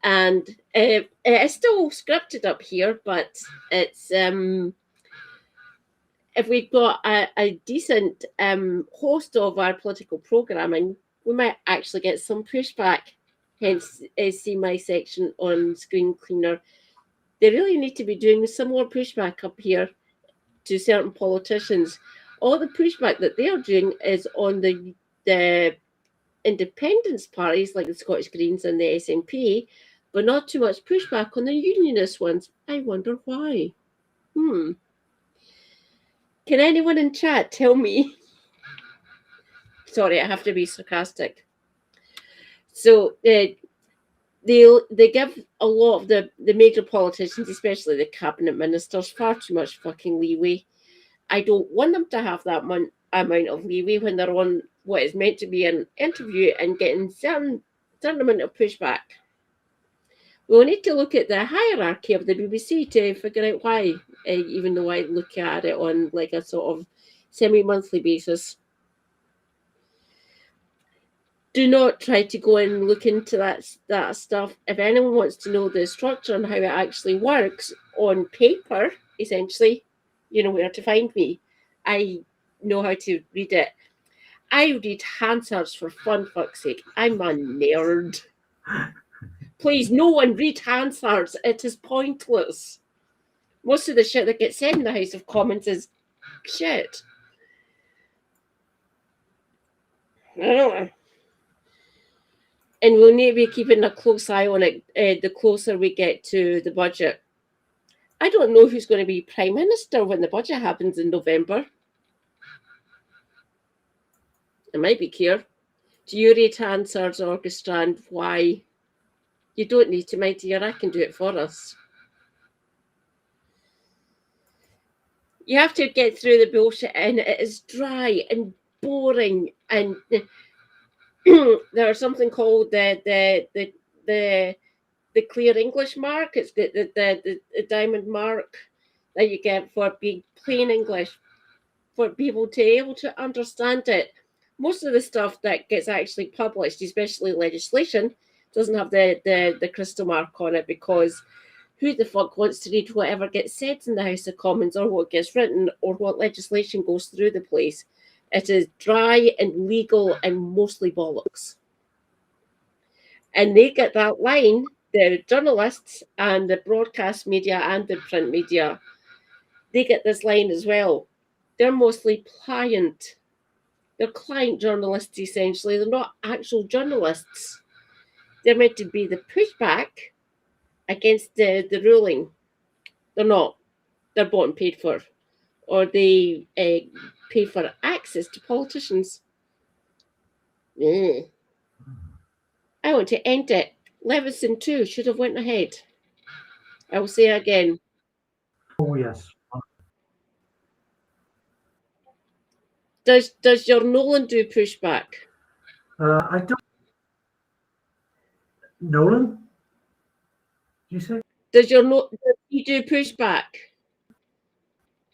And it's still scripted up here, but it's if we've got a decent host of our political programming, we might actually get some pushback. Hence, see my section on Screencleaner. They really need to be doing some more pushback up here to certain politicians. All the pushback that they are doing is on the independence parties like the Scottish Greens and the SNP, but not too much pushback on the unionist ones. I wonder why. Can anyone in chat tell me? Sorry, I have to be sarcastic. So they give a lot of the major politicians, especially the cabinet ministers, far too much fucking leeway. I don't want them to have that amount of leeway when they're on what is meant to be an interview and getting certain amount of pushback. We'll need to look at the hierarchy of the BBC to figure out why, even though I look at it on like a sort of semi-monthly basis. Do not try to go and look into that stuff. If anyone wants to know the structure and how it actually works on paper, essentially, you know where to find me. I know how to read it. I read Hansard's for fun fuck's sake. I'm a nerd. Please, no one read Hansard's. It is pointless. Most of the shit that gets said in the House of Commons is shit. I don't know. And we'll need to be keeping a close eye on it the closer we get to the budget. I don't know who's going to be Prime Minister when the budget happens in November. It might be Keir. Do you read Hansard's orchestra and why? You don't need to, my dear. I can do it for us. You have to get through the bullshit, and it is dry and boring. And there's something called the clear English mark. It's the diamond mark that you get for being plain English, for people to be able to understand it. Most of the stuff that gets actually published, especially legislation, doesn't have the crystal mark on it, because who the fuck wants to read whatever gets said in the House of Commons or what gets written or what legislation goes through the place? It is dry and legal and mostly bollocks. And they get that line, the journalists and the broadcast media and the print media, they get this line as well. They're mostly client. They're client journalists, essentially. They're not actual journalists. They're meant to be the pushback against the ruling. They're not. They're bought and paid for. Or they pay for access to politicians. I want to end it. Leveson 2 should have went ahead. I will say again. Oh, yes. Does your Nolan do pushback? I don't. Nolan? Did you say? Does he do pushback?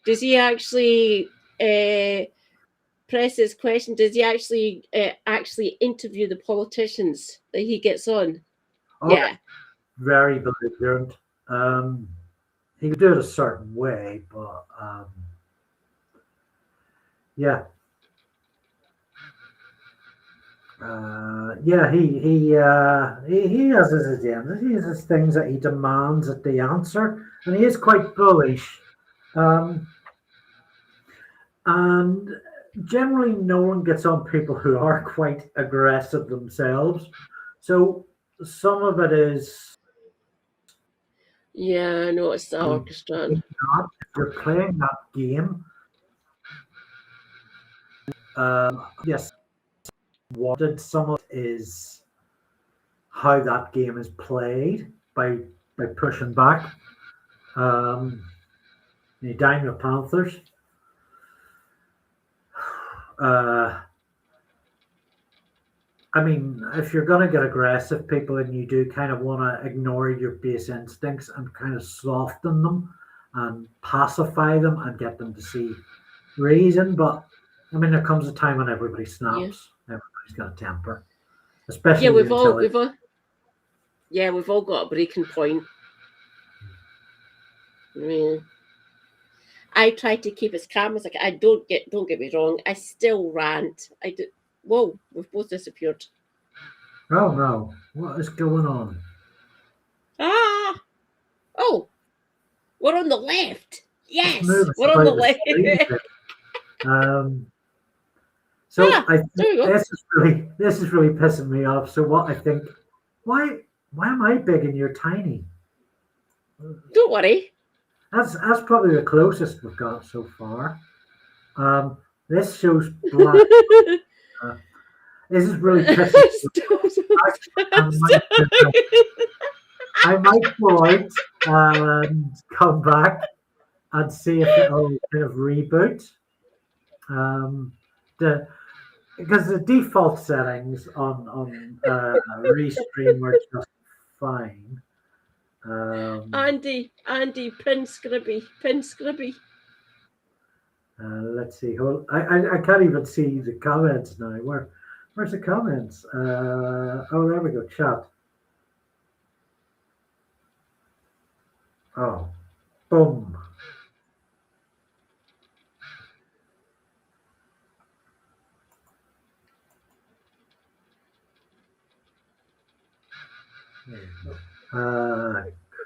Does he actually press his question? Does he actually interview the politicians that he gets on? Oh, yeah. Very belligerent. He could do it a certain way, but yeah. He has his agendas. He has his things that he demands at the answer, and he is quite bullish. And generally, no one gets on people who are quite aggressive themselves. So some of it is. Yeah, I know it's the orchestra. If you're playing that game, yes. What did some of it is how that game is played by pushing back. The Diamond Panthers. I mean, if you're going to get aggressive people and you do kind of want to ignore your base instincts and kind of soften them and pacify them and get them to see reason. But I mean, there comes a time when everybody snaps. Yeah. Everybody's got a temper, especially we've all got a breaking point. I mean, I try to keep as calm as I can. Don't get me wrong. I still rant. I do. Whoa, we've both disappeared. Oh no! What is going on? Ah! Oh, we're on the left. Yes, we're on the left. So I think this is really pissing me off. So what I think, why am I big and you're tiny? Don't worry. That's probably the closest we've got so far. This shows black. This is really pissing me. I might go out and come back and see if it'll kind of reboot. Because the default settings on Restream were just fine. Andy, pin Scribby. Let's see. I can't even see the comments now. Where's the comments? Oh, there we go. Chat. Oh, boom.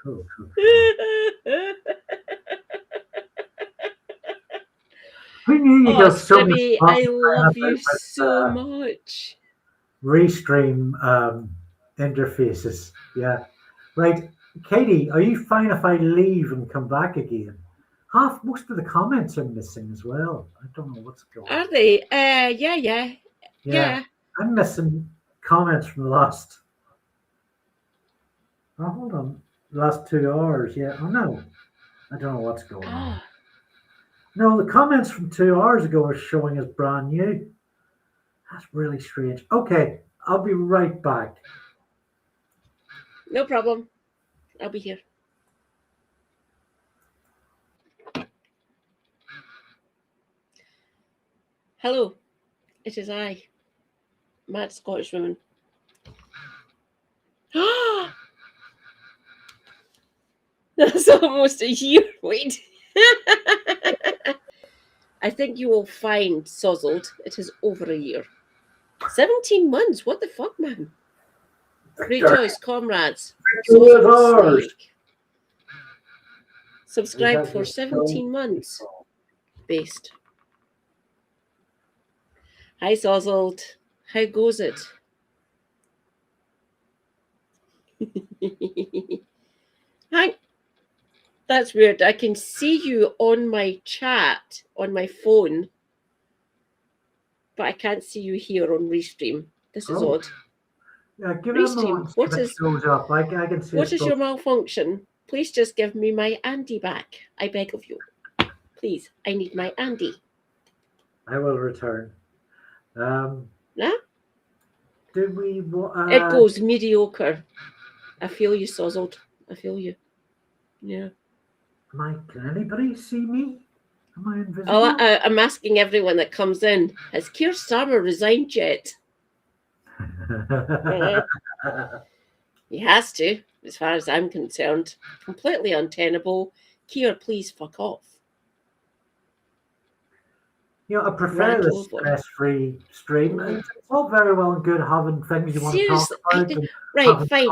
Cool. We knew you got so Scribby, I love you so much. Restream interfaces. Yeah. Right. Katie, are you fine if I leave and come back again? Most of the comments are missing as well. I don't know what's going on. Are they? Yeah. I'm missing comments from the last. Oh, hold on. The last 2 hours. Yeah. Oh, no. I don't know what's going on. No, the comments from 2 hours ago are showing as brand new. That's really strange. Okay. I'll be right back. No problem. I'll be here. Hello. It is I, mad Scottish woman. That's almost a year. Wait. I think you will find, Sozzled, it is over a year. 17 months. What the fuck, man? Rejoice, comrades. Subscribe for 17 months. Based. Hi, Sozzled. How goes it? Hi. That's weird. I can see you on my chat on my phone, but I can't see you here on Restream. This is odd. Yeah, give it a moment. What is your malfunction? Please just give me my Andy back. I beg of you. Please, I need my Andy. I will return. Nah? Did we? It goes mediocre. I feel you, Sozzled. I feel you. Yeah. Can anybody see me? Am I invisible? Oh, I'm asking everyone that comes in. Has Keir Starmer resigned yet? He has to, as far as I'm concerned. Completely untenable. Keir, please fuck off. You know, I prefer this stress-free stream. It's all very well and good having things you want to talk about. Right, fine.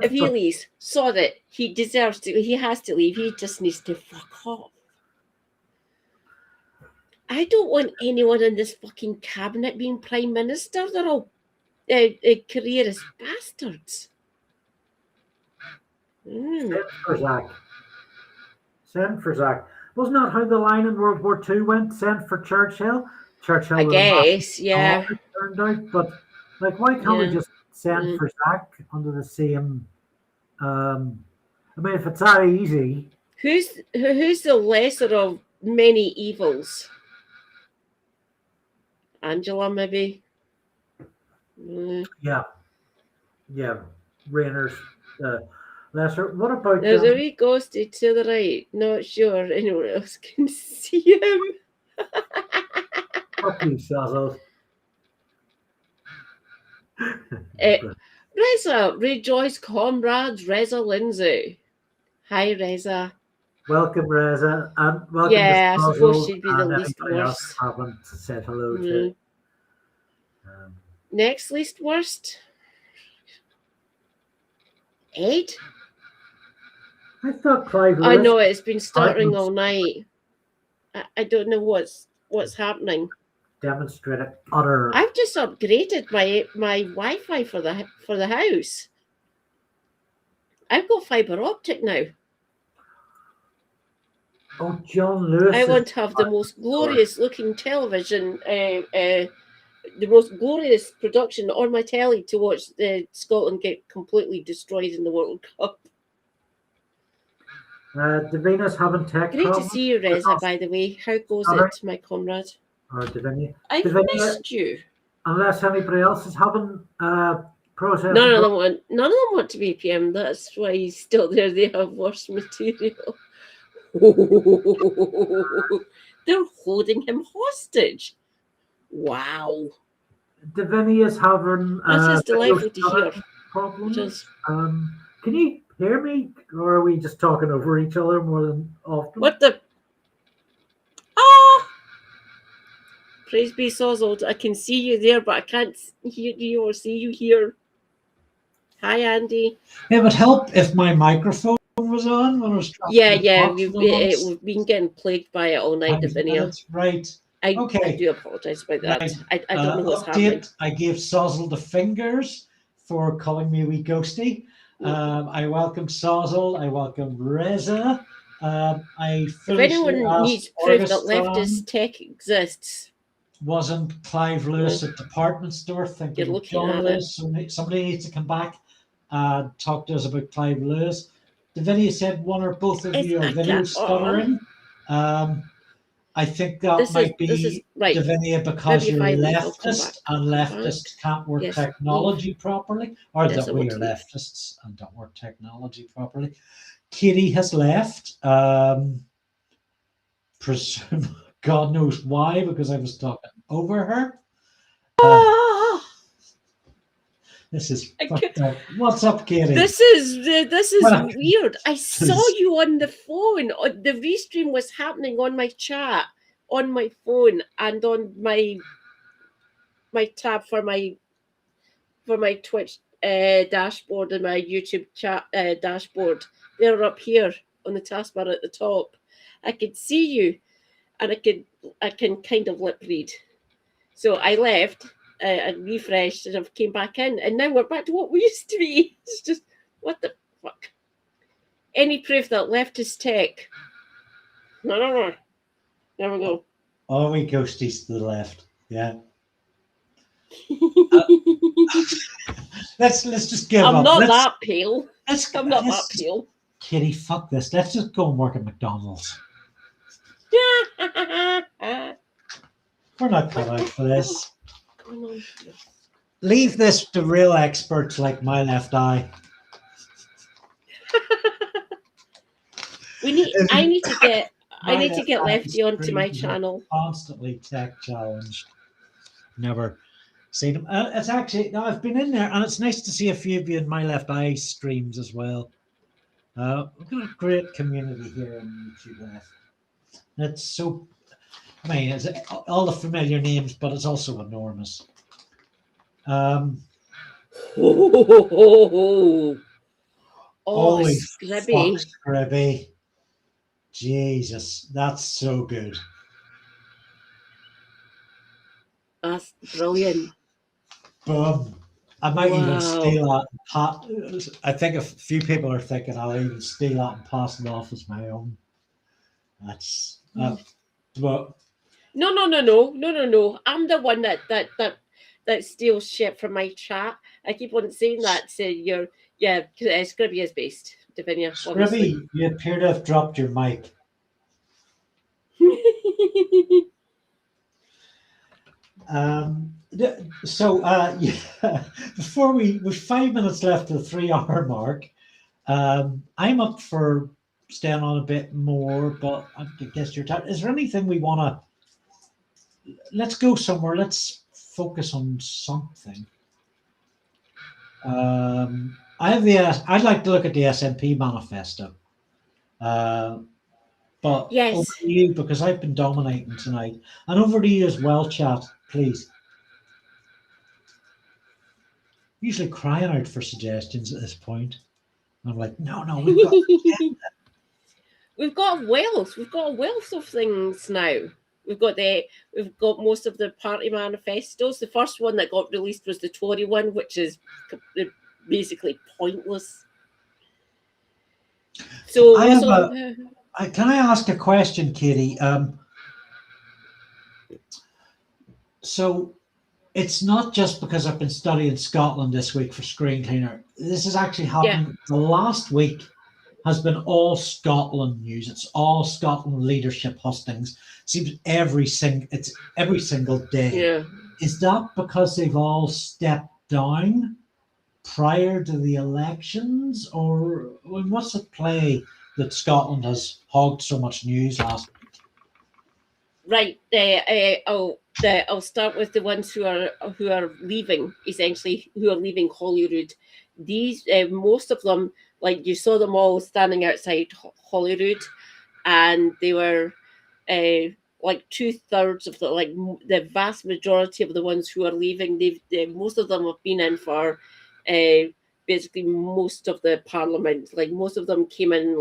If he leaves, so that he deserves to, he has to leave. He just needs to fuck off. I don't want anyone in this fucking cabinet being prime minister. They're all careerist bastards. Send for Zach. Wasn't that how the line in World War II went? Send for Churchill. Churchill. I guess, yeah. Turned out, but like, why can't we just send for Zach under the same? I mean, if it's that easy. Who's the lesser of many evils? Angela, maybe. Yeah. Rainer's lesser. What about There's a wee ghosty to the right. Not sure anyone else can see him. Fuck you, Sazzles. Reza, rejoice comrades, Reza Lindsay. Hi, Reza. Welcome, Reza, and welcome Yeah, to I suppose she'd be the least anybody else worst. haven't said hello to. Next least worst. Ed? I thought Clive I Lewis- know it's been stuttering all night. I don't know what's happening. Demonstrated utter. I've just upgraded my Wi-Fi for the house. I've got fibre optic now. Oh, John Lewis. I want to have the most glorious looking television, the most glorious production on my telly to watch Scotland get completely destroyed in the World Cup. Davina's having tech Great to problems. see you, Reza, by the way. How goes it, my comrade? Or Davina. I've Davina, missed you. Unless anybody else is having processing. None of them want to be PM. That's why he's still there. They have worse material. They're holding him hostage. Wow. Davina is having. That's just delightful to hear. Problems. Can you hear me, or are we just talking over each other more than often? What the? Ah! Praise be Sozzled. I can see you there, but I can't hear you or see you here. Hi, Andy. It would help if my microphone was on when I was trying we've been getting plagued by it all night, Davina. That's right. I Okay. do apologise about that. Right. I don't know what's Update, happening. I gave Sozzle the fingers for calling me a wee ghosty. I welcome Sozzle. I welcome Reza. If anyone needs proof that leftist tech exists, wasn't Clive Lewis at department store thinking You're looking John at Lewis? Somebody needs to come back and talk to us about Clive Lewis. Davinia said one or both of you are video stuttering. I think that might be right. Davinia because Maybe you're if I leave, I'll come leftist and leftists can't work Yes, technology properly, or Yes, I that we want are to leave. leftists and don't work technology properly. Katie has left. Presume God knows why, because I was talking over her. This is fucked up. What's up, Katie? This is Well, weird. I saw you on the phone. The restream was happening on my chat, on my phone, and on my tab for my Twitch dashboard and my YouTube chat dashboard. They're up here on the taskbar at the top. I could see you, and I can kind of lip read. So I left. And refreshed and I've came back in, and now we're back to what we used to be. It's just, what the fuck? Any proof that leftist tech? No. There we go. Oh, we ghosties to the left. Yeah. Let's just give up. I'm not that pale. I'm not that let's- pale. Kitty, fuck this. Let's just go and work at McDonald's. We're not cut out for this. Leave this to real experts like my left eye. I need to get Lefty onto my channel. Constantly tech challenged. Never seen him. It's actually, no, I've been in there, and it's nice to see a few of you in my left eye streams as well. We've got a great community here on YouTube left. It's so, I mean, it's all the familiar names, but it's also enormous. Oh, Holy Scribby. fuck, Scribby. Jesus, that's so good. That's brilliant. Boom. I might even Wow. steal that. I think a few people are thinking I'll even steal that and pass it off as my own. That's but No. I'm the one that steals shit from my chat. I keep on saying that. So Scribby is based. Davinia, obviously. Scribby, you appear to have dropped your mic. So, before with 5 minutes left to the 3 hour mark, I'm up for staying on a bit more, but I guess your time. Is there anything we want to? Let's go somewhere. Let's focus on something. I'd like to look at the SNP manifesto. But yes, over to you, because I've been dominating tonight, and over to you as well, chat, please. Usually crying out for suggestions at this point. I'm like, no, we've got a wealth of things now. We've got most of the party manifestos. The first one that got released was the Tory one, which is basically pointless. So can I ask a question, Katie? So it's not just because I've been studying Scotland this week for Screencleaner. This is actually happening. Yeah. The last week has been all Scotland news. It's all Scotland leadership hustings. Seems every single day. Yeah. Is that because they've all stepped down prior to the elections, or what's at play that Scotland has hogged so much news last week? Right. I'll start with the ones who are leaving, essentially, who are leaving Holyrood. These most of them, like you saw them all standing outside Holyrood, and they were like 2/3 of the vast majority of the ones who are leaving. Most of them have been in for basically most of the parliament. Like most of them came in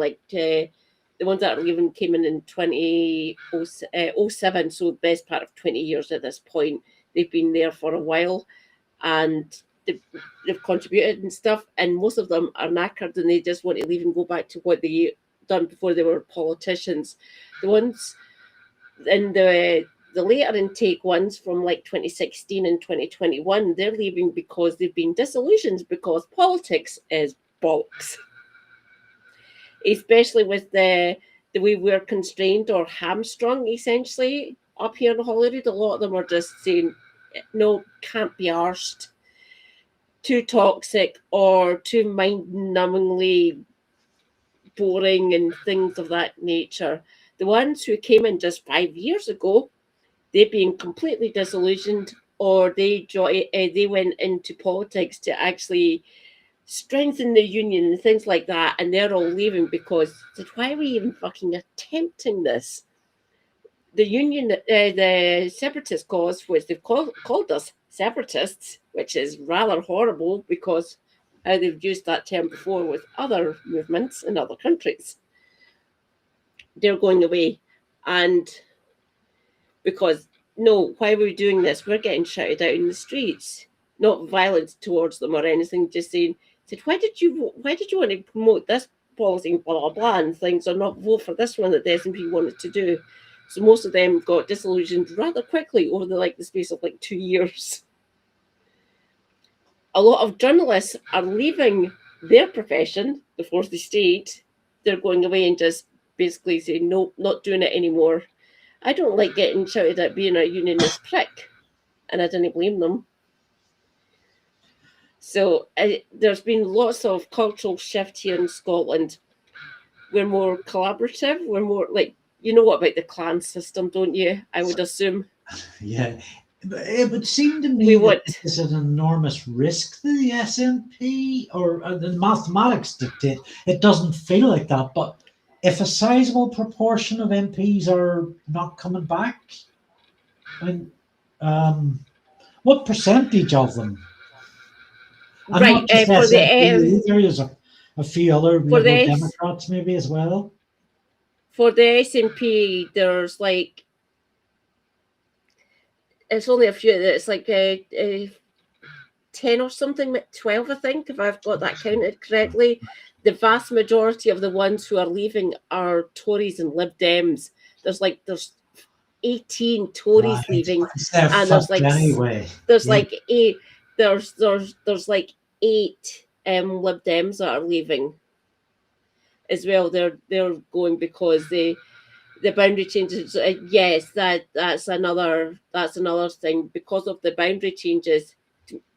the ones that are leaving came in 2007, so best part of 20 years at this point. They've been there for a while, and they've contributed and stuff, and most of them are knackered and they just want to leave and go back to what they done before they were politicians. The ones in the later intake ones from 2016 and 2021, they're leaving because they've been disillusioned because politics is bollocks. Especially with the way we're constrained or hamstrung, essentially, up here in Holyrood. A lot of them are just saying, no, can't be arsed, too toxic or too mind-numbingly boring and things of that nature. The ones who came in just 5 years ago, they've been completely disillusioned, or they went into politics to actually strengthen the union and things like that, and they're all leaving because why are we even fucking attempting this? The union, the separatist cause, which they've called us separatists, which is rather horrible because how they've used that term before with other movements in other countries. They're going away, and because no, why are we doing this? We're getting shouted out in the streets, not violence towards them or anything, just saying, why did you want to promote this policy, blah blah blah, and things, or not vote for this one that the SNP wanted to do? So most of them got disillusioned rather quickly over the space of 2 years. A lot of journalists are leaving their profession, the fourth estate. They're going away and just basically saying, no, not doing it anymore. I don't like getting shouted at being a unionist prick, and I didn't blame them. So there's been lots of cultural shift here in Scotland. We're more collaborative. We're more you know what about the clan system, don't you? I would assume. Yeah, it would seem to me that this is an enormous risk to the SNP, or the mathematics dictate. It doesn't feel like that, but if a sizable proportion of MPs are not coming back, what percentage of them? Right, for the there's a few other Liberal Democrats maybe as well. For the SNP, there's it's only a few. It's 10 or something, 12, I think, if I've got that counted correctly. The vast majority of the ones who are leaving are Tories and Lib Dems. There's 18 Tories leaving, and there's eight. There's 8 Lib Dems that are leaving as well. They're going because they The boundary changes, yes, that's another thing. Because of the boundary changes,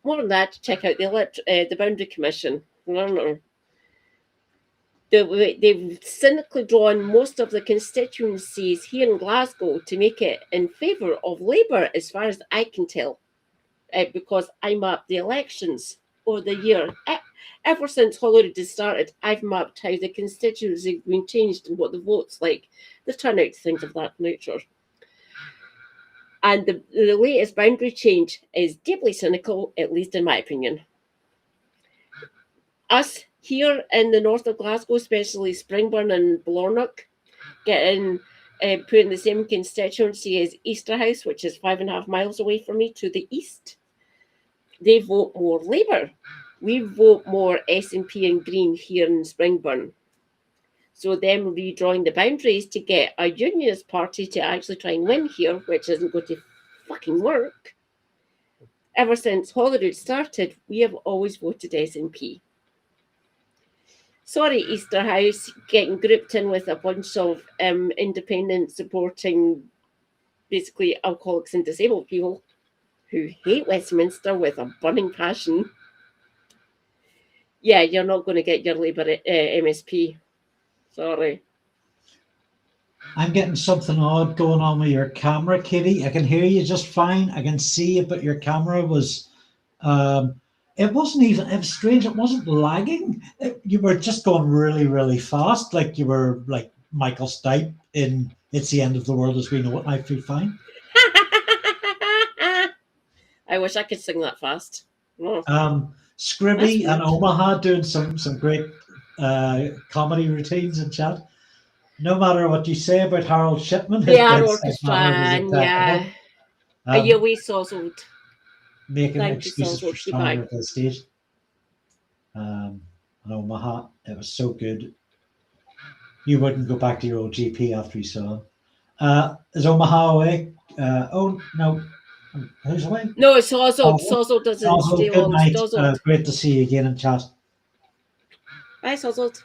more than that, check out the Boundary Commission. They've cynically drawn most of the constituencies here in Glasgow to make it in favour of Labour, as far as I can tell, because I mapped the elections over the year. Ever since Holyrood has started, I've mapped how the constituency have been changed and what the vote's like, the turnout, things of that nature. And the latest boundary change is deeply cynical, at least in my opinion. Us here in the north of Glasgow, especially Springburn and Blornock, getting put in the same constituency as Easterhouse, which is 5.5 miles away from me to the east. They vote more Labour. We vote more SNP and Green here in Springburn. So them redrawing the boundaries to get a unionist party to actually try and win here, which isn't going to fucking work. Ever since Holyrood started, we have always voted SNP. Sorry, Easterhouse, getting grouped in with a bunch of independents supporting basically alcoholics and disabled people who hate Westminster with a burning passion. Yeah, you're not going to get your Labour MSP. Sorry. I'm getting something odd going on with your camera, Katie. I can hear you just fine. I can see you, but your camera was... it wasn't even... It was strange. It wasn't lagging. You were just going really, really fast. Like you were like Michael Stipe in It's the End of the World as We Know It. I feel fine. I wish I could sing that fast. Scribby and Omaha doing some great comedy routines in chat. No matter what you say about Harold Shipman, the orchestra, yeah. Are you wee sozzled? Making excuses for standing at the stage. And Omaha, it was so good. You wouldn't go back to your old GP after you saw him. Is Omaha away? Oh no. Who's away? No, it's Sozzled. Sozzled doesn't stay long. Great to see you again in chat. Bye, Sozzled.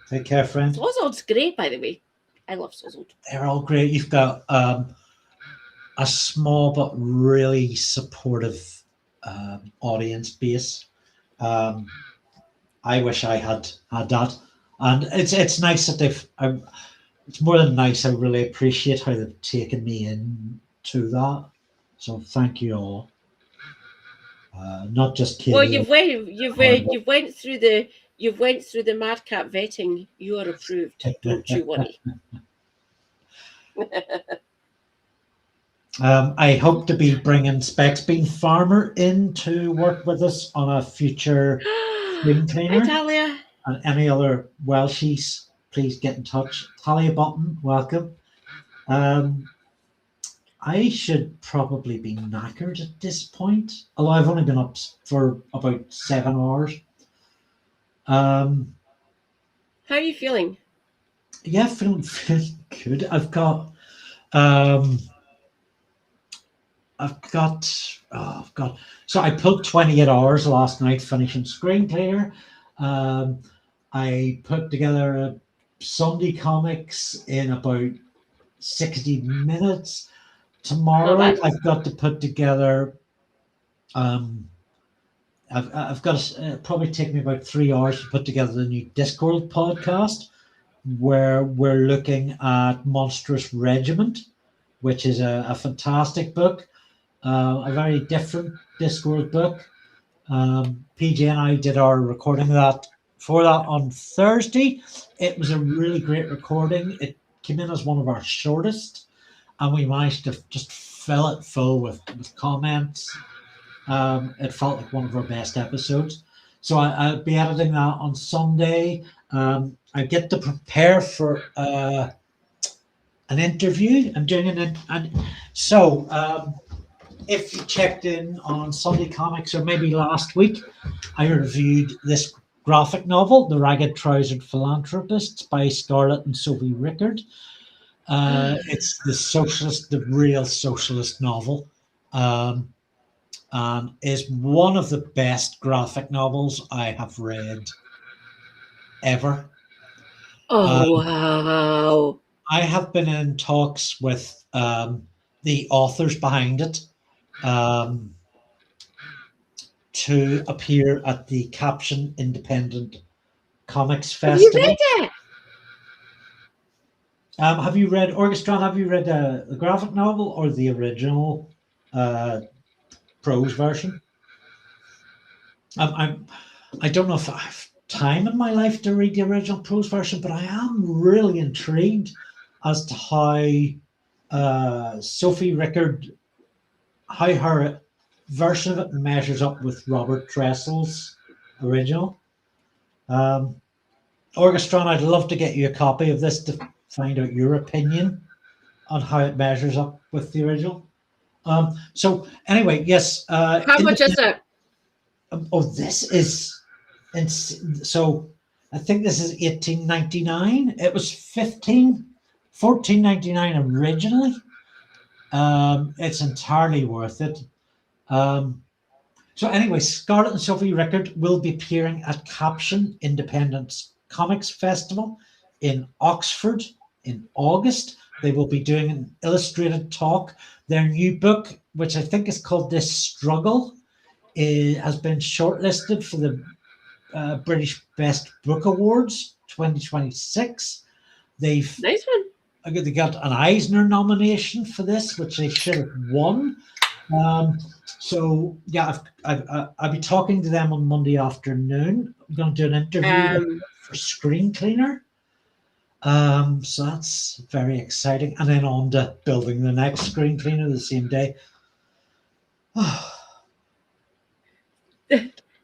Take care, friend. Sozzled's great, by the way. I love Sozzled. They're all great. You've got a small but really supportive audience base. I wish I had that, and it's nice that they've. It's more than nice. I really appreciate how they've taken me in to that. So thank you all. Not just Katie. Well, you've went through the madcap vetting. You are approved. Don't you worry. I hope to be bringing Specsbean Farmer in to work with us on a future Screencleaner. Talia. And any other Welshies, please get in touch. Talia Button, welcome. I should probably be knackered at this point, although I've only been up for about 7 hours. How are you feeling? Yeah, feeling good. I've got. So I pulled 28 hours last night finishing Screencleaner. I put together a Sunday comics in about 60 minutes. Tomorrow I've got to put together. I've got to probably take me about 3 hours to put together the new Discworld podcast, where we're looking at Monstrous Regiment, which is a fantastic book, a very different Discworld book. PJ and I did our recording of that on Thursday. It was a really great recording. It came in as one of our shortest, and we managed to just fill it full with comments. It felt like one of our best episodes. So I'll be editing that on Sunday. I get to prepare for an interview. I'm doing if you checked in on Sunday Comics or maybe last week, I reviewed this graphic novel, The Ragged Trousered Philanthropists by Scarlett and Sophie Rickard. It's the real socialist novel, and is one of the best graphic novels I have read ever. Oh, wow. I have been in talks with the authors behind it to appear at the Caption Independent Comics Festival. Have you read it? Have you read Orchestron? Have you read the graphic novel or the original prose version? I don't know if I have time in my life to read the original prose version, but I am really intrigued as to how Sophie Rickard, how her version of it measures up with Robert Dressel's original. Orchestron, I'd love to get you a copy of this to find out your opinion on how it measures up with the original. So anyway, yes. How much is it? Oh, this is, so I think this is $18.99. It was $14.99 originally. It's entirely worth it. So anyway, Scarlett and Sophie Rickard will be appearing at Caption Independent Comics Festival in Oxford in August. They will be doing an illustrated talk. Their new book, which I think is called This Struggle, has been shortlisted for the British Best Book Awards 2026. Nice one. They got an Eisner nomination for this, which they should have won. So yeah, I'll be talking to them on Monday afternoon. I'm going to do an interview for Screencleaner. So that's very exciting. And then on to building the next Screencleaner the same day.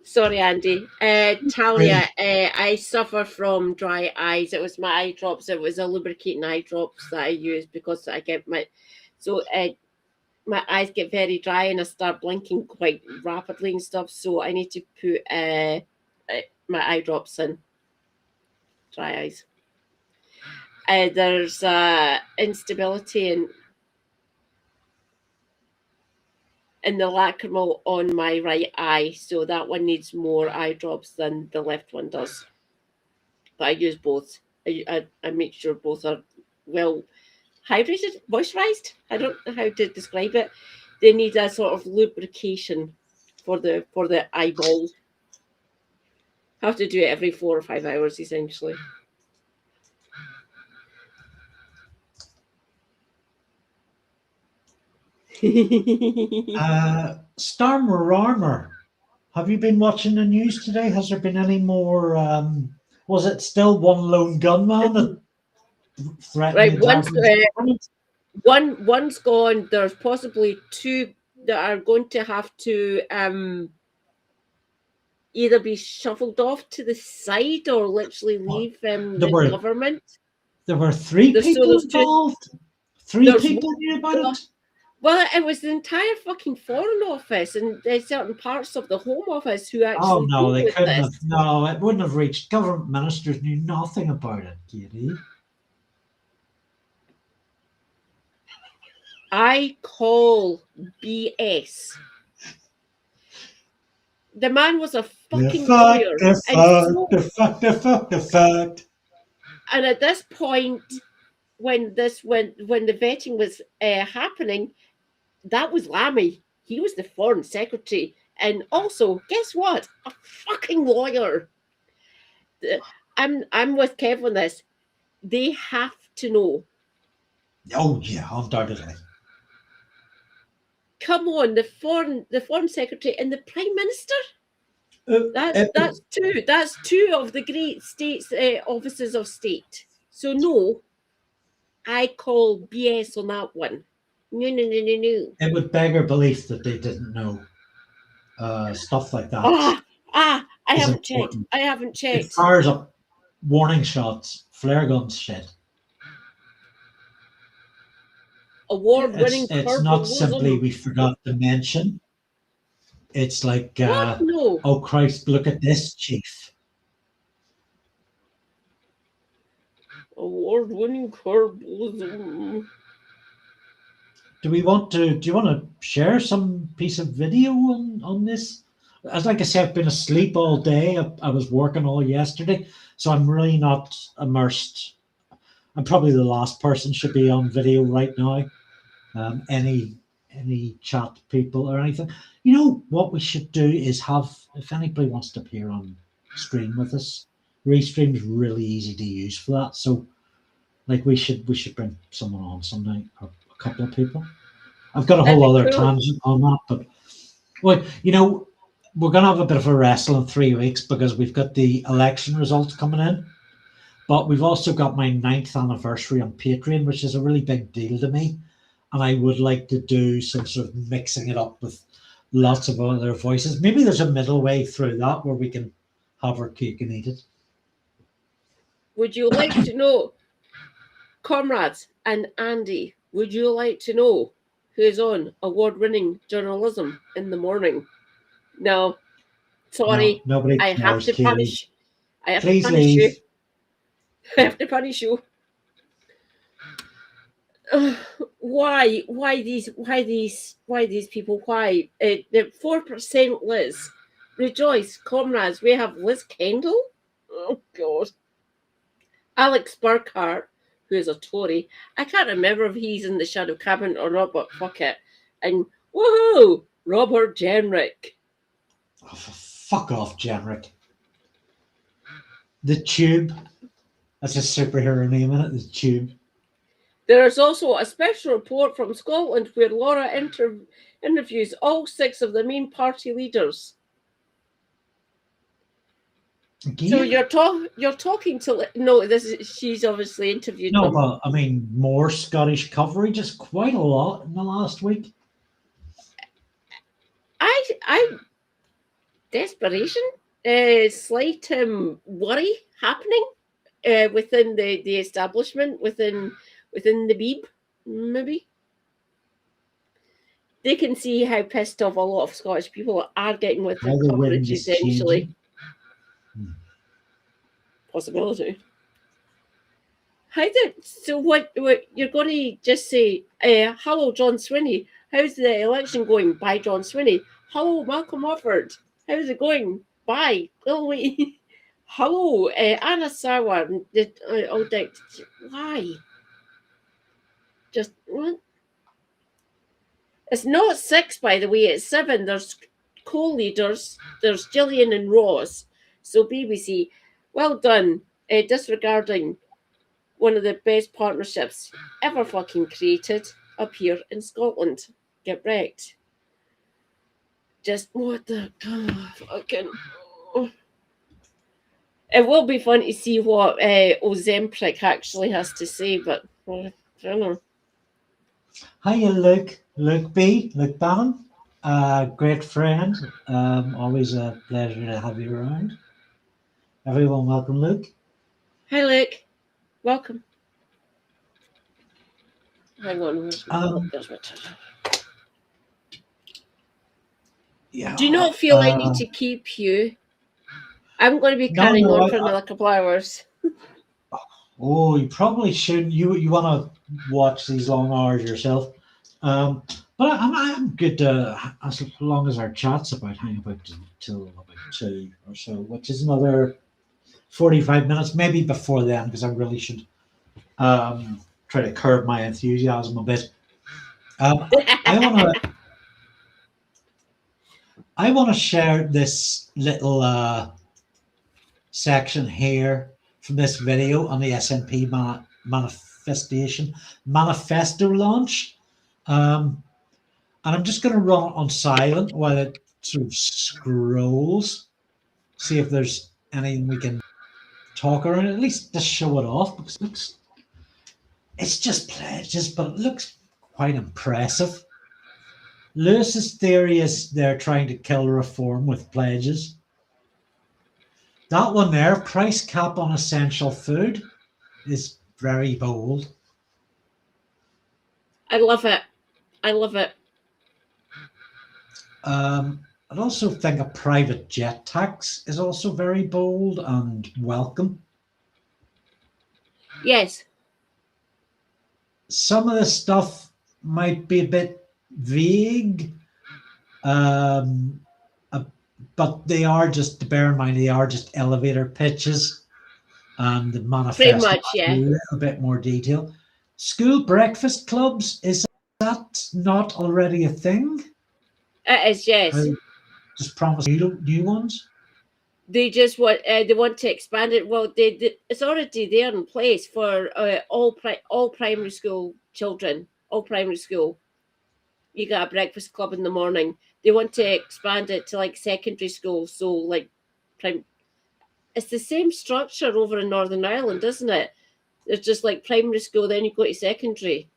Sorry, Andy. Talia, I suffer from dry eyes. It was my eye drops. It was a lubricating eye drops that I use because I get my eyes get very dry and I start blinking quite rapidly and stuff. So I need to put my eye drops in. Dry eyes. There's instability in the lacrimal on my right eye, so that one needs more eye drops than the left one does. But I use both. I make sure both are well hydrated, moisturized. I don't know how to describe it. They need a sort of lubrication for the eyeball. Have to do it every 4 or 5 hours essentially. Storm Armor, have you been watching the news today? Has there been any more? Was it still one lone gunman that threatened? Right, one's gone. There's possibly two that are going to have to either be shuffled off to the side or literally leave the government. There were three people involved. Three people knew about it. Well, it was the entire fucking Foreign Office and there's certain parts of the Home Office who actually. Oh no, they couldn't have. No, it wouldn't have reached. Government ministers knew nothing about it, Katie. I call BS. The man was a fucking lawyer. The fact. And at this point, when the vetting was happening, that was Lammy. He was the Foreign Secretary. And also, guess what? A fucking lawyer. I'm with Kev on this. They have to know. Oh yeah, undoubtedly. Come on, the Foreign Secretary and the Prime Minister. That's two. That's two of the great states offices of state. So no, I call BS on that one. No. It would beg our belief that they didn't know stuff like that. I haven't checked. I haven't checked. It fires up warning shots, flare guns, shit. Award-winning. It's not simply we forgot to mention. It's like, no. Oh Christ, look at this, Chief. Award-winning carbalism. Do you want to share some piece of video on this? As like I said, I've been asleep all day. I was working all yesterday, so I'm really not immersed. I'm probably the last person should be on video right now. Any chat people or anything. You know what we should do is have, if anybody wants to appear on screen with us, Restream is really easy to use for that. So, like, we should bring someone on some night, or a couple of people. I've got a whole other tangent on that, but well, you know, we're going to have a bit of a wrestle in 3 weeks because we've got the election results coming in, but we've also got my 9th anniversary on Patreon, which is a really big deal to me. And I would like to do some sort of mixing it up with lots of other voices. Maybe there's a middle way through that where we can have our cake and eat it. Would you like to know, comrades and Andy, would you like to know who is on award-winning journalism in the morning? No. Sorry. No, nobody I have to cares, punish. I have Please to punish leave. you. I have to punish you. Why these people? Why the 4% Liz? Rejoice, comrades. We have Liz Kendall. Oh God. Alex Burkhart, who is a Tory. I can't remember if he's in the shadow cabinet or not, but fuck it. And woohoo, Robert Jenrick. Oh, fuck off, Jenrick. The Tube. That's a superhero name in it. The Tube. There is also a special report from Scotland where Laura interviews all 6 of the main party leaders. Again? So you're talking to she's obviously interviewed No, them. but I mean, more Scottish coverage is quite a lot in the last week. I desperation, slight worry happening within the establishment, within the Beeb, maybe. They can see how pissed off a lot of Scottish people are getting with the coverage essentially. Possibility. Haider, so what you're going to just say, hello, John Swinney. How's the election going? Bye, John Swinney. Hello, Malcolm Offord. How's it going? Bye. Oh, wait. Hello, Anna Sawa. Why? Just what? It's not 6, by the way. It's 7. There's co-leaders. There's Gillian and Ross. So BBC, well done. Disregarding one of the best partnerships ever fucking created up here in Scotland. Get wrecked. Just what the fucking. Oh. It will be fun to see what Ozempic actually has to say, but I don't know. Hiya, Luke Bannon, great friend. Always a pleasure to have you around. Everyone, welcome, Luke. Hi, Luke. Welcome. Hang on. There's my yeah, do you not feel I need to keep you? I'm going to be carrying on for another couple hours. Oh, you probably should. You want to watch these long hours yourself. But I'm good as long as our chat's hang about till about 2 or so, which is another 45 minutes, maybe before then, because I really should try to curb my enthusiasm a bit. I want to share this little section here from this video on the SNP manifesto launch. And I'm just going to run it on silent while it sort of scrolls, see if there's anything we can talk around, at least just show it off, because it's just pledges, but it looks quite impressive. Lewis's theory is they're trying to kill reform with pledges. That one there, price cap on essential food, is very bold. I love it. I'd also think a private jet tax is also very bold and welcome. Yes. Some of the stuff might be a bit vague, but they are just, to bear in mind, they are just elevator pitches. and the manifesto Pretty much, has yeah. a little bit more detail. School breakfast clubs, is that not already a thing? It is, yes. Just promise new ones? They just want they want to expand it. Well, it's already there in place for all primary school children. All primary school, you got a breakfast club in the morning. They want to expand it to like secondary school. So like, it's the same structure over in Northern Ireland, isn't it? It's just like primary school, then you go to secondary.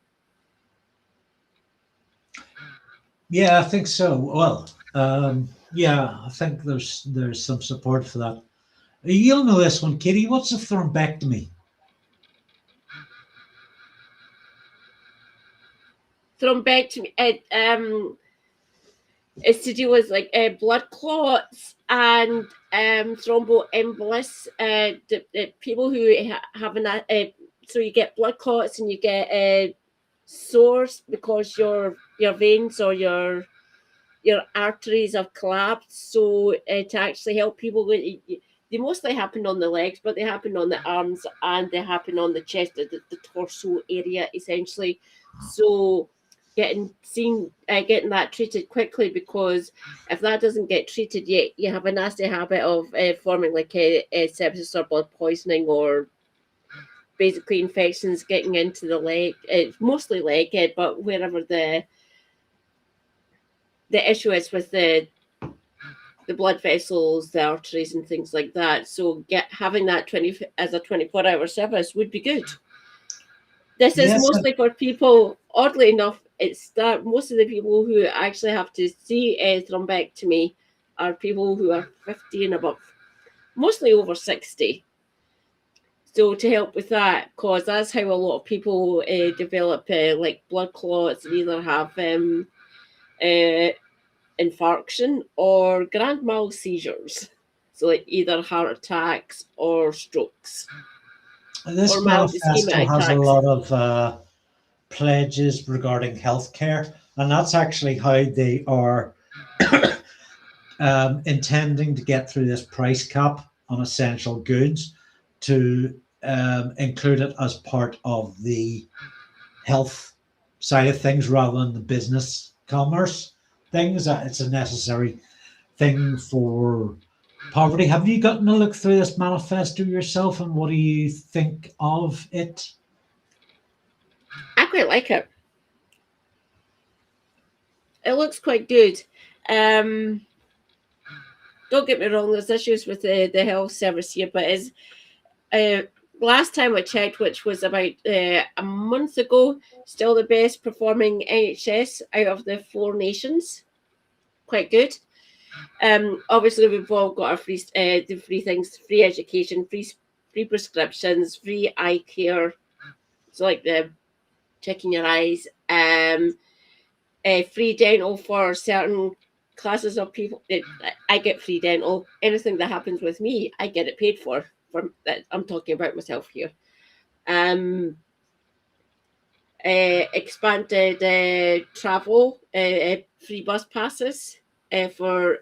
Yeah, I think so. Well, yeah, I think there's some support for that. You'll know this one, Kitty. What's a thrombectomy? Thrombectomy, it's to do with like blood clots and thromboembolus. The people who have so you get blood clots and you get sores because your veins or your arteries have collapsed. So to actually help people, they mostly happen on the legs, but they happen on the arms and they happen on the chest, the torso area essentially. So getting that treated quickly, because if that doesn't get treated, you have a nasty habit of forming like a sepsis or blood poisoning, or basically infections getting into the leg. It's mostly leg, but wherever the issue is with the blood vessels, the arteries, and things like that. So having that as a 24-hour service would be good. This is mostly for people, oddly enough, it's that most of the people who actually have to see a thrombectomy are people who are 50 and above, mostly over 60. So to help with that, because that's how a lot of people develop like blood clots and either have infarction or grand mal seizures. So like either heart attacks or strokes. This manifesto has a lot of pledges regarding healthcare, and that's actually how they are intending to get through this price cap on essential goods, to include it as part of the health side of things rather than the business commerce things. It's a necessary thing for poverty. Have you gotten a look through this manifesto yourself, and what do you think of it? I quite like it. It looks quite good. Don't get me wrong, there's issues with the health service here, but as last time I checked, which was about a month ago, still the best performing NHS out of the 4 nations. Quite good. Obviously, we've all got our free things: free education, free prescriptions, free eye care. So like the checking your eyes, free dental for certain classes of people. I get free dental. Anything that happens with me, I get it paid for. I'm talking about myself here. Expanded travel, free bus passes for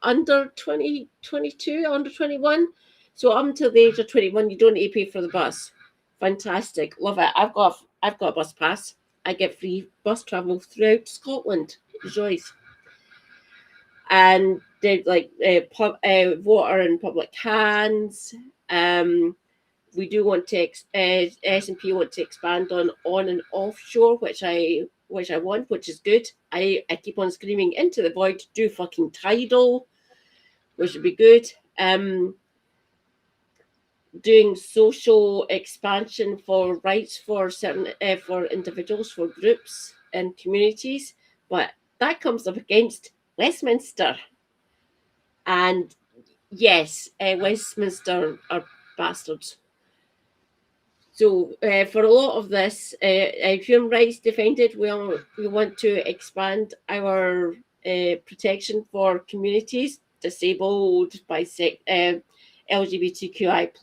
under 22, under 21. So up until the age of 21, you don't need to pay for the bus. Fantastic, love it. I've got a bus pass. I get free bus travel throughout Scotland. Rejoice. And they like water in public hands. We do want to S&P want to expand on and offshore, which I want, which is good. I keep on screaming into the void, do fucking tidal, which would be good. Doing social expansion for rights for certain for individuals, for groups and communities, but that comes up against Westminster. And yes, Westminster are bastards. So for a lot of this, human rights defended, we want to expand our protection for communities, disabled, bisexual, LGBTQI+,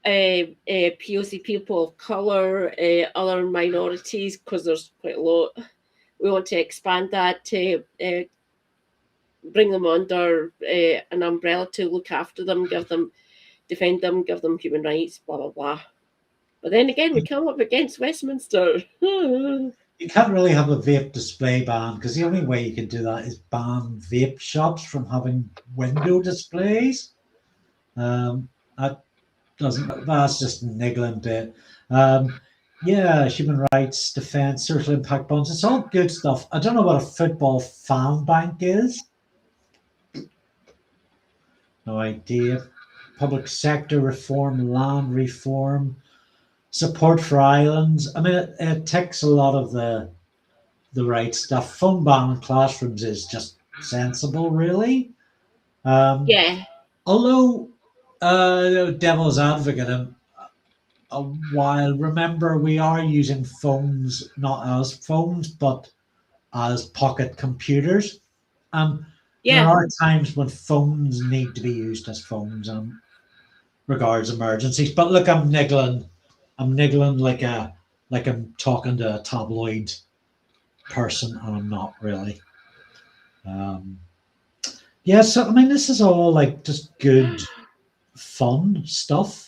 POC people of colour, other minorities, because there's quite a lot. We want to expand that to bring them under an umbrella to look after them, defend them, give them human rights, blah, blah, blah. But then again, we come up against Westminster. You can't really have a vape display ban, because the only way you can do that is ban vape shops from having window displays. That's just an niggling bit. Yeah, human rights, defence, social impact bonds. It's all good stuff. I don't know what a football fan bank is. No idea. Public sector reform, land reform, support for islands. I mean, it ticks a lot of the right stuff. Phone ban in classrooms is just sensible, really. Yeah. Although, devil's advocate, a while, remember, we are using phones not as phones, but as pocket computers. There are times when phones need to be used as phones regards emergencies. But look, I'm niggling like I'm talking to a tabloid person, and I'm not really. Yeah, so I mean, this is all like just good, fun stuff.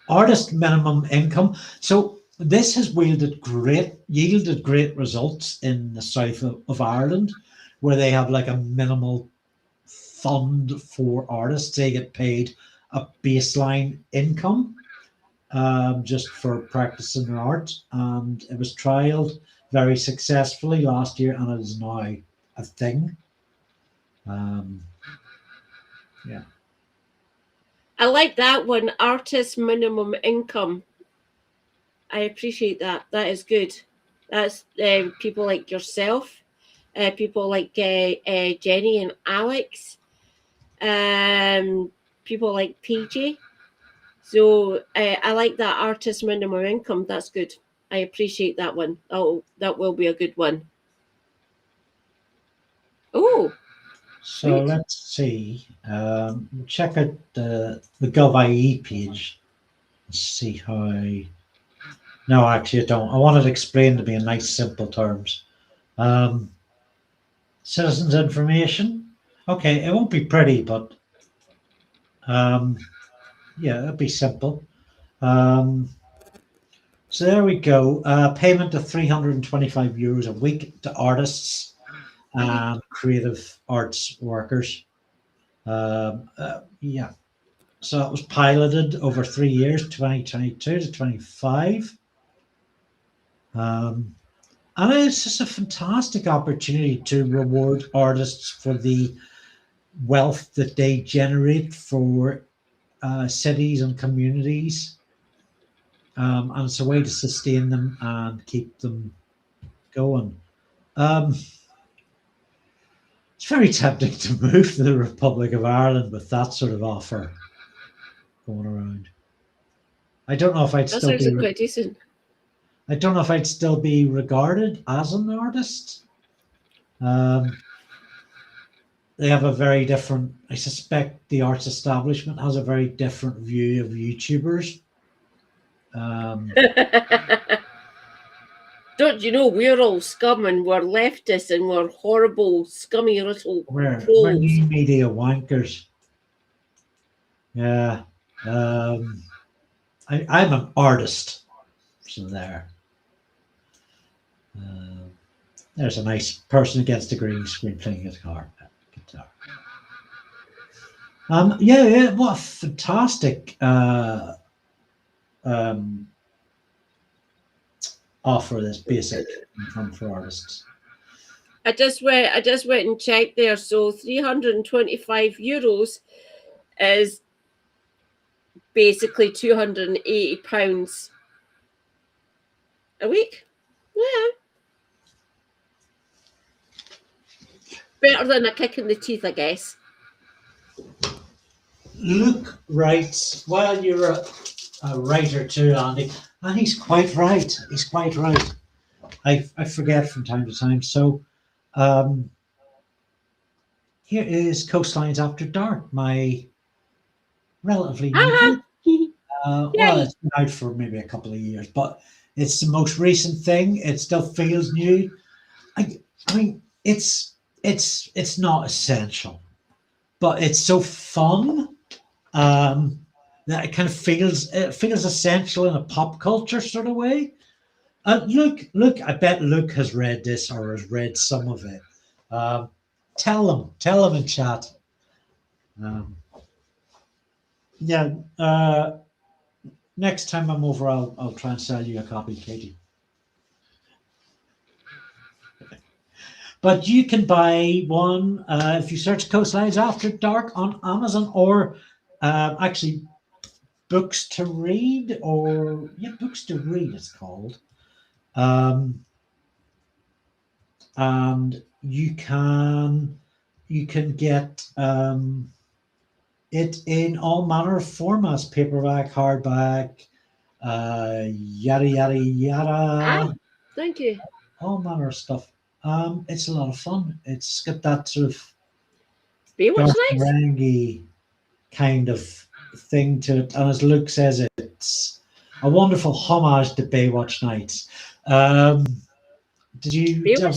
Artist minimum income. So this has yielded great results in the south of Ireland, where they have like a minimal fund for artists. They get paid a baseline income just for practicing their art, and it was trialed very successfully last year, and it is now a thing. Yeah. I like that one, artist minimum income. I appreciate that. That is good. That's people like yourself, people like Jenny and Alex, people like PJ. So I like that artist minimum income. That's good. I appreciate that one. Oh, that will be a good one. Oh. So let's see. Check out the Gov.ie page and see how. No, actually, I don't. I want it explained to me in nice, simple terms. Citizens information. Okay, it won't be pretty, but yeah, it'll be simple. So there we go. Payment of €325 a week to artists and creative arts workers. Yeah, so it was piloted over 3 years, 2022 to 25. And it's just a fantastic opportunity to reward artists for the wealth that they generate for cities and communities. And it's a way to sustain them and keep them going. It's very tempting to move to the Republic of Ireland with that sort of offer going around. I don't know if I'd still be. Quite decent. I don't know if I'd still be regarded as an artist. They have a very different. I suspect the arts establishment has a very different view of YouTubers. Don't you know we're all scum and we're leftists and we're horrible, scummy little We're trolls. new media wankers. Yeah. I'm an artist. So there. There's a nice person against the green screen playing guitar. Yeah, what a fantastic offer, this basic income for artists. I just went and checked there. So €325 is basically £280 a week. Yeah. Better than a kick in the teeth, I guess. Luke writes, well, you're a writer too, Andy, and he's quite right. He's quite right. I forget from time to time. So here is Coastlines After Dark, my relatively new book. Well, it's been out for maybe a couple of years, but it's the most recent thing. It still feels new. I mean, it's it's not essential, but it's so fun that it kind of feels essential in a pop culture sort of way. Luke, I bet Luke has read this or has read some of it. Tell him in chat. Next time I'm over, I'll try and sell you a copy, Katie. But you can buy one if you search Coastlines After Dark on Amazon, or actually Books to Read, Books to Read it's called. And you can get it in all manner of formats: paperback, hardback, yada yada yada. Thank you. All manner of stuff. It's a lot of fun. It's got that sort of Rangy kind of thing to it, and as Luke says, it's a wonderful homage to Baywatch Nights. Did you talk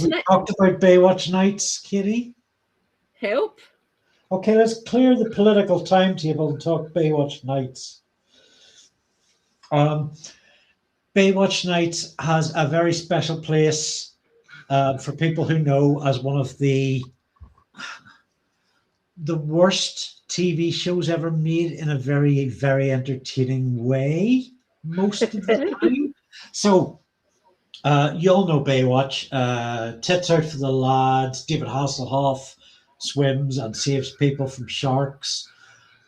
about Baywatch Nights, Katie? Help. Okay, let's clear the political timetable and talk Baywatch Nights. Baywatch Nights has a very special place for people who know as one of the worst TV shows ever made in a very, very entertaining way most of the time. So you all know Baywatch. Tits out for the lads. David Hasselhoff swims and saves people from sharks.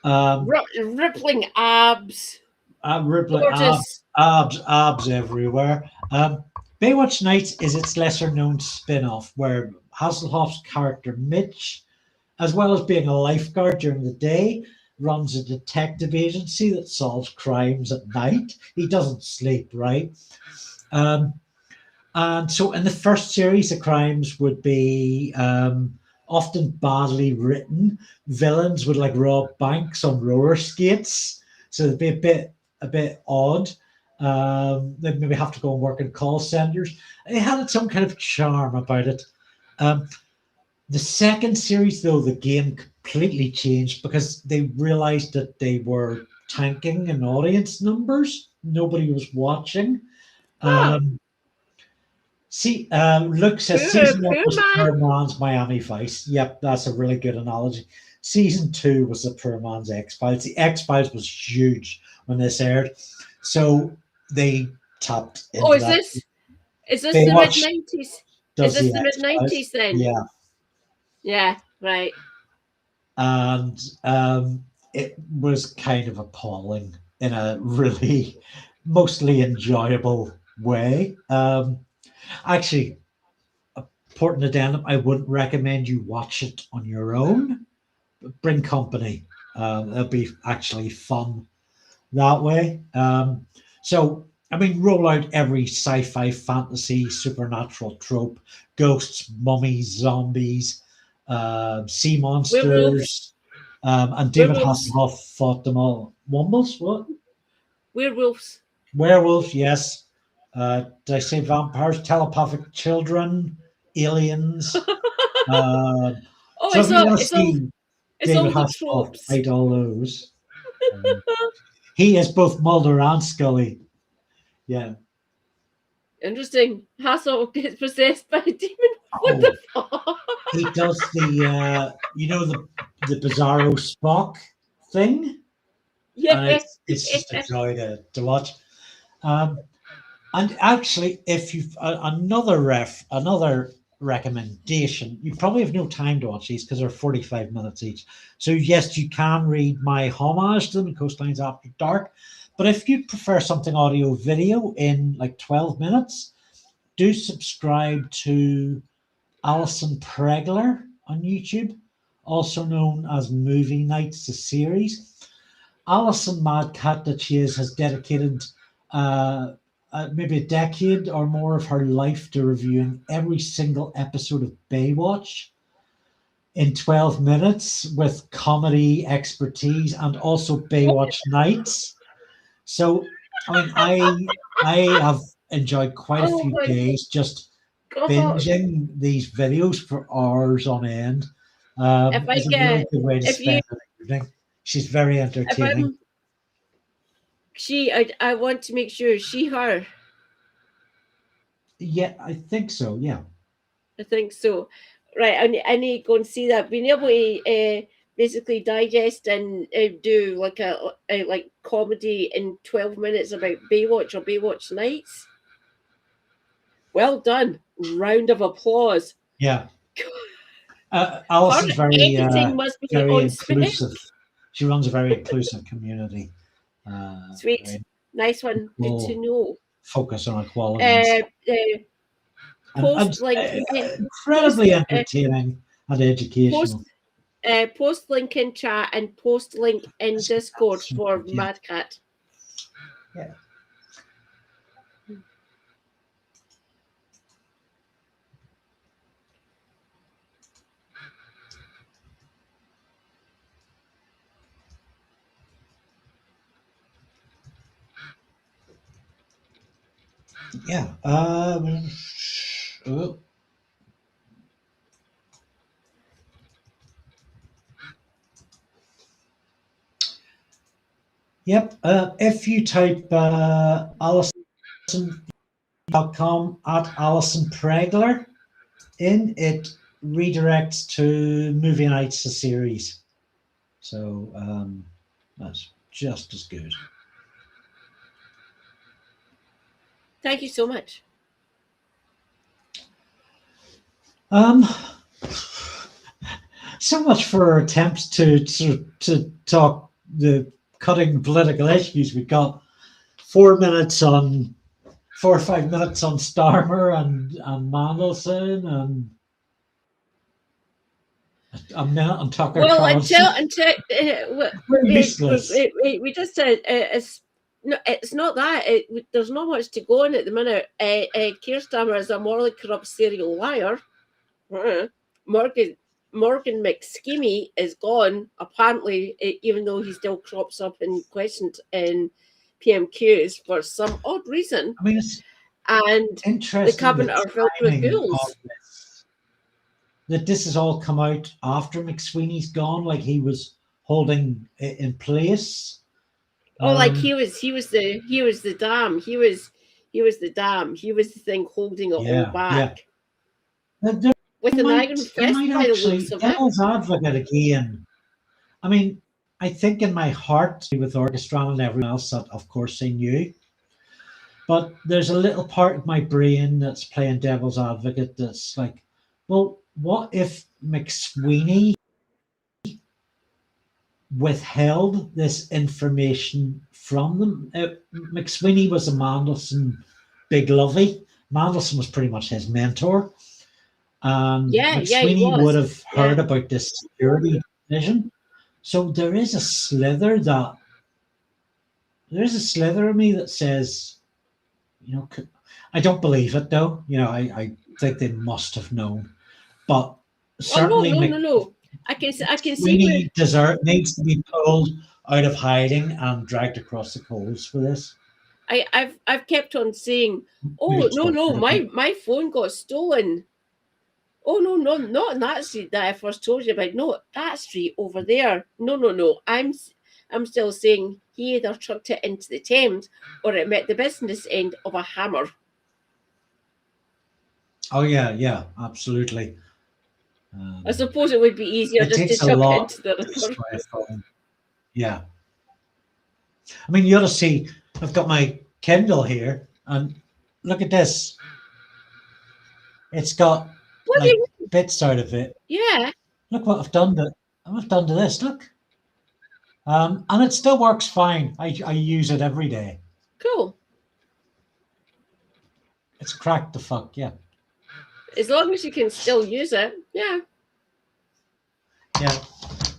Rippling abs. Abs everywhere. Baywatch Nights is its lesser-known spin-off, where Hasselhoff's character Mitch, as well as being a lifeguard during the day, runs a detective agency that solves crimes at night. He doesn't sleep, right? And so in the first series, the crimes would be often badly written. Villains would like rob banks on roller skates, so they'd be a bit odd. They'd maybe have to go and work in call centers. It had its own kind of charm about it. The second series, though, the game completely changed because they realized that they were tanking in audience numbers. Nobody was watching. Luke says season 1 was Poor Man's Miami Vice. Yep, that's a really good analogy. Season 2 was the Poor Man's X-Files. The X-Files was huge when this aired, so they tapped into is this the mid-90s? Is this the mid-90s then? Yeah. Yeah, right. And it was kind of appalling in a really mostly enjoyable way. Actually, important addendum, I wouldn't recommend you watch it on your own. Bring company. It'll be actually fun that way. Roll out every sci-fi, fantasy, supernatural trope: ghosts, mummies, zombies, sea monsters, and David Hasselhoff fought them all. Wombles? What? Werewolves. Werewolves, yes. Did I say vampires? Telepathic children, aliens. It's all the tropes. Fight all those. He is both Mulder and Scully. Yeah. Interesting. Hasselhoff gets possessed by a demon. What the fuck? He does the the Bizarro Spock thing. Yeah. It's just a joy to watch. And actually, if you've another recommendation, you probably have no time to watch these because they're 45 minutes each. So yes, you can read my homage to them, Coastlines After Dark. But if you prefer something audio video in like 12 minutes, do subscribe to Alison Pregler on YouTube, also known as Movie Nights, the series. Alison, mad cat that she is, has dedicated maybe a decade or more of her life to reviewing every single episode of Baywatch in 12 minutes with comedy expertise and also Baywatch Nights. So, I have enjoyed quite a few days just binging these videos for hours on end. If I It's a get- really good way to if spend you- an evening. She's very entertaining. I want to make sure her. Yeah, I think so. Yeah. I think so. Right, I need to go and see that. Being able to basically digest and do like a like comedy in 12 minutes about Baywatch or Baywatch Nights. Well done. Round of applause. Yeah. Alison's very, editing must be very on spec. inclusive. She runs a very inclusive community. Sweet. Nice one. Good to know. Focus on equality. Post link. Incredibly entertaining and educational. Post link in chat and post link in Discord for Mad Cat. Yeah. Yeah. Yep. If you type Alison.com at Alison Pregler in, it redirects to Movie Nights, the series. So that's just as good. Thank you so much. So much for attempts to talk the cutting political issues. We've got 4 or 5 minutes on Starmer and Mandelson and a minute on Tucker Carlson. Until we just said it's not that. There's not much to go on at the minute. Keir Starmer is a morally corrupt serial liar. Morgan McSkimmy is gone, apparently, even though he still crops up and questioned in PMQs for some odd reason. I mean, it's and interesting the cabinet are filled with ghouls. That this has all come out after McSweeney's gone, like he was holding it in place. Oh, like he was the dam. He was the dam. He was the thing holding it all back. Yeah. With an iron fist by the actually, looks of devil's it. advocate again. I mean, I think in my heart, with Orchestra and everyone else, that of course they knew. But there's a little part of my brain that's playing devil's advocate that's like, well, what if McSweeney withheld this information from them? McSweeney was a Mandelson big lovey. Mandelson was pretty much his mentor. McSweeney would have heard about this security division. So there is a slither of me that says, I don't believe it though. I think they must have known. But certainly no. I can see needs to be pulled out of hiding and dragged across the coals for this. I've kept on saying, my phone got stolen. Oh no, not in that street that I first told you about. No, that street over there. No. I'm still saying he either chucked it into the Thames or it met the business end of a hammer. Oh yeah, absolutely. I suppose it would be easier just to chuck it into the river. Yeah. I mean, you ought to see, I've got my Kindle here, and look at this. It's got bits out of it. Yeah. Look what I've done to this. Look. And it still works fine. I use it every day. Cool. It's cracked the fuck, yeah. As long as you can still use it, yeah. Yeah.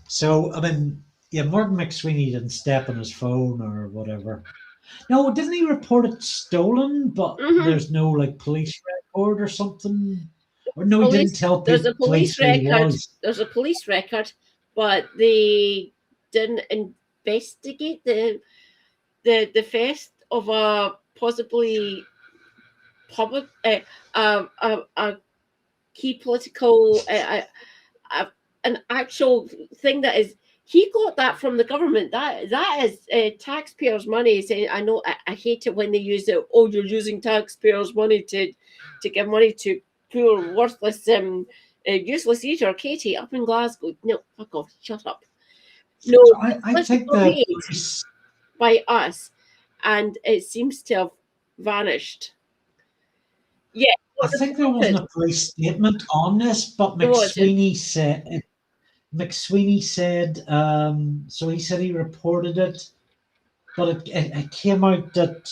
So, I mean, Morgan McSweeney didn't step on his phone or whatever. No, didn't he report it stolen, but there's no, police record or something? Or no, he didn't tell people. There's a police record. There's a police record, but they didn't investigate the theft of a possibly public, a key political, an actual thing that is. He got that from the government. That is taxpayers' money. Saying, I know, I hate it when they use it. Oh, you're using taxpayers' money to give money to poor, worthless, useless eater Katie up in Glasgow. No, fuck off. Shut up. No, I think that by us, and it seems to have vanished. Yeah, I think there wasn't a police statement on this, but McSweeney said, so he said he reported it, but it came out that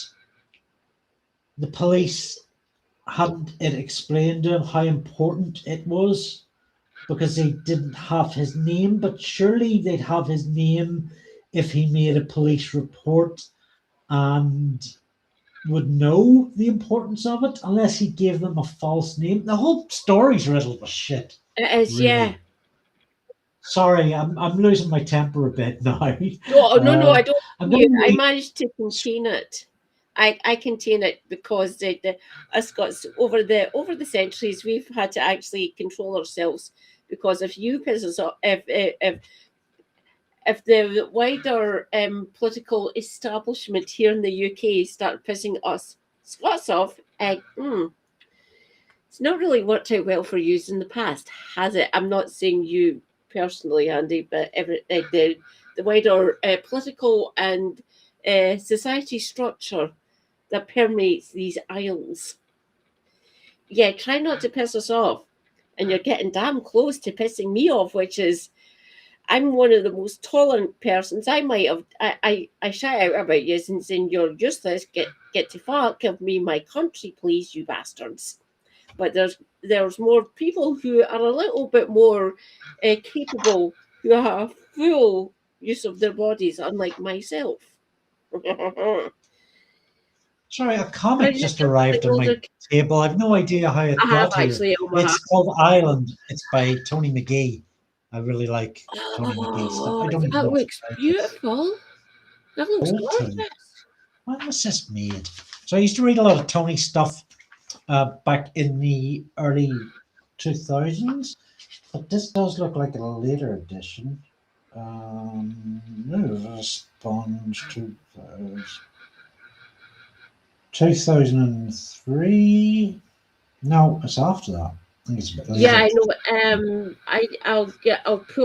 the police hadn't explained to him how important it was because they didn't have his name, but surely they'd have his name if he made a police report and would know the importance of it, unless he gave them a false name. The whole story's riddled with shit. It is, really. Yeah. Sorry, I'm losing my temper a bit now. No, I don't. I managed to contain it. I contain it because us Scots over the centuries we've had to actually control ourselves, because if you piss us off, if the wider political establishment here in the UK start pissing us Scots off, it's not really worked out well for you in the past, has it? I'm not saying you personally, Andy, but the wider political and society structure that permeates these isles. Yeah, try not to piss us off. And you're getting damn close to pissing me off, which is, I'm one of the most tolerant persons. I might have, I shout out about you and saying you're useless, get to fuck, give me my country, please, you bastards. But there's more people who are a little bit more capable, who have full use of their bodies, unlike myself. Sorry, a comic just arrived on my table. I have no idea how it got here. It's called Island. It's by Tony McGee. I really like Tony McGee stuff. I don't even that looks beautiful. That looks gorgeous. When was this made? So I used to read a lot of Tony stuff back in the early 2000s, but this does look like a later edition. Sponge 2003. No, it's after that. I think it's a bit later. Yeah, I know.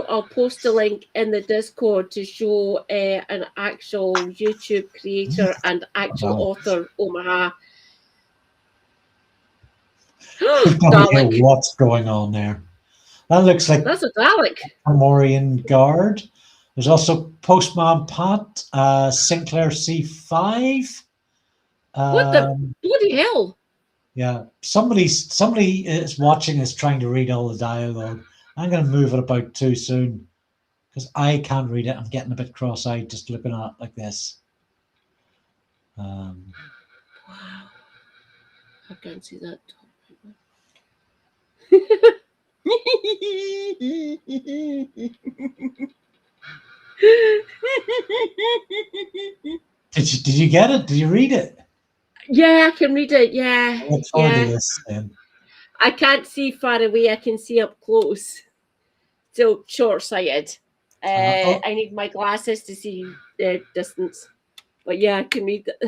I'll post a link in the Discord to show an actual YouTube creator and actual author, Omaha. Dalek. What's going on there? That looks like that's a Dalek. Fomorian Guard. There's also Postman Pat, Sinclair C5. What the bloody hell? Yeah, somebody is watching is trying to read all the dialogue. I'm going to move it about too soon because I can't read it. I'm getting a bit cross-eyed just looking at it like this. Wow, I can't see that. Did you get it? Did you read it? Yeah, I can read it. Yeah. What's on this then? I can't see far away. I can see up close. So short-sighted. I need my glasses to see the distance. But yeah, I can read that.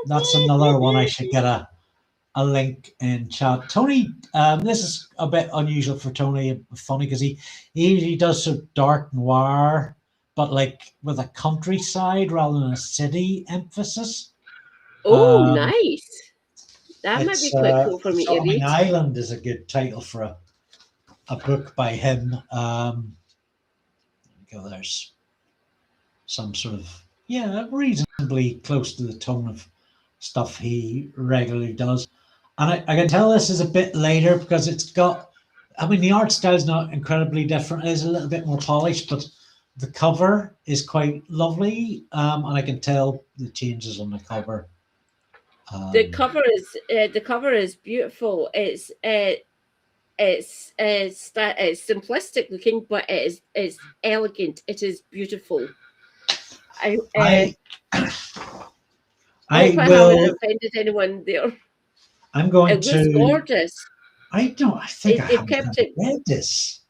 That's another one I should get a link in chat. Tony, this is a bit unusual for Tony, funny because he usually does sort of dark noir, but like with a countryside rather than a city emphasis. Oh, nice. That might be quite cool for me to read. Island is a good title for a book by him. There's some sort of, reasonably close to the tone of stuff he regularly does. And I can tell this is a bit later because it's got, the art style is not incredibly different. It is a little bit more polished, but the cover is quite lovely. And I can tell the changes on the cover. The cover is beautiful. It's simplistic looking, but it's elegant. It is beautiful. I hope I haven't offended anyone there. I'm going It looks gorgeous. I think I haven't kept it. read this.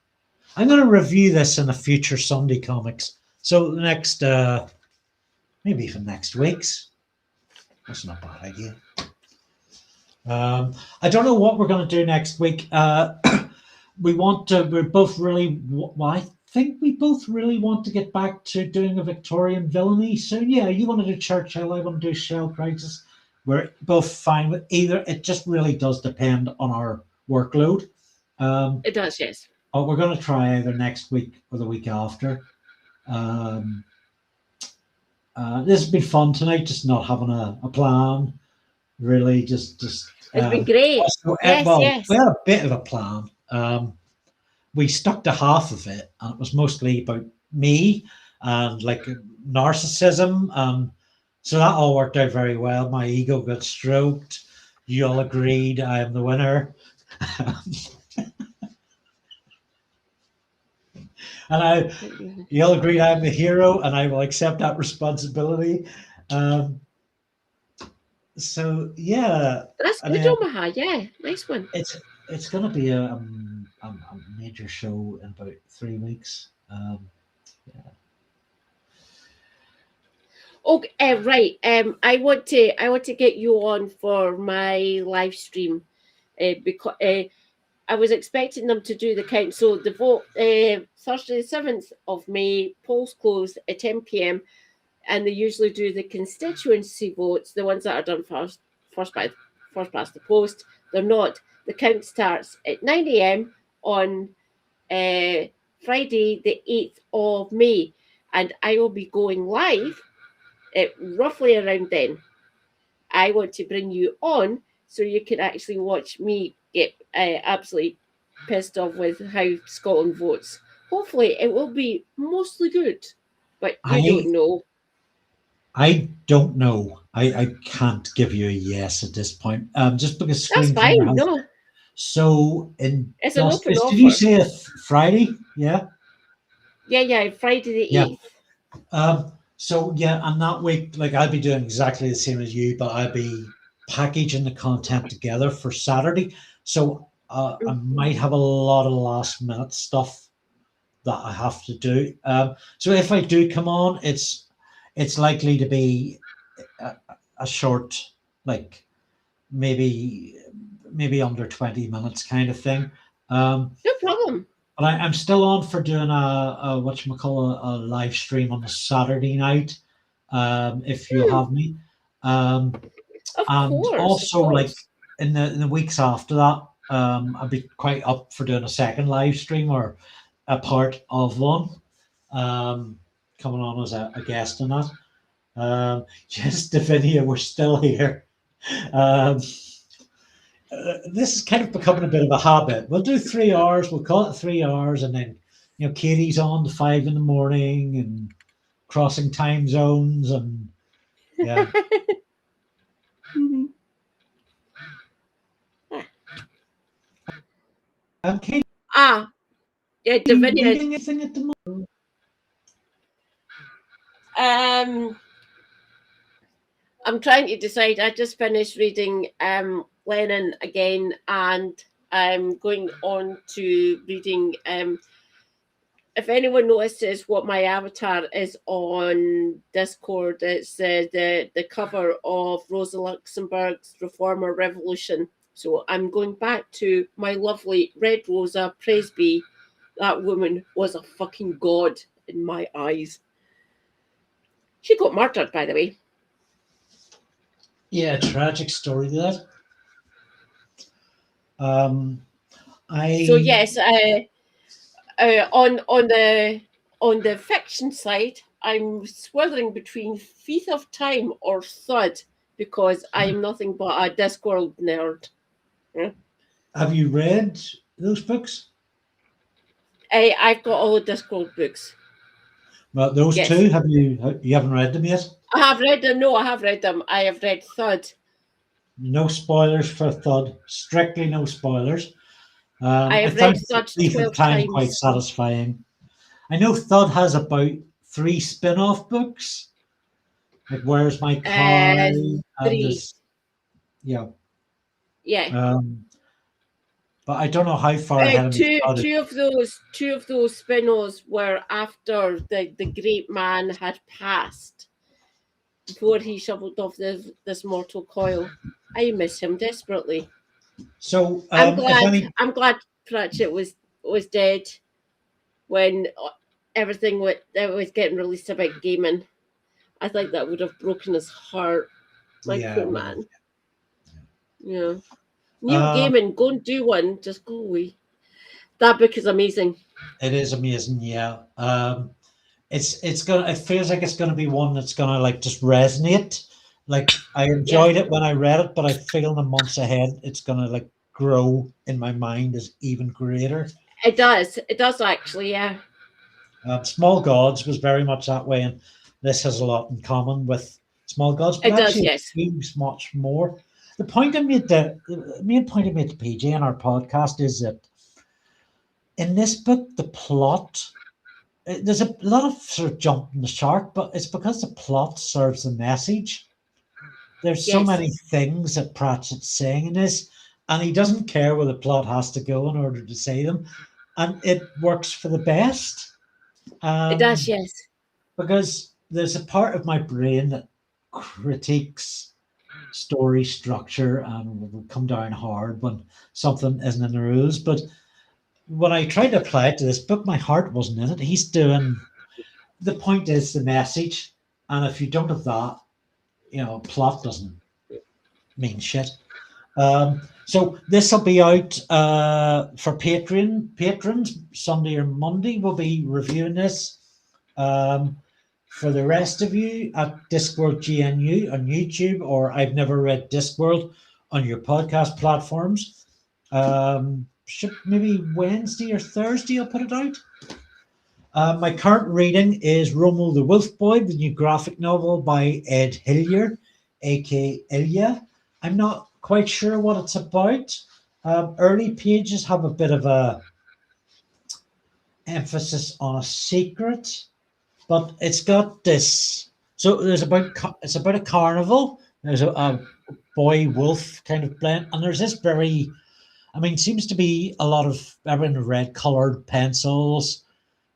I'm going to review this in a future Sunday Comics. So the next, maybe even next week's. That's not a bad idea. I don't know what we're going to do next week. We're both really, well, I think we both really want to get back to doing a Victorian villainy. So yeah, you want to do Churchill, I want to do Shell Crisis. We're both fine with either. It just really does depend on our workload. It does, yes. But we're going to try either next week or the week after. This has been fun tonight, just not having a plan. Really, just it's been great. Yes. We had a bit of a plan. We stuck to half of it, and it was mostly about me and like narcissism. So that all worked out very well. My ego got stroked. You all agreed I am the winner. And you all agreed I am the hero, and I will accept that responsibility. So yeah, that's good, Omaha. Yeah, nice one. It's going to be a major show in about 3 weeks. Yeah. Okay, right. I want to get you on for my live stream, because I was expecting them to do the count. So the vote Thursday, the 7th of May, polls close at 10 p.m. and they usually do the constituency votes, the ones that are done first past the post. They're not. The count starts at 9 a.m. on Friday, the 8th of May, and I will be going live at roughly around then. I want to bring you on so you can actually watch me get absolutely pissed off with how Scotland votes. Hopefully, it will be mostly good, but I don't know. I don't know. I can't give you a yes at this point. Just because that's fine. No. So in it's an open offer. Did you say a Friday? Yeah. Yeah. Friday the 8th. So yeah, and that week, like I'll be doing exactly the same as you, but I'll be packaging the content together for Saturday. So I might have a lot of last minute stuff that I have to do. So if I do come on, it's likely to be a short, like maybe under 20 minutes kind of thing. No problem. But I'm still on for doing a live stream on a Saturday night, if you have me. Of course, also, like in the weeks after that, I'd be quite up for doing a second live stream or a part of one, coming on as a guest in that. Yes, Davinia, we're still here. This is kind of becoming a bit of a habit. We'll do 3 hours. We'll call it 3 hours, and then Katie's on to 5 in the morning and crossing time zones and yeah. Katie. Yeah, Davinia. Anything at the moment? I'm trying to decide. I just finished reading Lennon again, and I'm going on to reading. If anyone notices what my avatar is on Discord, it's the cover of Rosa Luxemburg's Reformer Revolution. So I'm going back to my lovely Red Rosa. Praise be, that woman was a fucking god in my eyes. She got murdered, by the way. Yeah, tragic story that. So yes, on the fiction side, I'm swirling between Thief of Time or Thud because I am nothing but a Discworld nerd. Yeah. Have you read those books? I've got all the Discworld books. Well, those two, you haven't read them yet? I have read them. No, I have read them. I have read Thud. No spoilers for Thud. Strictly no spoilers. I have read Thud 12 times. Quite satisfying. I know Thud has about 3 spin-off books. Like Where's My Car? 3. Yeah. Yeah. But I don't know how far ahead of me. Two of those spin-offs were after the great man had passed, before he shoveled off this mortal coil. I miss him desperately. So I'm glad Pratchett was dead when everything that was getting released about gaming. I think that would have broken his heart. My poor man. Yeah. New gaming, go and do one. Just go away. That book is amazing. It is amazing, yeah. It feels like it's gonna be one that's gonna like just resonate. Like I enjoyed it when I read it, but I feel in the months ahead it's gonna like grow in my mind as even greater. It does actually, yeah. Small Gods was very much that way, and this has a lot in common with Small Gods. But it does, yes. It seems much more. The point I made the main point I made to PJ in our podcast is that in this book, the plot, there's a lot of sort of jumping the shark, but it's because the plot serves the message. There's so many things that Pratchett's saying in this, and he doesn't care where the plot has to go in order to say them, and it works for the best. It does, yes. Because there's a part of my brain that critiques story structure and will come down hard when something isn't in the rules. But when I tried to apply it to this book, my heart wasn't in it. He's doing, the point is the message. And if you don't have that, plot doesn't mean shit. So this will be out for patrons Sunday or Monday. We'll be reviewing this. For the rest of you at Discworld GNU on YouTube, or I've Never Read Discworld on your podcast platforms, should maybe Wednesday or Thursday I'll put it out. My current reading is Rommel the Wolf Boy, the new graphic novel by Ed Hillier, aka Ilya. I'm not quite sure what it's about. Early pages have a bit of a emphasis on a secret, but it's got this. So it's about a carnival. There's a boy wolf kind of blend, and there's this seems to be a lot of red colored pencils,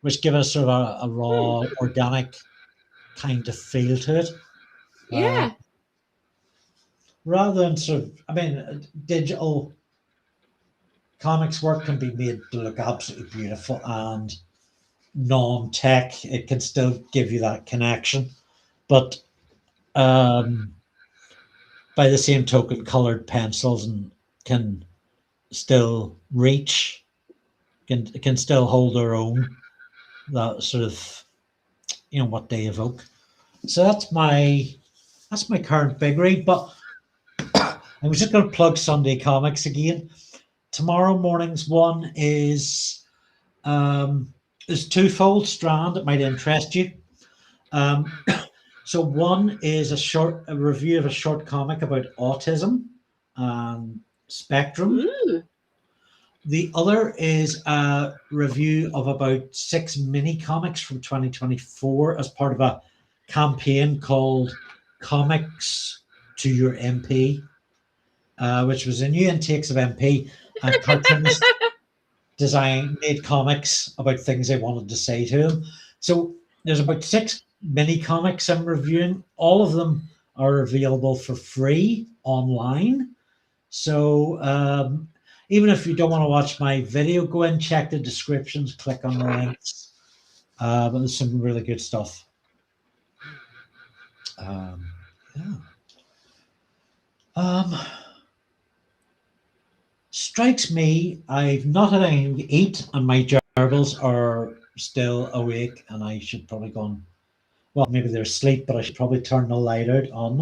which give us sort of a raw, organic kind of feel to it. Yeah. Rather than digital comics work can be made to look absolutely beautiful and non-tech. It can still give you that connection, but by the same token, colored pencils can still reach, can still hold their own, that sort of what they evoke. So that's my current big read. But I was just going to plug Sunday Comics again. Tomorrow morning's one is twofold strand that might interest you. So one is a review of a short comic about autism and spectrum. Ooh. The other is a review of about 6 mini comics from 2024 as part of a campaign called Comics to Your MP, which was a new intakes of MP, and cartoonists made comics about things they wanted to say to him. So there's about 6 mini comics I'm reviewing. All of them are available for free online. So even if you don't want to watch my video, go in, check the descriptions, click on the links. But there's some really good stuff. Strikes me I've not had anything to eat and my gerbils are still awake, and I should probably go on. Well, maybe they're asleep, but I should probably turn the light out on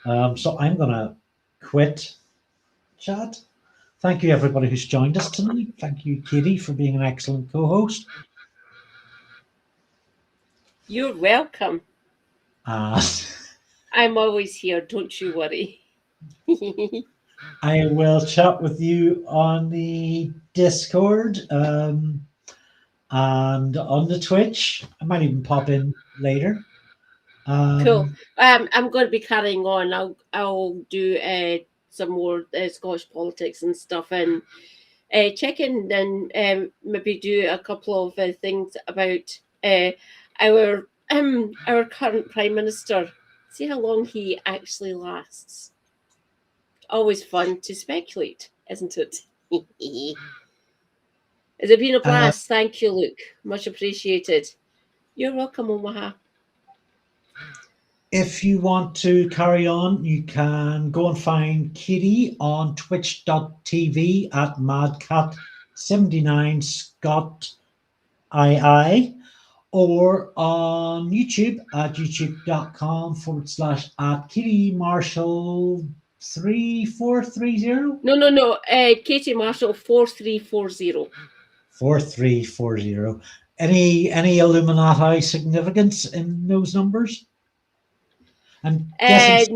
them. So I'm going to quit chat. Thank you, everybody who's joined us tonight. Thank you, Katie, for being an excellent co-host. You're welcome. I'm always here. Don't you worry. I will chat with you on the Discord and on the Twitch. I might even pop in later. Cool. I'm going to be carrying on. I'll do some more Scottish politics and stuff, and check in and maybe do a couple of things about our current Prime Minister. See how long he actually lasts. Always fun to speculate, isn't it? Has it been a blast? Thank you, Luke. Much appreciated. You're welcome, Omaha. If you want to carry on, you can go and find Kitty on twitch.tv at madcat79scott or on YouTube at youtube.com/@kittymarshall3430. No. Katie Marshall 4340. 4340. Any Illuminati significance in those numbers? And the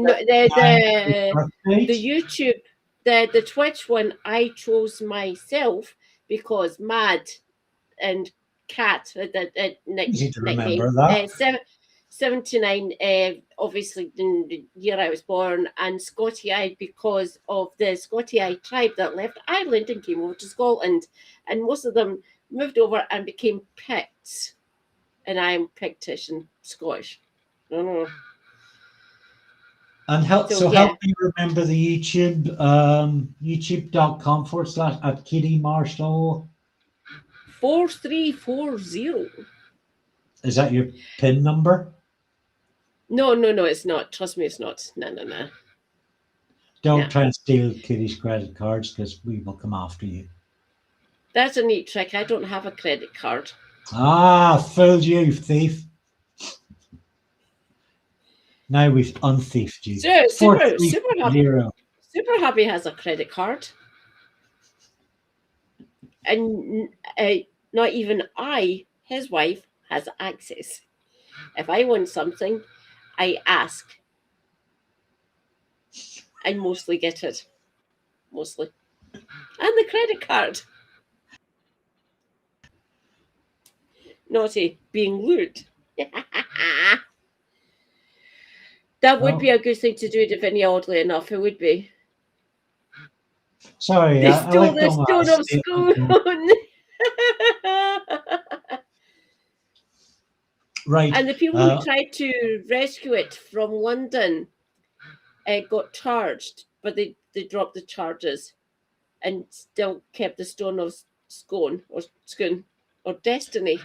YouTube, the Twitch one, I chose myself because Mad and Cat, easy to remember that. 79, obviously in the year I was born, and Scotty I because of the Scotty I tribe that left Ireland and came over to Scotland, and most of them moved over and became Picts, and I'm Pictish and Scottish. I don't know. And help me remember the YouTube, youtube.com/@kittymarshall. 4340. Is that your PIN number? No, it's not. Trust me, it's not. No. Don't try and steal Kitty's credit cards because we will come after you. That's a neat trick. I don't have a credit card. Fooled you, thief. Now we've unthiefed you. Super Happy has a credit card. And not even his wife, has access. If I want something, I ask. I mostly get it. Mostly. And the credit card. Naughty, being lewd. That would be a good thing to do, Davinia, oddly enough. It would be. Sorry, they stole the stone of Scone. Right. And the people who tried to rescue it from London got charged, but they dropped the charges and still kept the stone of Scone or Destiny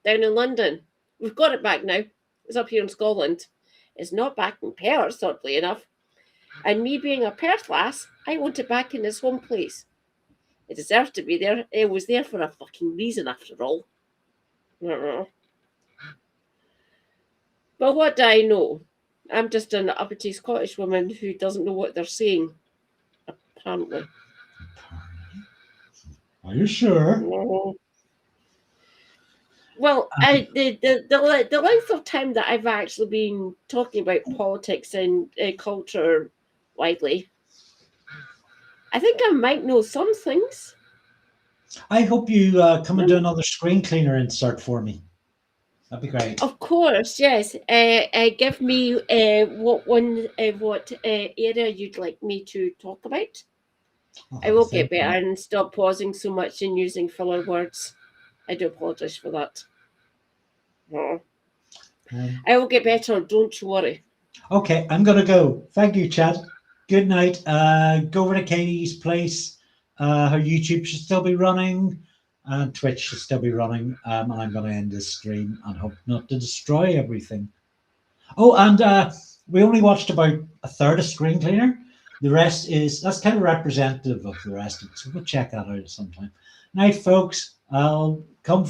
down in London. We've got it back now. It's up here in Scotland. It's not back in Perth, oddly enough. And me being a Perth lass, I want it back in its home place. It deserves to be there. It was there for a fucking reason, after all. But what do I know? I'm just an uppity Scottish woman who doesn't know what they're saying, apparently. Are you sure? No. Well, the length of time that I've actually been talking about politics and culture widely, I think I might know some things. I hope you come and do another Screencleaner insert for me. That'd be great. Of course, yes. Give me what area you'd like me to talk about. I will get better and stop pausing so much and using filler words. I do apologise for that. I will get better, don't you worry. Okay, I'm going to go. Thank you, Chad. Good night. Go over to Katie's place. Her YouTube should still be running. And Twitch should still be running. And I'm going to end this stream and hope not to destroy everything. Oh, and we only watched about a third of Screencleaner. The rest that's kind of representative of the rest of it. So we'll check that out sometime. Night, folks. I'll come